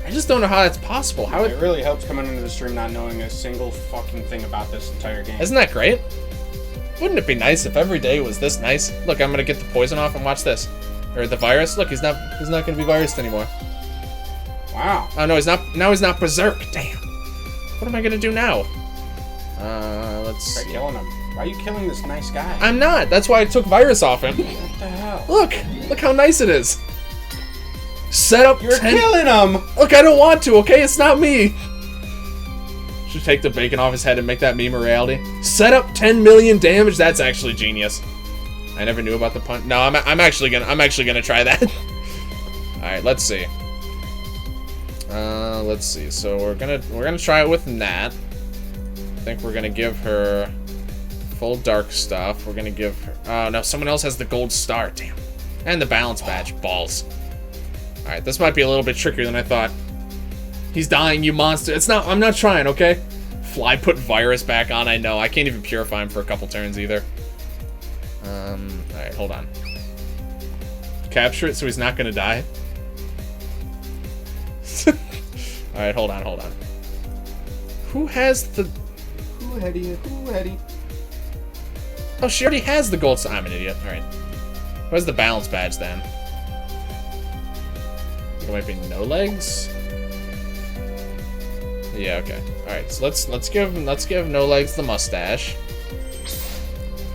I just don't know how that's possible. How It really helps coming into the stream not knowing a single fucking thing about this entire game. Isn't that great? Wouldn't it be nice if every day was this nice? Look, I'm gonna get the poison off and watch this. Or the virus. Look, he's not gonna be virused anymore. Wow. Oh no, he's not. Now he's not berserk. Damn. What am I gonna do now? Let's Try see. killing him. Why are you killing this nice guy? I'm not. That's why I took virus off him. What the hell? Look how nice it is. Set up. You're killing him. Look, I don't want to. Okay, it's not me. Should take the bacon off his head and make that meme a reality. Set up 10 million damage. That's actually genius. I never knew about the punch. No, I'm actually gonna try that. All right, let's see. Let's see. So we're gonna try it with Nat. I think we're gonna give her full dark stuff. We're gonna give her. Oh no, someone else has the gold star. Damn. And the balance badge. Balls. All right, this might be a little bit trickier than I thought. He's dying, you monster. It's not. I'm not trying. Okay. Fly put virus back on. I know. I can't even purify him for a couple turns either. Alright, hold on. Capture it so he's not gonna die. Alright, hold on. Who has the... Who heady? Oh, she already has the gold... I'm an idiot. Alright. Where's the balance badge then? It might be no legs? Yeah, okay. Alright, so let's give no legs the mustache.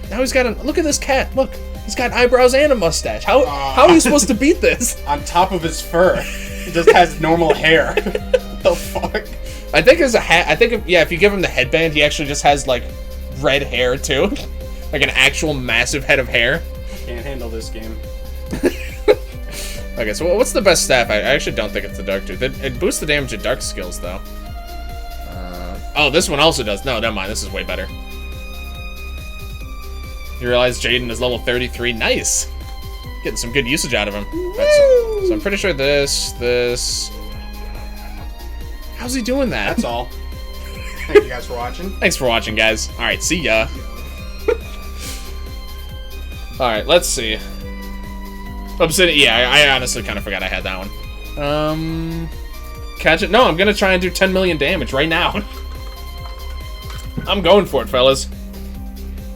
Now he's got a... Look at this cat. Look. He's got eyebrows and a mustache. How are you supposed to beat this? On top of his fur, he just has normal hair. What the fuck? I think there's a hat. I think, if you give him the headband, he actually just has, like, red hair, too. Like an actual massive head of hair. Can't handle this game. Okay, so what's the best staff? I actually don't think it's the Dark Tooth. It boosts the damage of dark skills, though. Oh, this one also does. No, never mind. This is way better. You realize Jaden is level 33. Nice. Getting some good usage out of him. So I'm pretty sure this... How's he doing that? That's all. Thank you guys for watching. Thanks for watching, guys. Alright, see ya. Alright, let's see. Obsidian, yeah, I honestly kind of forgot I had that one. Catch it. No, I'm gonna try and do 10 million damage right now. I'm going for it, fellas.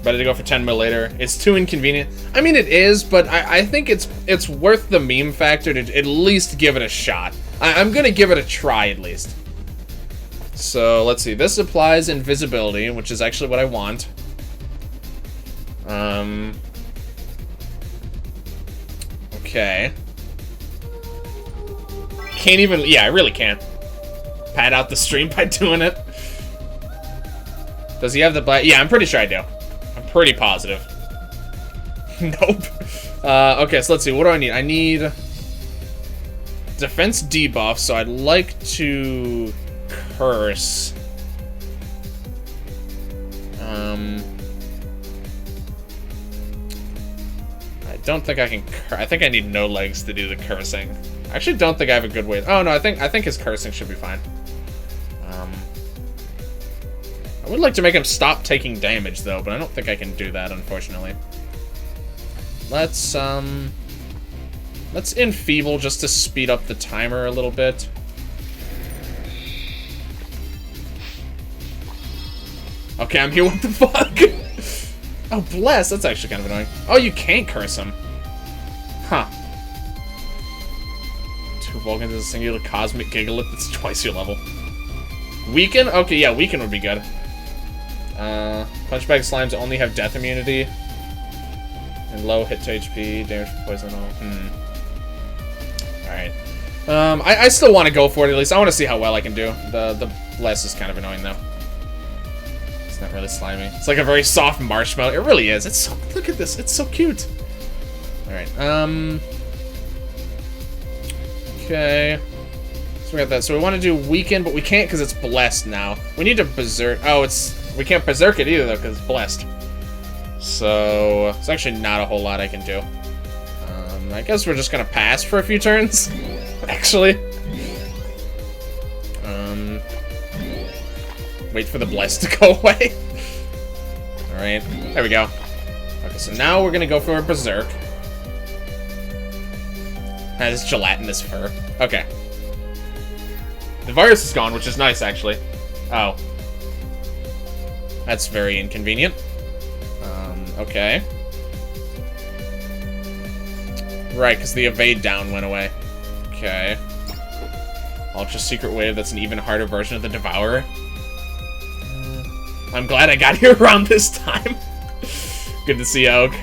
Better to go for 10 mil later. It's too inconvenient. I mean, it is, but I think it's worth the meme factor to at least give it a shot. I'm gonna give it a try at least. So let's see. This applies invisibility, which is actually what I want. Okay. Can't even. Yeah, I really can't pad out the stream by doing it. Does he have the black? Yeah, I'm pretty sure I do. I'm pretty positive. Nope. Okay, so let's see. What do I need? I need defense debuff, so I'd like to curse. I don't think I can I think I need no legs to do the cursing. I actually don't think I have a good way. Oh no, I think his cursing should be fine. I would like to make him stop taking damage though, but I don't think I can do that, unfortunately. Let's Let's enfeeble just to speed up the timer a little bit. Okay, I'm here. What the fuck? Oh, bless. That's actually kind of annoying. Oh, you can't curse him. Huh. 2 Vulcans is a singular cosmic gigalith that's twice your level. Weaken? Okay, yeah, weaken would be good. Punchbag slimes only have death immunity. And low hit to HP, damage from poison and all. Alright. I still want to go for it at least. I want to see how well I can do. The bless is kind of annoying though. It's not really slimy. It's like a very soft marshmallow. It really is. It's so, look at this. It's so cute. Alright, okay. So we got that. So we want to do weaken, but we can't because it's blessed now. We need to berserk. Oh, we can't berserk it either though because it's blessed. So it's actually not a whole lot I can do. I guess we're just gonna pass for a few turns. Actually. Wait for the bless to go away. Alright, there we go. Okay, so now we're gonna go for a berserk. That is gelatinous fur. Okay. The virus is gone, which is nice, actually. Oh. That's very inconvenient. Okay. Right, because the evade down went away. Okay. Ultra secret wave, that's an even harder version of the Devourer. I'm glad I got here around this time. Good to see Oak.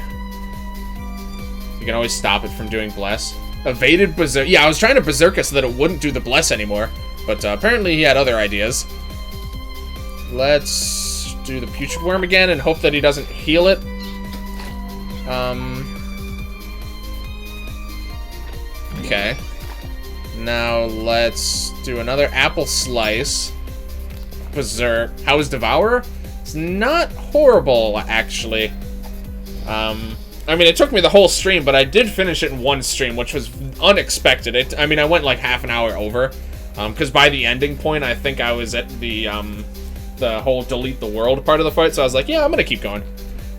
You can always stop it from doing Bless. Evaded Berserk. Yeah, I was trying to Berserk it so that it wouldn't do the Bless anymore. But apparently he had other ideas. Let's do the Putrid Worm again and hope that he doesn't heal it. Okay. Now let's do another Apple Slice. Berserk. How is Devourer? It's not horrible, actually. I mean, it took me the whole stream, but I did finish it in one stream, which was unexpected. I mean, I went like half an hour over. Because by the ending point, I think I was at the whole delete the world part of the fight, so I was like, yeah, I'm gonna keep going.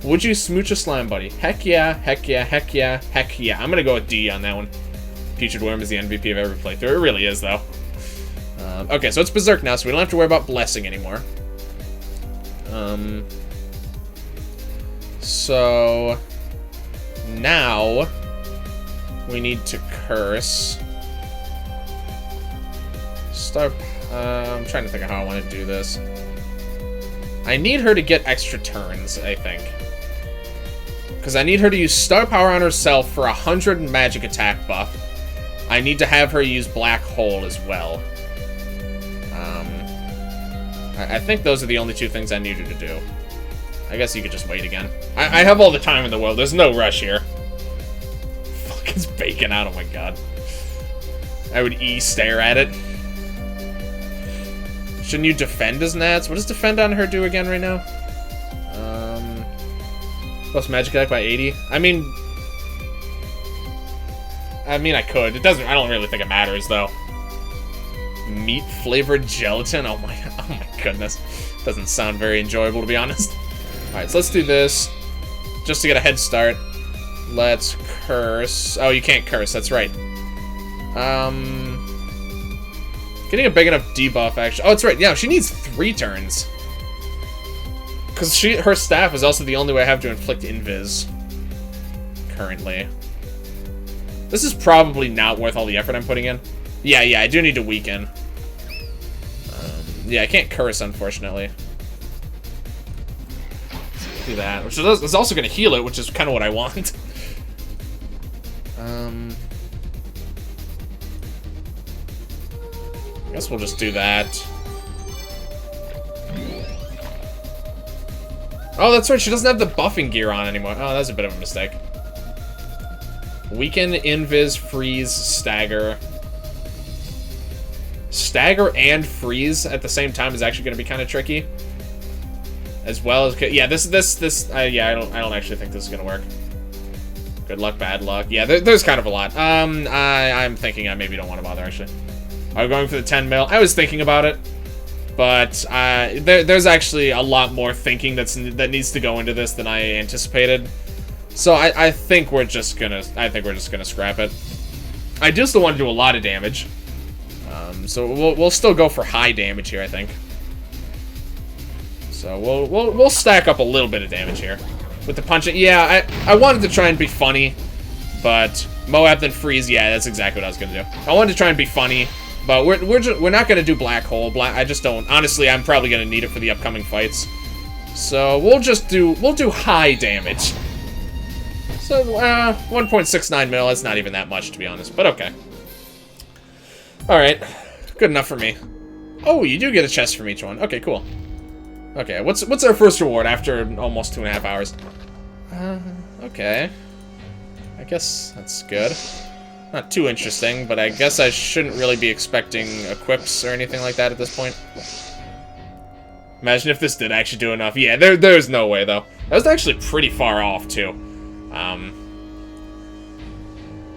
Would you smooch a slime buddy? Heck yeah, heck yeah, heck yeah, heck yeah. I'm gonna go with D on that one. Putrid Worm is the MVP of every playthrough. It really is, though. Okay, so it's Berserk now, so we don't have to worry about blessing anymore. So now we need to curse. I'm trying to think of how I want to do this. I need her to get extra turns, I think. Because I need her to use Star Power on herself for 100 magic attack buff. I need to have her use Black Hole as well. I think those are the only two things I need her to do. I guess you could just wait again. I have all the time in the world. There's no rush here. Fuck, it's baking out. Oh my god. I would stare at it. Shouldn't you defend as Nats? What does defend on her do again right now? Plus magic attack by 80. I mean, I could. It doesn't. I don't really think it matters though. Meat flavored gelatin. Oh my goodness. Doesn't sound very enjoyable, to be honest. All right, so let's do this just to get a head start. Let's curse. Oh, you can't curse. That's right. Getting a big enough debuff, actually. Oh, that's right. Yeah, she needs 3 turns. Because her staff is also the only way I have to inflict invis. Currently. This is probably not worth all the effort I'm putting in. Yeah, I do need to weaken. Yeah, I can't curse, unfortunately. Do that. Which is also going to heal it, which is kind of what I want. I guess we'll just do that. Oh, that's right. She doesn't have the buffing gear on anymore. Oh, that's a bit of a mistake. Weaken, invis, freeze, stagger. Stagger and freeze at the same time is actually going to be kind of tricky. As well as, yeah, yeah, I don't actually think this is going to work. Good luck, bad luck. Yeah, there's kind of a lot. I'm thinking I maybe don't want to bother, actually. Are we going for the 10 mil? I was thinking about it, but there's actually a lot more thinking that needs to go into this than I anticipated. So I think we're just gonna scrap it. I do still want to do a lot of damage. So we'll still go for high damage here, I think. So we'll stack up a little bit of damage here with the punch. Yeah, I wanted to try and be funny, but Moab then freeze. Yeah, that's exactly what I was gonna do. I wanted to try and be funny, but we're not gonna do black hole. I just don't. Honestly, I'm probably gonna need it for the upcoming fights. So we'll do high damage. So 1.69 mil. That's not even that much, to be honest, but okay. All right, good enough for me. Oh, you do get a chest from each one. Okay, cool. Okay, what's our first reward after almost 2.5 hours? Okay. I guess that's good. Not too interesting, but I guess I shouldn't really be expecting equips or anything like that at this point. Imagine if this did actually do enough. Yeah, there's no way, though. That was actually pretty far off, too.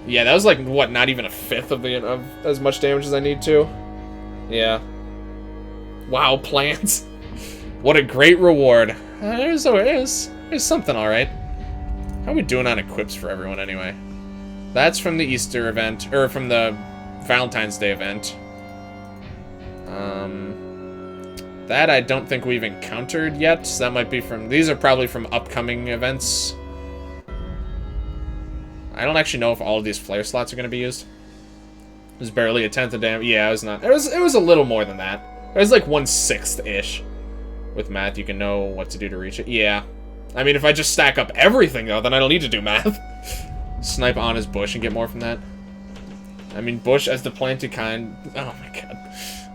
Yeah, that was like, what, not even a fifth of as much damage as I need to? Yeah. Wow, plants. What a great reward. There's something alright. How are we doing on equips for everyone, anyway? That's from the Easter event, or from the Valentine's Day event. That I don't think we've encountered yet. So that might be from... These are probably from upcoming events. I don't actually know if all of these flare slots are going to be used. It was barely a tenth of damage. Yeah, it was not. It was a little more than that. It was like 1/6-ish. With math, you can know what to do to reach it. Yeah. I mean, if I just stack up everything, though, then I don't need to do math. Snipe on his bush and get more from that. I mean, bush as the planted kind... Oh, my God.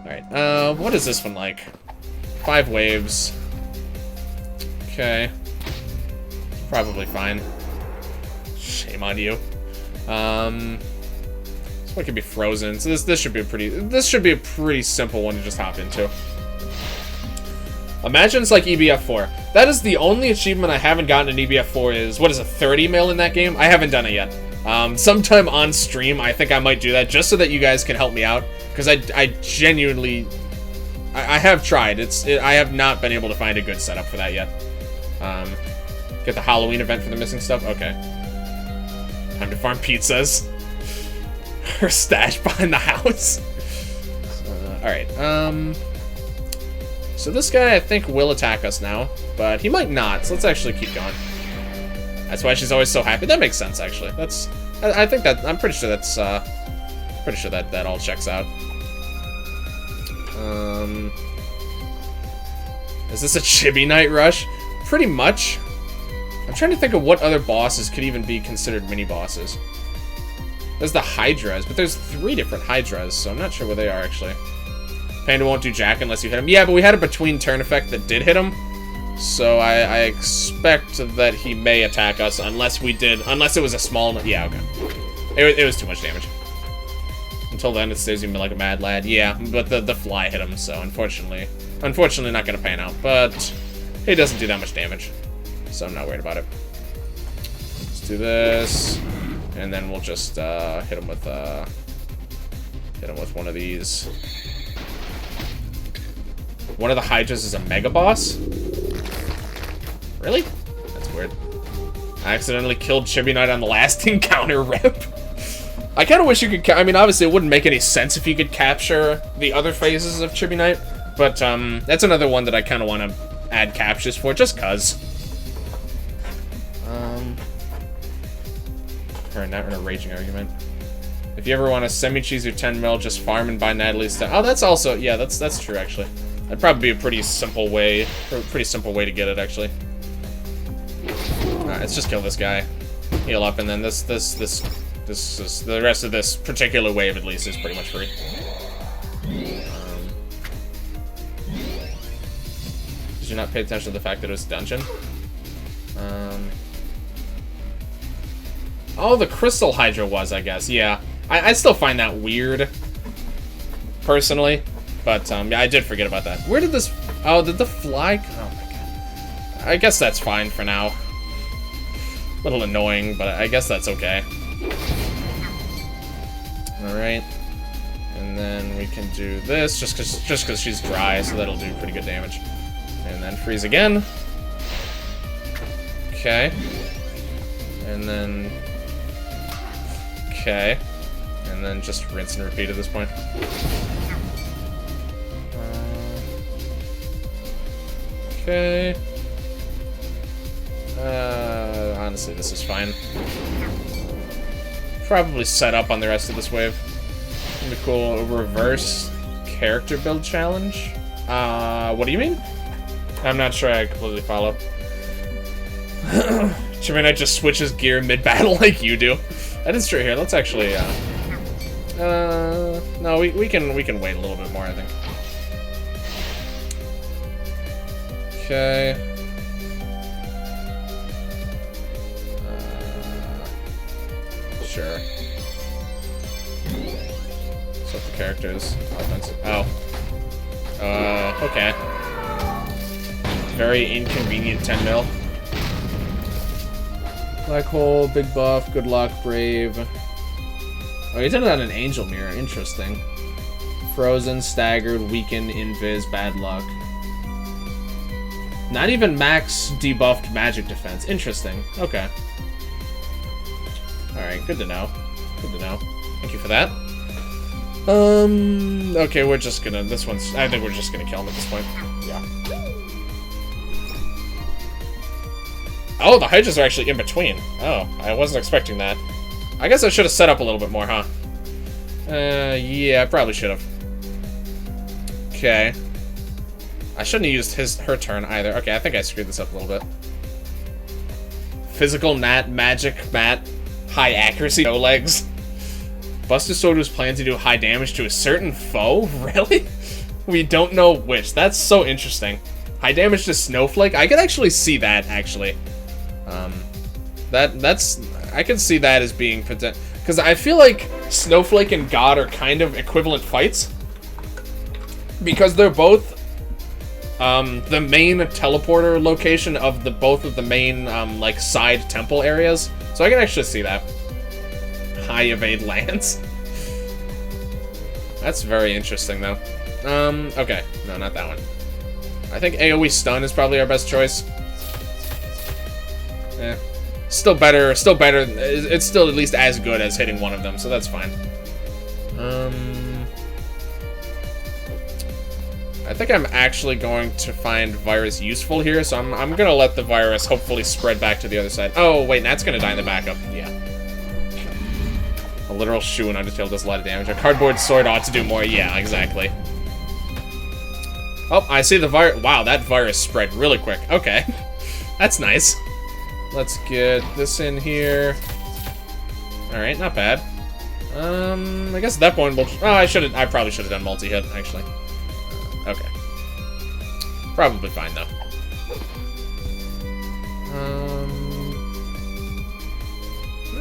Alright, what is this one like? 5 waves. Okay. Probably fine. Shame on you. This one can be frozen, so this should be a pretty simple one to just hop into. Imagine it's like EBF4. That is the only achievement I haven't gotten in EBF4 is, what is it, 30 mil in that game? I haven't done it yet. Sometime on stream, I think I might do that, just so that you guys can help me out. Because I genuinely... I have tried. I have not been able to find a good setup for that yet. Get the Halloween event for the missing stuff? Okay. Time to farm pizzas. Her stash behind the house. Alright, so this guy, I think, will attack us now, but he might not, so let's actually keep going. That's why she's always so happy. That makes sense, actually. I think that, I'm pretty sure that's, that all checks out. Is this a Chibi Night rush? Pretty much. I'm trying to think of what other bosses could even be considered mini-bosses. There's the Hydras, but there's 3 different Hydras, so I'm not sure where they are, actually. Panda won't do jack unless you hit him. Yeah, but we had a between turn effect that did hit him. So I expect that he may attack us unless it was a small... Yeah, okay. It was too much damage. Until then, it stays even like a mad lad. Yeah, but the fly hit him, so unfortunately not going to pan out. But he doesn't do that much damage, so I'm not worried about it. Let's do this, and then we'll just hit him with one of these. One of the Hydras is a Mega Boss? Really? That's weird. I accidentally killed Chibi Knight on the last encounter, rip. I kind of wish you could... I mean, obviously, it wouldn't make any sense if you could capture the other phases of Chibi Knight, but that's another one that I kind of want to add captures for, just cuz. Alright, now we're in a raging argument. If you ever want to semi-cheese your 10 mil, just farm and buy Natalie's 10. Oh, that's also... Yeah, that's true, actually. That'd probably be a pretty simple way to get it, actually. Alright, let's just kill this guy. Heal up, and then this is the rest of this particular wave, at least, is pretty much free. Did you not pay attention to the fact that it was dungeon? Oh, the Crystal Hydra was, I guess. Yeah, I still find that weird, personally. But yeah, I did forget about that. Where did this? Oh, did the fly? Oh my god. I guess that's fine for now. A little annoying, but I guess that's okay. Alright. And then we can do this, just cause she's dry, so that'll do pretty good damage. And then freeze again. Okay. And then... Okay. And then just rinse and repeat at this point. Okay. Honestly, this is fine. Probably set up on the rest of this wave. Gonna be cool. Reverse character build challenge? What do you mean? I'm not sure I completely follow. Chimera just switches gear mid-battle like you do. That is true here. Let's actually, no, we can wait a little bit more, I think. Okay. Sure. So the characters, offensive. Oh. Okay. Very inconvenient 10 mil. Black hole, big buff, good luck, brave. Oh, he did it on an angel mirror. Interesting. Frozen, staggered, weakened, invis, bad luck. Not even max debuffed magic defense. Interesting. Okay. Alright, good to know. Good to know. Thank you for that. Okay, we're just gonna... This one's... I think we're just gonna kill him at this point. Yeah. Oh, the Hydras are actually in between. Oh, I wasn't expecting that. I guess I should have set up a little bit more, huh? Yeah, I probably should have. Okay. I shouldn't have used her turn either. Okay, I think I screwed this up a little bit. Physical Nat, Magic Mat, High Accuracy, no legs. Buster Soldier's plan to do high damage to a certain foe? Really? We don't know which. That's so interesting. High damage to Snowflake? I could actually see that, actually. That's... I could see that as being potential. Because I feel like Snowflake and God are kind of equivalent fights. Because they're both the main teleporter location of both of the main like side temple areas. So I can actually see that. High evade lands. That's very interesting though. Okay. No, not that one. I think AoE stun is probably our best choice. Yeah. Still better, it's still at least as good as hitting one of them, so that's fine. I think I'm actually going to find Virus useful here, so I'm gonna let the Virus hopefully spread back to the other side. Oh, wait, Nat's gonna die in the backup. Yeah. A literal shoe in Undertale does a lot of damage. A cardboard sword ought to do more. Yeah, exactly. Oh, I see the Virus. Wow, that Virus spread really quick. Okay. That's nice. Let's get this in here. Alright, not bad. I guess at that point we'll... Oh, I probably should have done multi-hit, actually. Okay. Probably fine, though.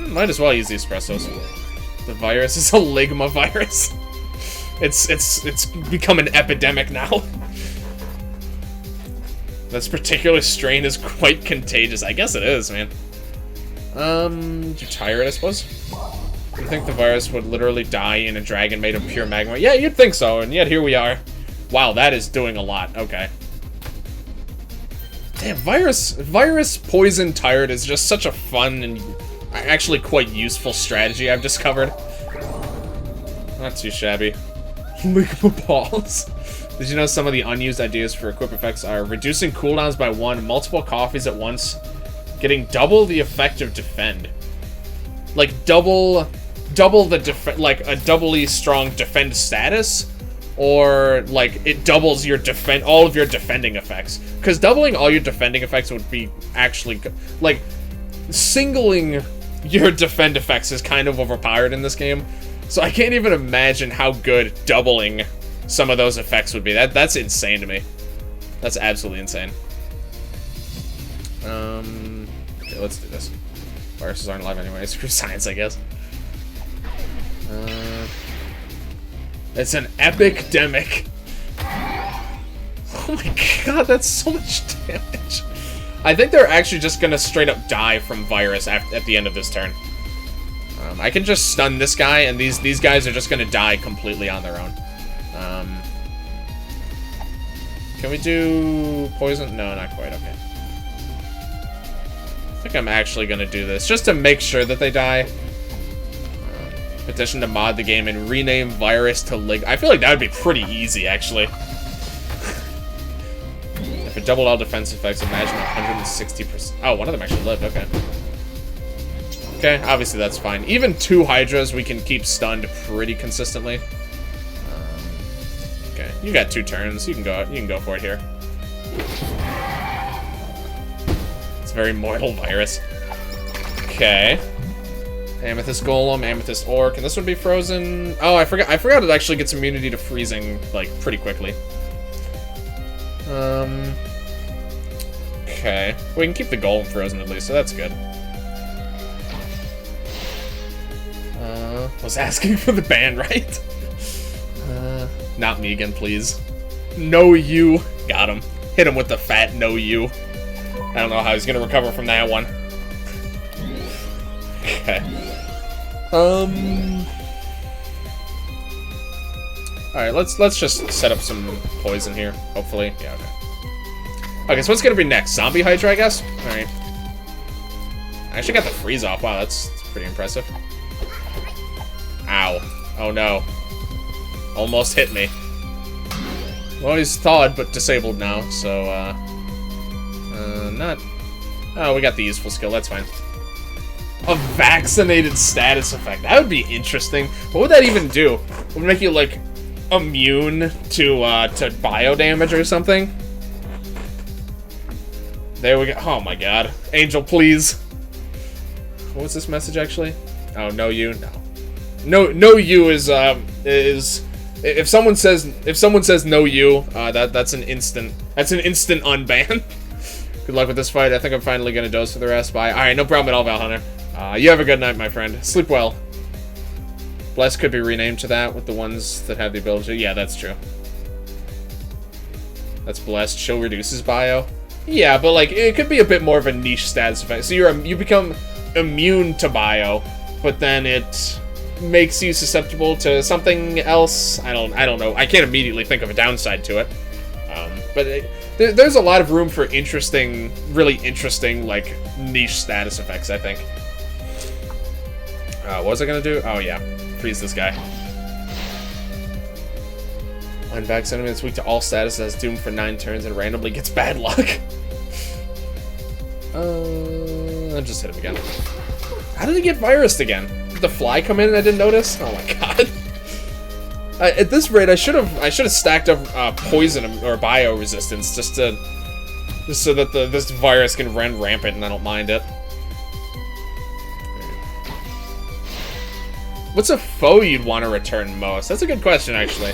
Might as well use the espressos. The virus is a Ligma virus. It's become an epidemic now. This particular strain is quite contagious. I guess it is, man. You're tired, I suppose? You think the virus would literally die in a dragon made of pure magma? Yeah, you'd think so, and yet here we are. Wow, that is doing a lot. Okay. Damn, virus poison tired is just such a fun and actually quite useful strategy I've discovered. Not too shabby. Ligma balls. Did you know some of the unused ideas for equip effects are reducing cooldowns by 1, multiple coffees at once, getting double the effect of defend. Like double the like a doubly strong defend status, or like it doubles your all of your defending effects. Because doubling all your defending effects would be actually like singling your defend effects is kind of overpowered in this game. So I can't even imagine how good doubling some of those effects would be. That's insane to me. That's absolutely insane. Okay, let's do this. Viruses aren't alive anyway. Screw science, I guess. It's an epidemic. Oh my god, that's so much damage. I think they're actually just gonna straight up die from virus at the end of this turn. I can just stun this guy, and these guys are just gonna die completely on their own. Can we do poison? No, not quite. Okay. I think I'm actually gonna do this just to make sure that they die. Petition to mod the game and rename virus to Lig. I feel like that would be pretty easy, actually. If it doubled all defense effects, imagine 160%. Oh, one of them actually lived, okay. Okay, obviously that's fine. Even 2 Hydras we can keep stunned pretty consistently. Okay, you got 2 turns. You can go for it here. It's a very mortal virus. Okay. Amethyst Golem, Amethyst Orc, and this would be frozen. Oh, I forgot it actually gets immunity to freezing, like, pretty quickly. Okay. We can keep the Golem frozen at least, so that's good. Was asking for the ban, right? Not me again, please. No you. Got him. Hit him with the fat no you. I don't know how he's gonna recover from that one. Okay. Alright, let's just set up some poison here, hopefully. Yeah, okay. Okay, so what's gonna be next? Zombie Hydra, I guess? Alright. I actually got the freeze off. Wow, that's pretty impressive. Ow. Oh no. Almost hit me. Well, he's thawed, but disabled now, so, not... Oh, we got the useful skill, that's fine. A vaccinated status effect. That would be interesting. What would that even do? Would it make you, like, immune to bio damage or something? There we go. Oh my god. Angel, please. What was this message, actually? Oh, no you? No. No you is if someone says no you, that's an instant unban. Good luck with this fight. I think I'm finally gonna dose for the rest. Bye. Alright, no problem at all, Valhunter. You have a good night, my friend. Sleep well. Bless could be renamed to that with the ones that have the ability. Yeah, that's true. That's Blessed. She'll reduce his bio. Yeah, but like it could be a bit more of a niche status effect. So you become immune to bio, but then it makes you susceptible to something else. I don't know. I can't immediately think of a downside to it. But there's a lot of room for really interesting, like, niche status effects, I think. What was I gonna do? Oh, yeah. Freeze this guy. Unvaxxed enemy that's weak to all status has doomed for 9 turns and randomly gets bad luck. I'll just hit him again. How did he get virused again? Did the fly come in and I didn't notice? Oh my god. At this rate, I should have stacked up poison or bio resistance just so that this virus can run rampant and I don't mind it. What's a foe you'd want to return most? That's a good question, actually.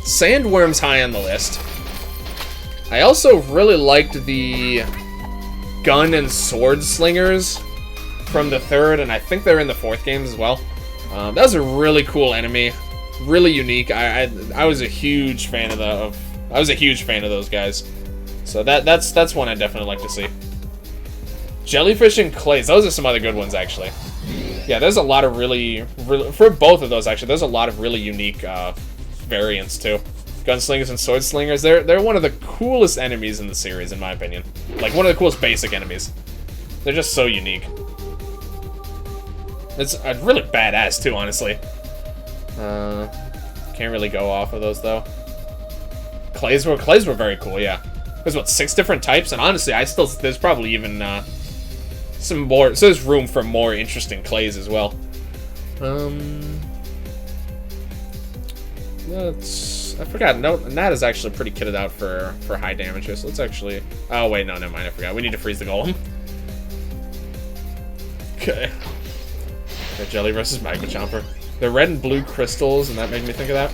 Sandworm's high on the list. I also really liked the gun and sword slingers from the 3rd, and I think they're in the 4th games as well. That was a really cool enemy, really unique. I was a huge fan of those guys. So that's one I definitely like to see. Jellyfish and clays. Those are some other good ones, actually. Yeah, there's a lot of really for both of those, actually. There's a lot of really unique variants too. Gunslingers and sword slingers. They're one of the coolest enemies in the series, in my opinion. Like one of the coolest basic enemies. They're just so unique. It's really badass too, honestly. Can't really go off of those though. Clays were very cool, yeah. There's what, 6 different types, and honestly, there's probably even some more. So there's room for more interesting clays as well. I forgot. No, Nat is actually pretty kitted out for high damage here. So let's actually. Oh wait, no, never mind. I forgot. We need to freeze the golem. Okay. The Jelly versus Magma Chomper. The red and blue crystals, and that made me think of that.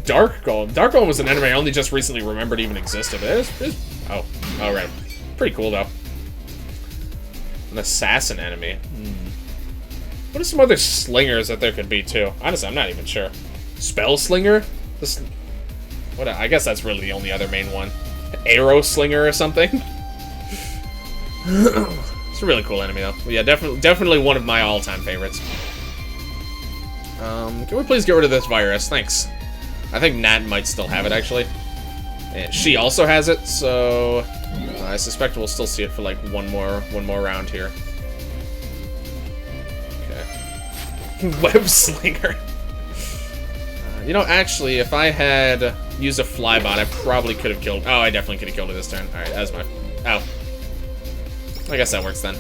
Dark Golem. Dark Golem was an enemy I only just recently remembered even existed. Oh, right. Pretty cool though. An assassin enemy. What are some other slingers that there could be too? Honestly, I'm not even sure. Spell Slinger? I guess that's really the only other main one. Arrow Slinger or something? It's a really cool enemy though. But yeah, definitely one of my all-time favorites. Can we please get rid of this virus? Thanks. I think Nat might still have it, actually. And she also has it, so I suspect we'll still see it for like one more round here. Web Slinger. You know, actually, if I had used a Flybot, I probably could have killed... Oh, I definitely could have killed it this turn. Alright, that was my... Oh. I guess that works then.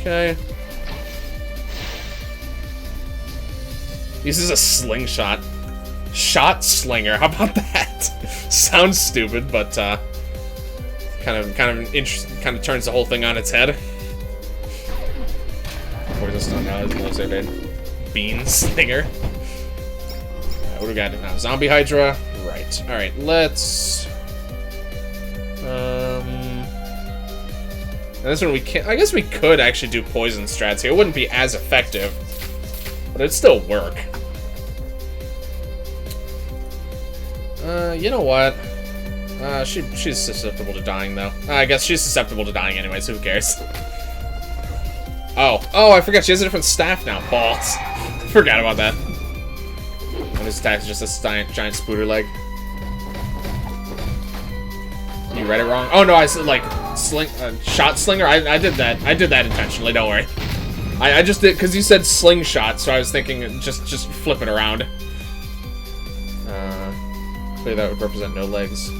Okay. Uses a slingshot. Shot Slinger. How about that? Sounds stupid, but kind of turns the whole thing on its head. Poison Stone now is most evade. Bean Slinger. What do we got now? Zombie Hydra. Right. All right. Let's. This one we can't. I guess we could actually do poison strats here. It wouldn't be as effective, but it'd still work. You know what? She's susceptible to dying, though. I guess she's susceptible to dying anyway, so who cares? Oh, I forgot. She has a different staff now. Balls. Forgot about that. And his attack is just a giant spooter leg. You read it wrong? Oh, no, I said, like, shot slinger? I did that. I did that intentionally, don't worry. I just did, because you said slingshot, so I was thinking just flip it around. Clay that would represent no legs.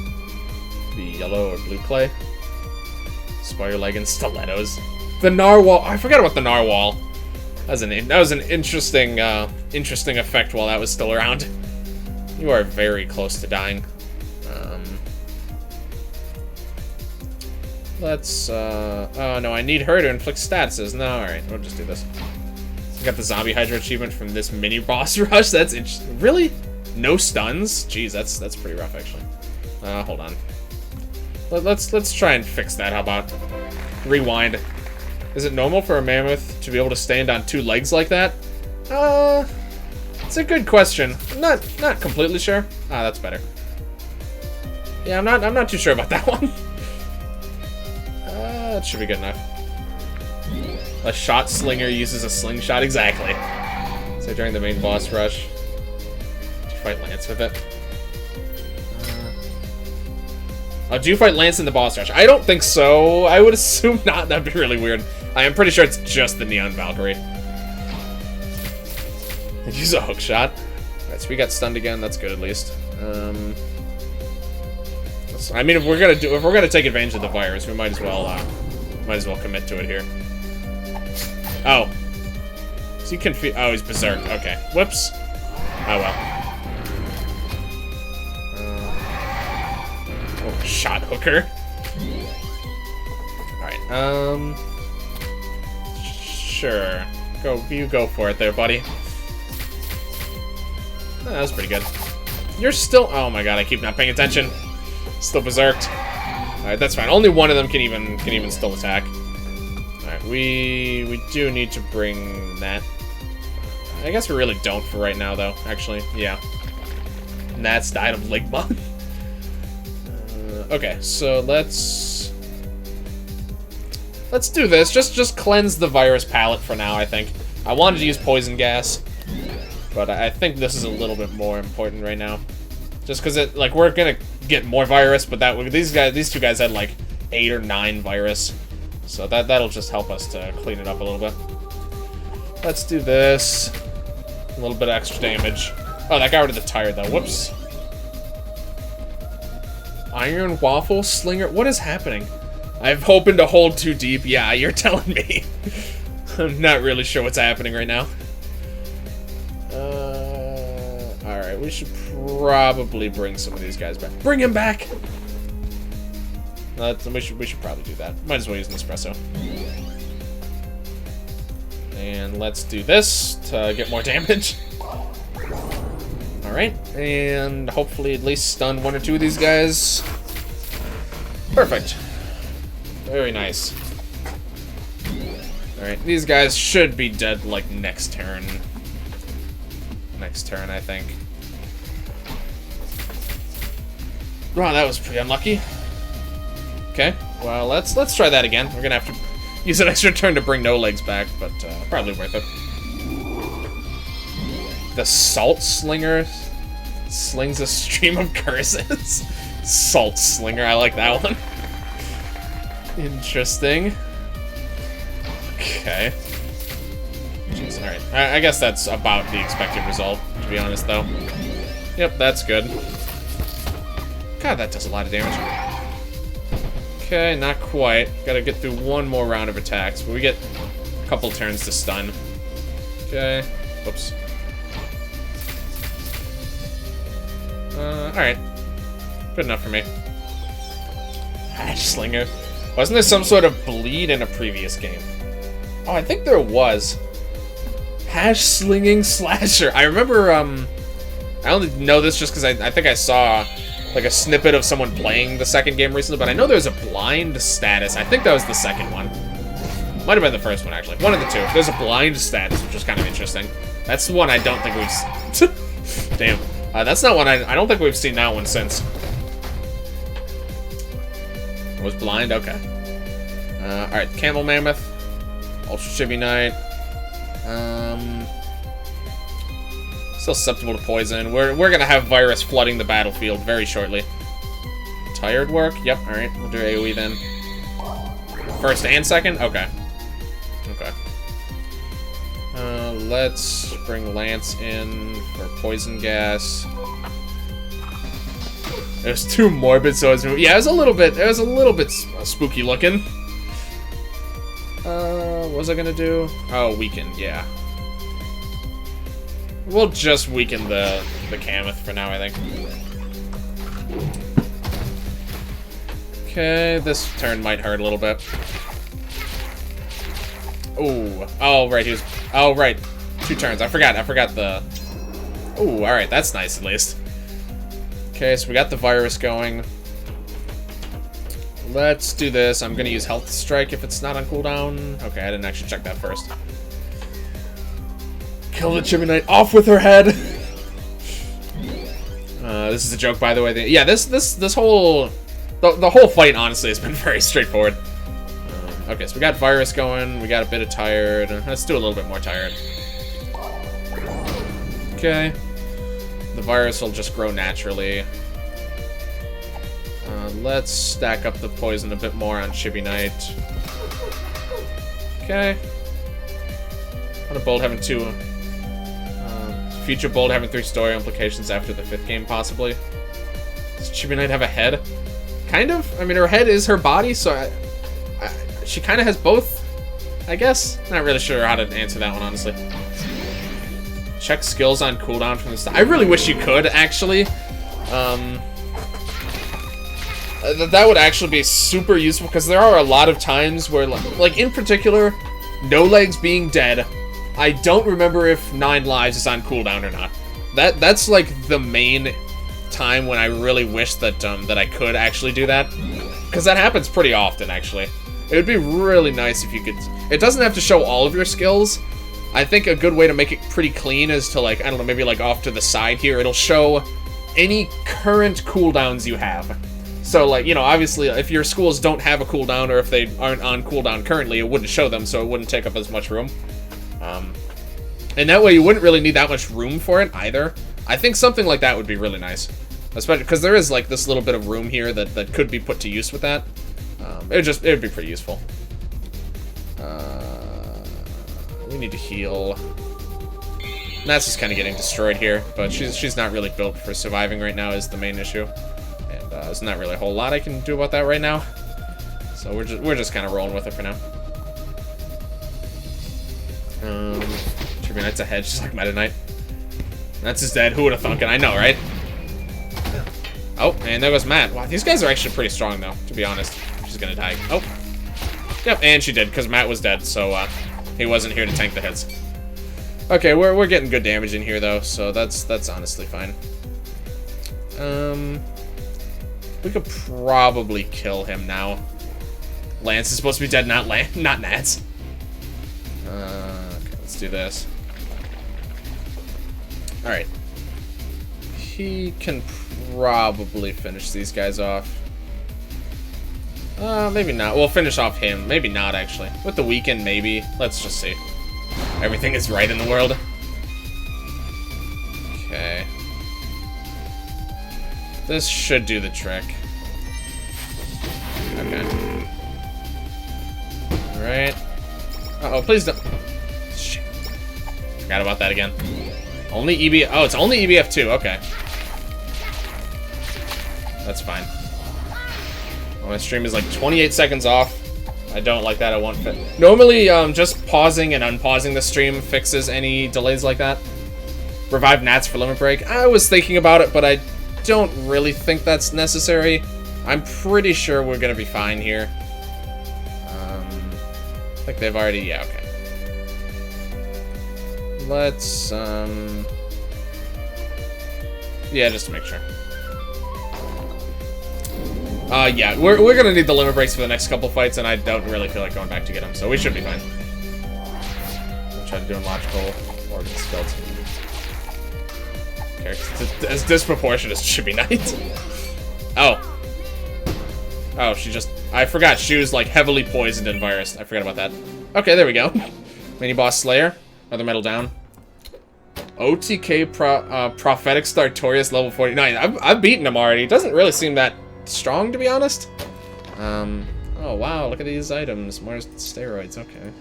Be yellow or blue clay. Spider leg and stilettos. The narwhal. I forgot about the narwhal. That was an interesting effect while that was still around. You are very close to dying. Let's. Oh no, I need her to inflict statuses. No, all right, we'll just do this. I got the Zombie Hydra achievement from this mini boss rush. That's interesting. Really? No stuns? Jeez, that's pretty rough, actually. Hold on. Let's try and fix that. How about rewind? Is it normal for a mammoth to be able to stand on two legs like that? It's a good question. I'm not completely sure. Ah, that's better. Yeah, I'm not too sure about that one. That should be good enough. A shot slinger uses a slingshot, exactly. So during the main boss rush. Fight Lance with it. Do you fight Lance in the boss rush? I don't think so. I would assume not. That'd be really weird. I am pretty sure it's just the Neon Valkyrie. Use a hook shot. Alright, so we got stunned again. That's good at least. I mean, if we're gonna take advantage of the virus, we might as well commit to it here. Oh, is he confused? Oh, he's berserk. Okay. Whoops. Oh well. Shot hooker. Alright, sure. You go for it there, buddy. Oh, that was pretty good. You're still... Oh my god, I keep not paying attention. Still berserked. Alright, that's fine. Only one of them can even still attack. Alright, we do need to bring that. I guess we really don't for right now, though. Actually, yeah. Nats died of Ligma. Okay, so let's do this. Just cleanse the virus palette for now, I think. I wanted to use poison gas, but I think this is a little bit more important right now. Just because we're gonna get more virus, but these two guys had like 8 or 9 virus, so that'll just help us to clean it up a little bit. Let's do this. A little bit of extra damage. Oh, that got rid of the tire though. Whoops. Iron Waffle Slinger? What is happening? I've opened a hole too deep. Yeah, you're telling me. I'm not really sure what's happening right now. Alright, we should probably bring some of these guys back. Bring him back! We should probably do that. Might as well use an espresso. And let's do this to get more damage. Alright, and hopefully at least stun 1 or 2 of these guys. Perfect. Very nice. Alright, these guys should be dead, like, next turn. Next turn, I think. Wow, that was pretty unlucky. Okay, well, let's try that again. We're gonna have to use an extra turn to bring no legs back, but probably worth it. The Salt Slinger slings a stream of curses. Salt Slinger, I like that one. Interesting. Okay. things. Alright, I guess that's about the expected result, to be honest, though. Yep, that's good. God, that does a lot of damage. Okay, not quite. Gotta get through one more round of attacks, but we get a couple turns to stun. Okay. Whoops. Alright. Good enough for me. Hash Slinger. Wasn't there some sort of bleed in a previous game? Oh, I think there was. Hash Slinging Slasher. I remember, I only know this just because I think I saw, like, a snippet of someone playing the second game recently, but I know there's a blind status. I think that was the second one. Might have been the first one, actually. One of the two. There's a blind status, which is kind of interesting. That's the one I don't think we've... Damn. That's not one I don't think we've seen that one since. It was blind? Okay. Alright, Camel Mammoth. Ultra Chibi Knight. Still susceptible to poison. We're gonna have virus flooding the battlefield very shortly. Tired work? Yep, alright. We'll do AoE then. First and second? Okay. Okay. Let's bring Lance in for poison gas. It was too morbid, so it was, yeah, it was a little bit spooky looking. What was I gonna do? Oh, weaken, yeah. We'll just weaken the Cameth for now, I think. Okay, this turn might hurt a little bit. Ooh. Oh, right, he was... Oh, right. 2 turns. I forgot the... Ooh, alright, that's nice at least. Okay, so we got the virus going. Let's do this. I'm gonna use Health Strike if it's not on cooldown. Okay, I didn't actually check that first. Kill the Chibi Knight off with her head! This is a joke, by the way. Yeah, this whole... The whole fight, honestly, has been very straightforward. Okay, so we got virus going, we got a bit of tired. Let's do a little bit more tired. Okay. The virus will just grow naturally. Let's stack up the poison a bit more on Chibi Knight. Okay. What a Bold having 2... future Bold having 3 story implications after the 5th game, possibly. Does Chibi Knight have a head? Kind of. I mean, her head is her body, so she kind of has both, I guess. Not really sure how to answer that one, honestly. Check skills on cooldown from the start. I really wish you could, actually. That would actually be super useful, because there are a lot of times where, like in particular, No Legs being dead, I don't remember if 9 lives is on cooldown or not. That's like the main time when I really wish that that I could actually do that, because that happens pretty often, actually. It would be really nice if you could... It doesn't have to show all of your skills. I think a good way to make it pretty clean is to, like, I don't know, maybe, like, off to the side here, it'll show any current cooldowns you have. So, like, you know, obviously, if your schools don't have a cooldown, or if they aren't on cooldown currently, it wouldn't show them, so it wouldn't take up as much room. And that way, you wouldn't really need that much room for it, either. I think something like that would be really nice. Especially, because there is, like, this little bit of room here that could be put to use with that. It would be pretty useful. We need to heal. Nat's just kind of getting destroyed here, but she's not really built for surviving right now is the main issue, and there's not really a whole lot I can do about that right now. So we're just kind of rolling with it for now. Chibi Knight's ahead, just like Meta Knight. That's his dead. Who would have thunk it? I know, right? Oh, and there goes Matt. Wow, these guys are actually pretty strong, though, to be honest. She's gonna die. Oh. Yep, and she did, because Matt was dead, so he wasn't here to tank the hits. Okay, we're getting good damage in here, though, so that's honestly fine. We could probably kill him now. Lance is supposed to be dead, not Nats. Okay, let's do this. Alright. He can probably finish these guys off. Maybe not. We'll finish off him. Maybe not, actually. With the weekend, maybe. Let's just see. Everything is right in the world. Okay. This should do the trick. Okay. Alright. Uh-oh, please don't... Shit. Forgot about that again. Only EBF. Oh, it's only EBF2. Okay. That's fine. Oh, my stream is like 28 seconds off. I don't like that. I won't fit. Normally, just pausing and unpausing the stream fixes any delays like that. Revive Nats for limit break. I was thinking about it, but I don't really think that's necessary. I'm pretty sure we're gonna be fine here. I think they've already. Yeah. Okay. Let's, yeah, just to make sure. Yeah, we're gonna need the limit breaks for the next couple fights, and I don't really feel like going back to get them, so we should be fine. I'll try to do a logical organ skeleton. Character as disproportionate as should be Knight. Oh. Oh, she just... I forgot, she was, like, heavily poisoned and virus. I forgot about that. Okay, there we go. Mini-boss Slayer. Another medal down. OTK Prophetic Startorius level 49. I've beaten him already. It doesn't really seem that strong, to be honest. Oh, wow, look at these items. More steroids, okay.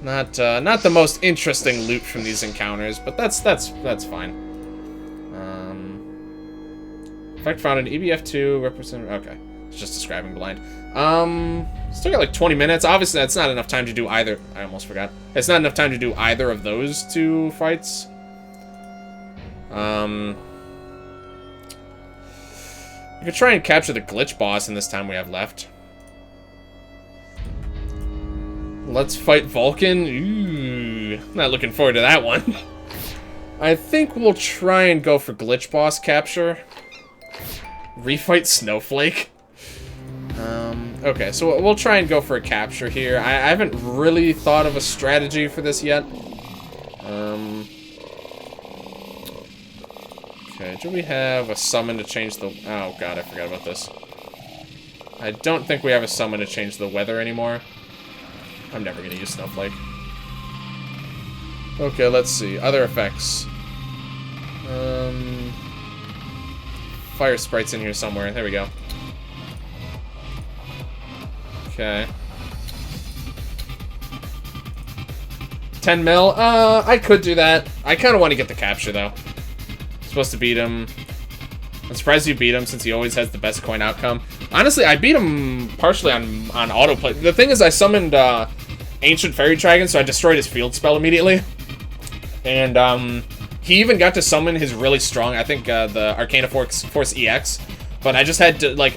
Not the most interesting loot from these encounters, but that's fine. Effect found in EBF2 represent. Okay, it's just describing blind. Still got like 20 minutes. Obviously, that's not enough time to do either. I almost forgot. It's not enough time to do either of those two fights. You could try and capture the glitch boss in this time we have left. Let's fight Vulcan. Ooh, not looking forward to that one. I think we'll try and go for glitch boss capture. Refight Snowflake. Okay, so we'll try and go for a capture here. I haven't really thought of a strategy for this yet. Okay, do we have a summon to change the... Oh god, I forgot about this. I don't think we have a summon to change the weather anymore. I'm never gonna use Snowflake. Okay, let's see. Other effects. Fire sprites in here somewhere. There we go. Okay. 10 mil? I could do that. I kind of want to get the capture, though. Supposed to beat him. I'm surprised you beat him, since he always has the best coin outcome. Honestly, I beat him partially on autoplay. The thing is, I summoned Ancient Fairy Dragon, so I destroyed his field spell immediately. And, he even got to summon his really strong, I think, the Arcana Force EX. But I just had to, like...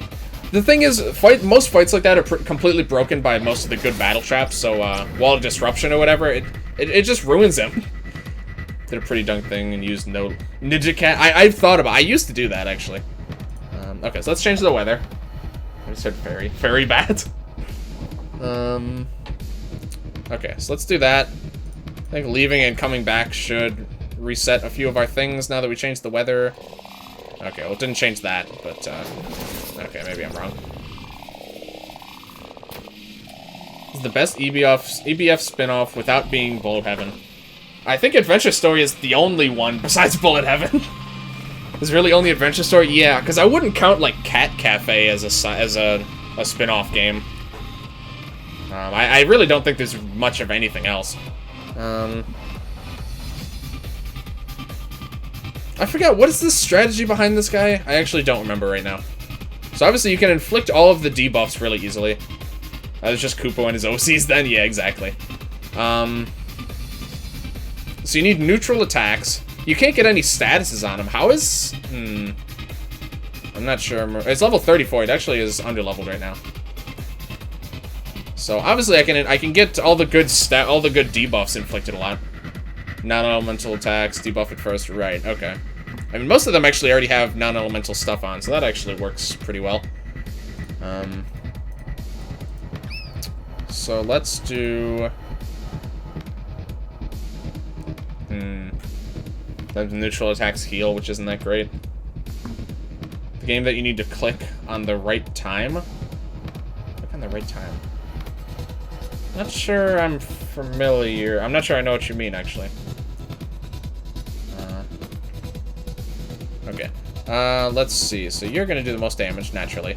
The thing is, most fights like that are completely broken by most of the good battle traps, so, Wall of Disruption or whatever, it just ruins him. Did a pretty dunk thing and used no... Ninja Cat. I've thought about... I used to do that, actually. Okay, so let's change the weather. I just said fairy. Fairy bat. Okay, so let's do that. I think leaving and coming back should reset a few of our things now that we changed the weather. Okay, well, it didn't change that, but, okay, maybe I'm wrong. It's the best EBF spin-off without being Bullet Heaven. I think Adventure Story is the only one besides Bullet Heaven. Is really only Adventure Story? Yeah, because I wouldn't count, like, Cat Cafe as a spin-off game. I really don't think there's much of anything else. I forgot, what is the strategy behind this guy? I actually don't remember right now. So obviously you can inflict all of the debuffs really easily. That was just Kupo and his OCs then? Yeah, exactly. So you need neutral attacks. You can't get any statuses on him. How is... I'm not sure. It's level 34. It actually is under-leveled right now. So obviously I can get all the good debuffs inflicted a lot. Non-elemental attacks, debuff at first, right, okay. I mean, most of them actually already have non-elemental stuff on, so that actually works pretty well. So let's do... The neutral attacks heal, which isn't that great. The game that you need to click on the right time? Click on the right time. Not sure I'm familiar. I'm not sure I know what you mean, actually. Okay. Let's see. So you're gonna do the most damage, naturally.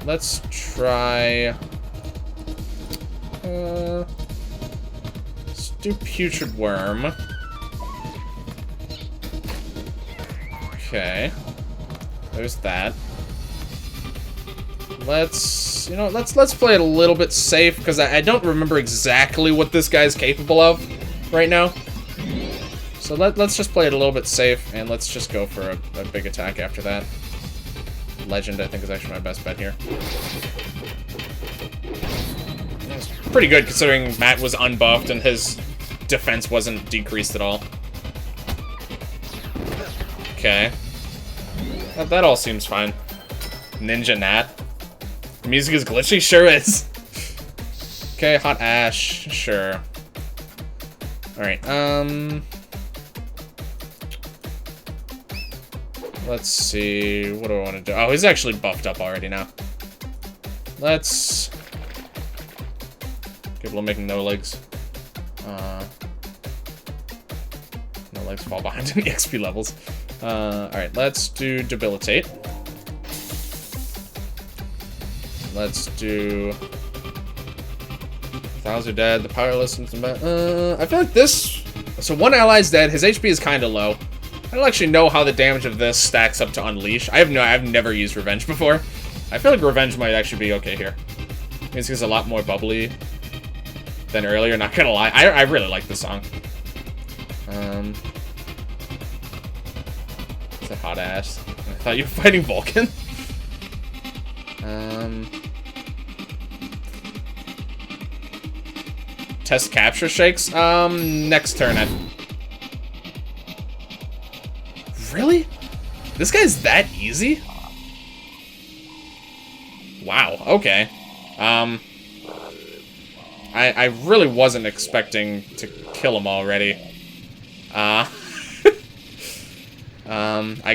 Let's try... do Putrid Worm. Okay. There's that. Let's play it a little bit safe, because I don't remember exactly what this guy's capable of right now. So let's just play it a little bit safe, and let's just go for a big attack after that. Legend, I think, is actually my best bet here. It's pretty good, considering Matt was unbuffed and his defense wasn't decreased at all. Okay. That all seems fine. Ninja Nat. The music is glitchy? Sure is. Okay, Hot Ash. Sure. Alright, let's see. What do I want to do? Oh, he's actually buffed up already now. Let's... Capable of making no legs. No legs fall behind in the XP levels. Alright, let's do Debilitate. Let's do... Thousands are dead, the powerless... I feel like this... So one ally's dead, his HP is kind of low. I don't actually know how the damage of this stacks up to Unleash. I've never used Revenge before. I feel like Revenge might actually be okay here. Music is a lot more bubbly than earlier, not gonna lie. I really like this song. It's a hot ass. I thought you were fighting Vulcan. Test capture shakes? Next turn. Really? This guy's that easy? Wow, okay. I really wasn't expecting to kill him already. I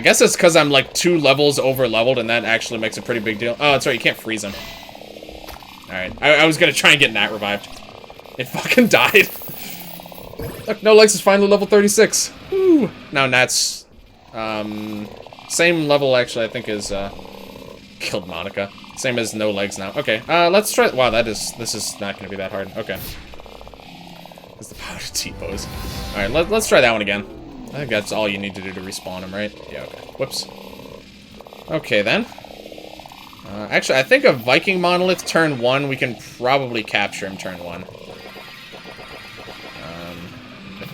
guess it's because I'm like 2 levels over leveled, and that actually makes a pretty big deal. Oh, that's right, you can't freeze him. Alright, I was gonna try and get Nat revived. It fucking died. Look, No Legs is finally level 36. Woo! Now Nat's, same level actually, I think, is, killed Monica. Same as No Legs now. Okay, let's try... Wow, this is not gonna be that hard. Okay. That's the power to T-pose. Alright, let's try that one again. I think that's all you need to do to respawn him, right? Yeah, okay. Whoops. Okay, then. Actually, I think a Viking Monolith turn 1, we can probably capture him turn 1.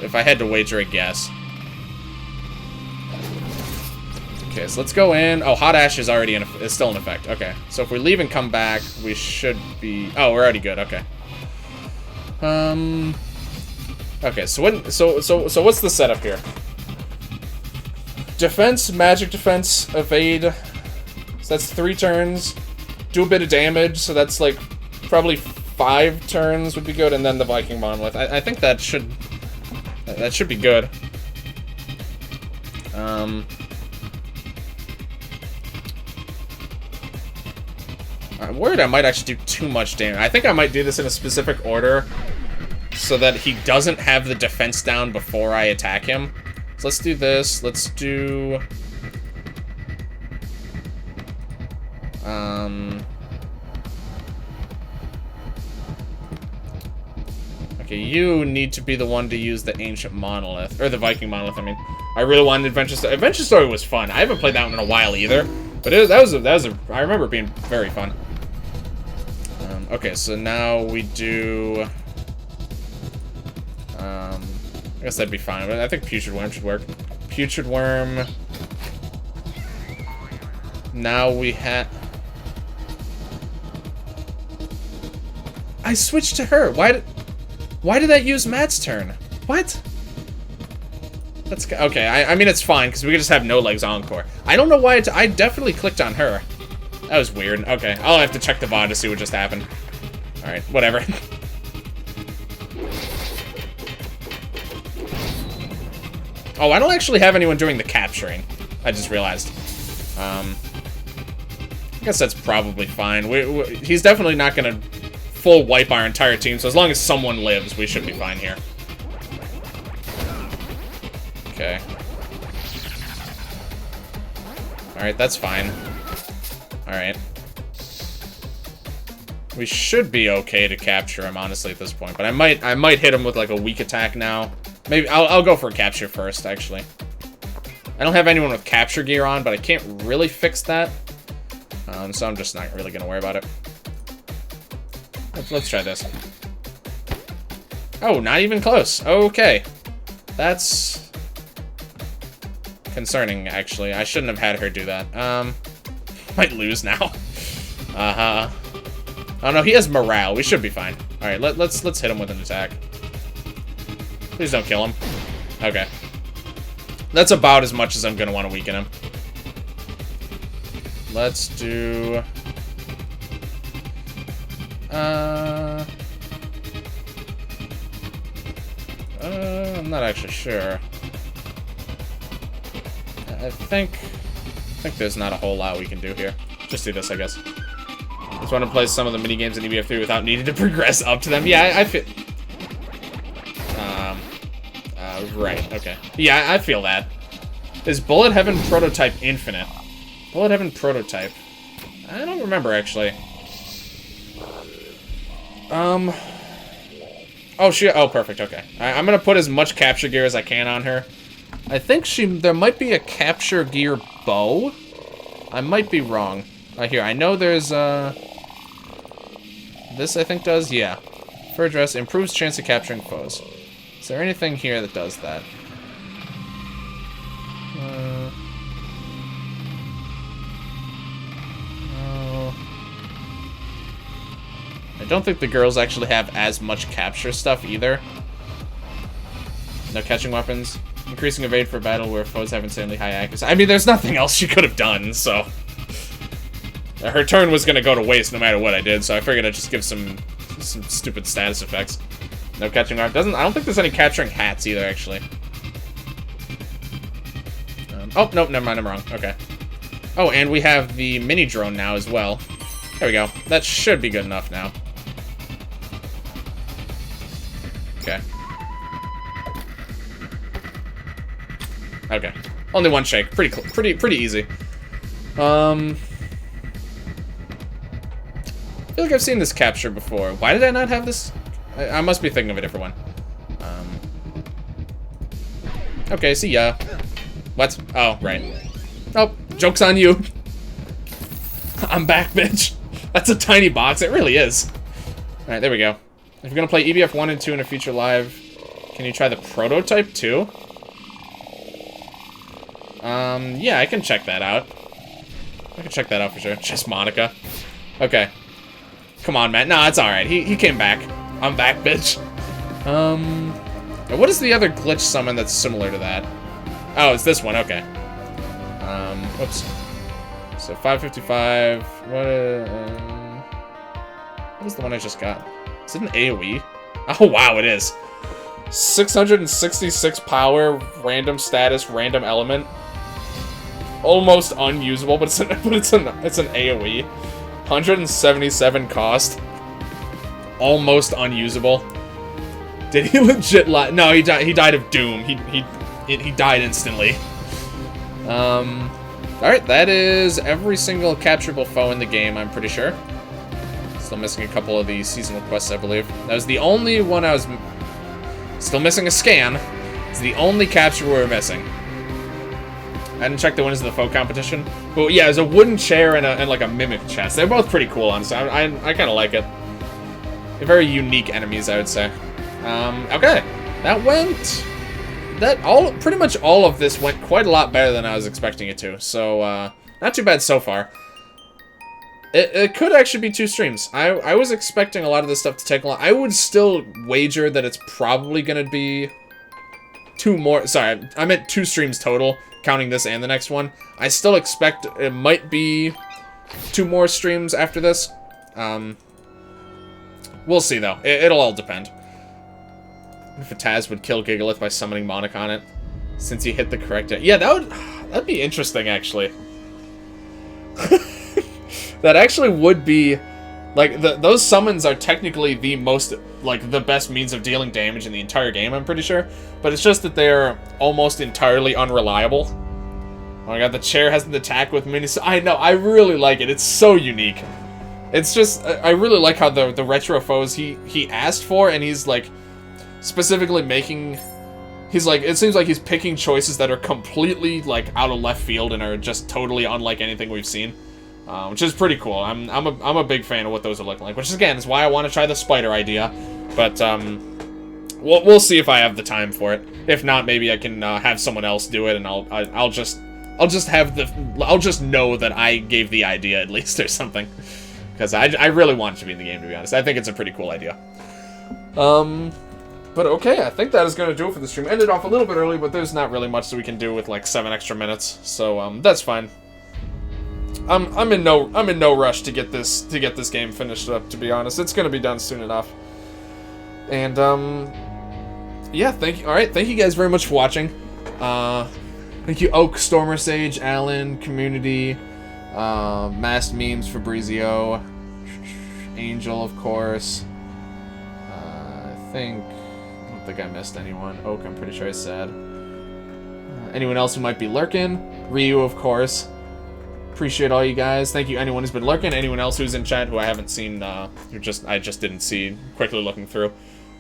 If I had to wager a guess. Okay, so let's go in. Oh, Hot Ash is already is still in effect. Okay, so if we leave and come back, we should be... Oh, we're already good. Okay. Okay, so what's the setup here? Defense, magic defense, evade. So that's 3 turns. Do a bit of damage, so that's like probably 5 turns would be good, and then the Viking Monolith. I think that should be good. I'm worried I might actually do too much damage. I think I might do this in a specific order so that he doesn't have the defense down before I attack him. So let's do this. Let's do... Okay, you need to be the one to use the Ancient Monolith. Or the Viking Monolith, I mean. I really wanted Adventure Story. Adventure Story was fun. I haven't played that one in a while either. But that was I remember it being very fun. Okay, so now we do... I guess that'd be fine, but I think Putrid Worm should work. Putrid Worm. Now we have... I switched to her. Why did that use Matt's turn? What? That's okay. I mean, it's fine because we could just have No Legs Encore. I don't know why I definitely clicked on her. That was weird. Okay, I'll have to check the VOD to see what just happened. All right, whatever. Oh, I don't actually have anyone doing the capturing. I just realized. I guess that's probably fine. He's definitely not gonna full wipe our entire team, so as long as someone lives, we should be fine here. Okay. All, Alright, that's fine. Alright. We should be okay to capture him, honestly, at this point. But I might hit him with, like, a weak attack now. Maybe, I'll go for a capture first, actually. I don't have anyone with capture gear on, but I can't really fix that. So I'm just not really gonna worry about it. Let's try this. Oh, not even close. Okay. That's concerning, actually. I shouldn't have had her do that. Might lose now. Oh no, he has morale. We should be fine. Alright, let's hit him with an attack. Please don't kill him. Okay. That's about as much as I'm gonna want to weaken him. Let's do... I'm not actually sure. I think there's not a whole lot we can do here. Just do this, I guess. Just want to play some of the mini games in EBF3 without needing to progress up to them. Yeah, I feel... right, okay. Yeah, I feel that. Is Bullet Heaven Prototype infinite? Bullet Heaven Prototype. I don't remember, actually. Oh, oh, perfect, okay. I'm gonna put as much capture gear as I can on her. I think there might be a capture gear bow. I might be wrong. Here, I know there's, this, I think, does, yeah. Fur dress improves chance of capturing foes. Is there anything here that does that? No. I don't think the girls actually have as much capture stuff either. No catching weapons. Increasing evade for battle where foes have insanely high accuracy. I mean, there's nothing else she could have done, so... Her turn was gonna go to waste no matter what I did, so I figured I'd just give some stupid status effects. No catching arm. I don't think there's any capturing hats either, actually. Oh, nope, never mind, I'm wrong. Okay. Oh, and we have the mini drone now as well. There we go. That should be good enough now. Okay. Okay. Only one shake. Pretty easy. I feel like I've seen this capture before. Why did I not have this? I must be thinking of a different one. Okay, see ya. What? Oh, right. Oh, joke's on you. I'm back, bitch. That's a tiny box. It really is. Alright, there we go. If you're gonna play EBF 1 and 2 in a future live, can you try the prototype too? Yeah, I can check that out. I can check that out for sure. Just Monica. Okay. Come on, Matt. No, it's alright. He came back. I'm back, bitch. What is the other glitch summon that's similar to that? Oh, it's this one. Okay. Whoops. So 555. What is the one I just got? Is it an AoE? Oh, wow, it is. 666 power, random status, random element. Almost unusable, but it's an AoE. 177 cost. Almost unusable. Did he legit no, he died of doom. He died instantly. Alright, that is every single capturable foe in the game, I'm pretty sure. Still missing a couple of the seasonal quests, I believe. That was the only one I was... Still missing a scan. It's the only capture we were missing. I didn't check the winners of the foe competition. But yeah, there's a wooden chair and like a mimic chest. They're both pretty cool, honestly. I kind of like it. They're very unique enemies, I would say. Okay. That went... Pretty much all of this went quite a lot better than I was expecting it to. So, not too bad so far. It could actually be 2 streams. I was expecting a lot of this stuff to take long. I would still wager that it's probably going to be 2 more... Sorry, I meant 2 streams total, counting this and the next one. I still expect it might be 2 more streams after this. We'll see, though. It'll all depend. If Taz would kill Gigalith by summoning Monarch on it, since he hit the correct... Yeah, that'd be interesting, actually. That actually would be... Like, those summons are technically the most... Like, the best means of dealing damage in the entire game, I'm pretty sure. But it's just that they're almost entirely unreliable. Oh my god, the chair has an attack with mini... I know, I really like it. It's so unique. It's just, I really like how the retro foes he asked for, and he's like specifically making. He's like, it seems like he's picking choices that are completely like out of left field and are just totally unlike anything we've seen, which is pretty cool. I'm a big fan of what those are looking like, which is, again, is why I want to try the spider idea, but we'll see if I have the time for it. If not, maybe I can have someone else do it, and I'll just know that I gave the idea at least or something, because I really want it to be in the game, to be honest. I think it's a pretty cool idea. But okay, I think that is going to do it for the stream. Ended off a little bit early, but there's not really much that we can do with like 7 extra minutes, so that's fine. I'm in no rush to get this game finished up, to be honest. It's going to be done soon enough. And yeah, thank you. All right, thank you guys very much for watching. Thank you, Oak, Stormer Sage, Alan, Community, Masked Memes, Fabrizio, Angel, of course. I don't think I missed anyone. Oak, I'm pretty sure I said. Anyone else who might be lurking? Ryu, of course. Appreciate all you guys. Thank you, anyone who's been lurking. Anyone else who's in chat who I haven't seen, I just didn't see. Quickly looking through.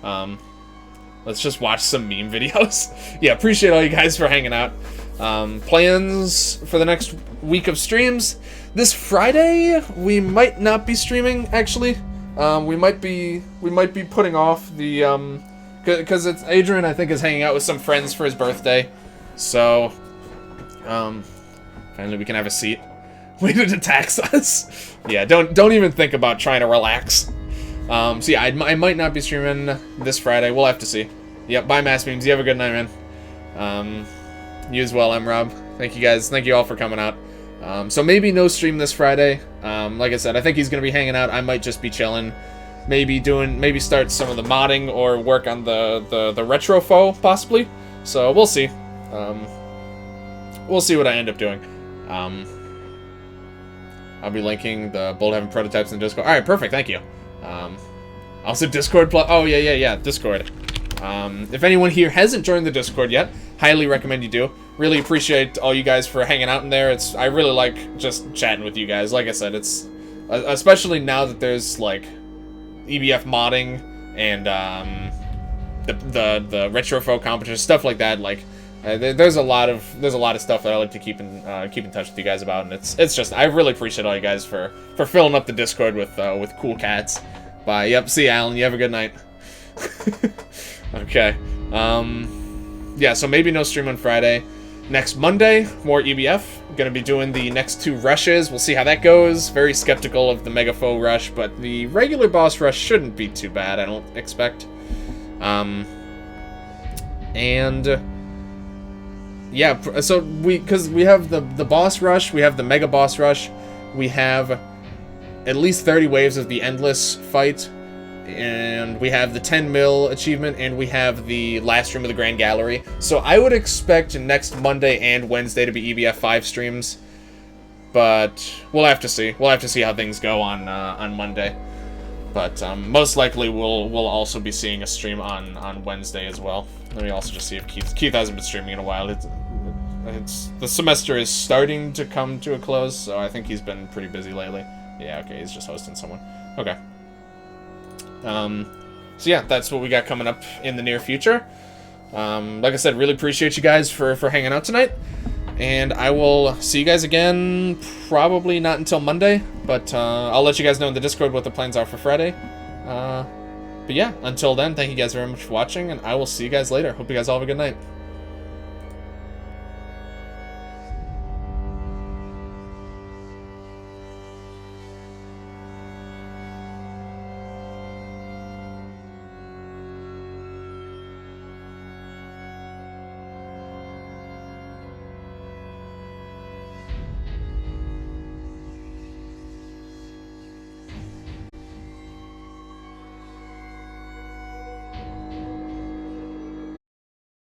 Let's just watch some meme videos. Yeah, appreciate all you guys for hanging out. Plans for the next week of streams. This Friday, we might not be streaming, actually. We might be putting off the, because it's Adrian, I think, is hanging out with some friends for his birthday. So, finally we can have a seat. Waited to tax us. Yeah, don't even think about trying to relax. So yeah, I might not be streaming this Friday. We'll have to see. Yep, bye, Mass Memes. You have a good night, man. You as well, Rob. Thank you guys. Thank you all for coming out. So maybe no stream this Friday. Like I said, I think he's gonna be hanging out. I might just be chilling. Maybe start some of the modding or work on the retro foe, possibly. So we'll see. We'll see what I end up doing. I'll be linking the Bold Heaven prototypes in Discord. Alright, perfect, thank you. Also Discord plus, oh yeah, Discord. If anyone here hasn't joined the Discord yet, highly recommend you do. Really appreciate all you guys for hanging out in there. I really like just chatting with you guys. Like I said, it's especially now that there's like EBF modding and the retrofo competition, stuff like that. Like there's a lot of stuff that I like to keep in touch with you guys about, and it's just, I really appreciate all you guys for filling up the Discord with cool cats. Bye. Yep. See you, Alan. You have a good night. Okay. Yeah. So maybe no stream on Friday. Next Monday, more EBF. Gonna be doing the next 2 rushes. We'll see how that goes. Very skeptical of the Mega Foe rush, but the regular boss rush shouldn't be too bad, I don't expect. And yeah, so because we have the boss rush, we have the Mega Boss rush, we have at least 30 waves of the Endless fight, and we have the 10 mil achievement, and we have the last room of the Grand Gallery. So I would expect next Monday and Wednesday to be EBF5 streams, but we'll have to see. We'll have to see how things go on Monday. But most likely we'll also be seeing a stream on Wednesday as well. Let me also just see if Keith hasn't been streaming in a while. The semester is starting to come to a close, so I think he's been pretty busy lately. Yeah, okay, he's just hosting someone. Okay. So yeah, that's what we got coming up in the near future. Like I said, really appreciate you guys for hanging out tonight. And I will see you guys again, probably not until Monday, but I'll let you guys know in the Discord what the plans are for Friday. But yeah, until then, thank you guys very much for watching, and I will see you guys later. Hope you guys all have a good night.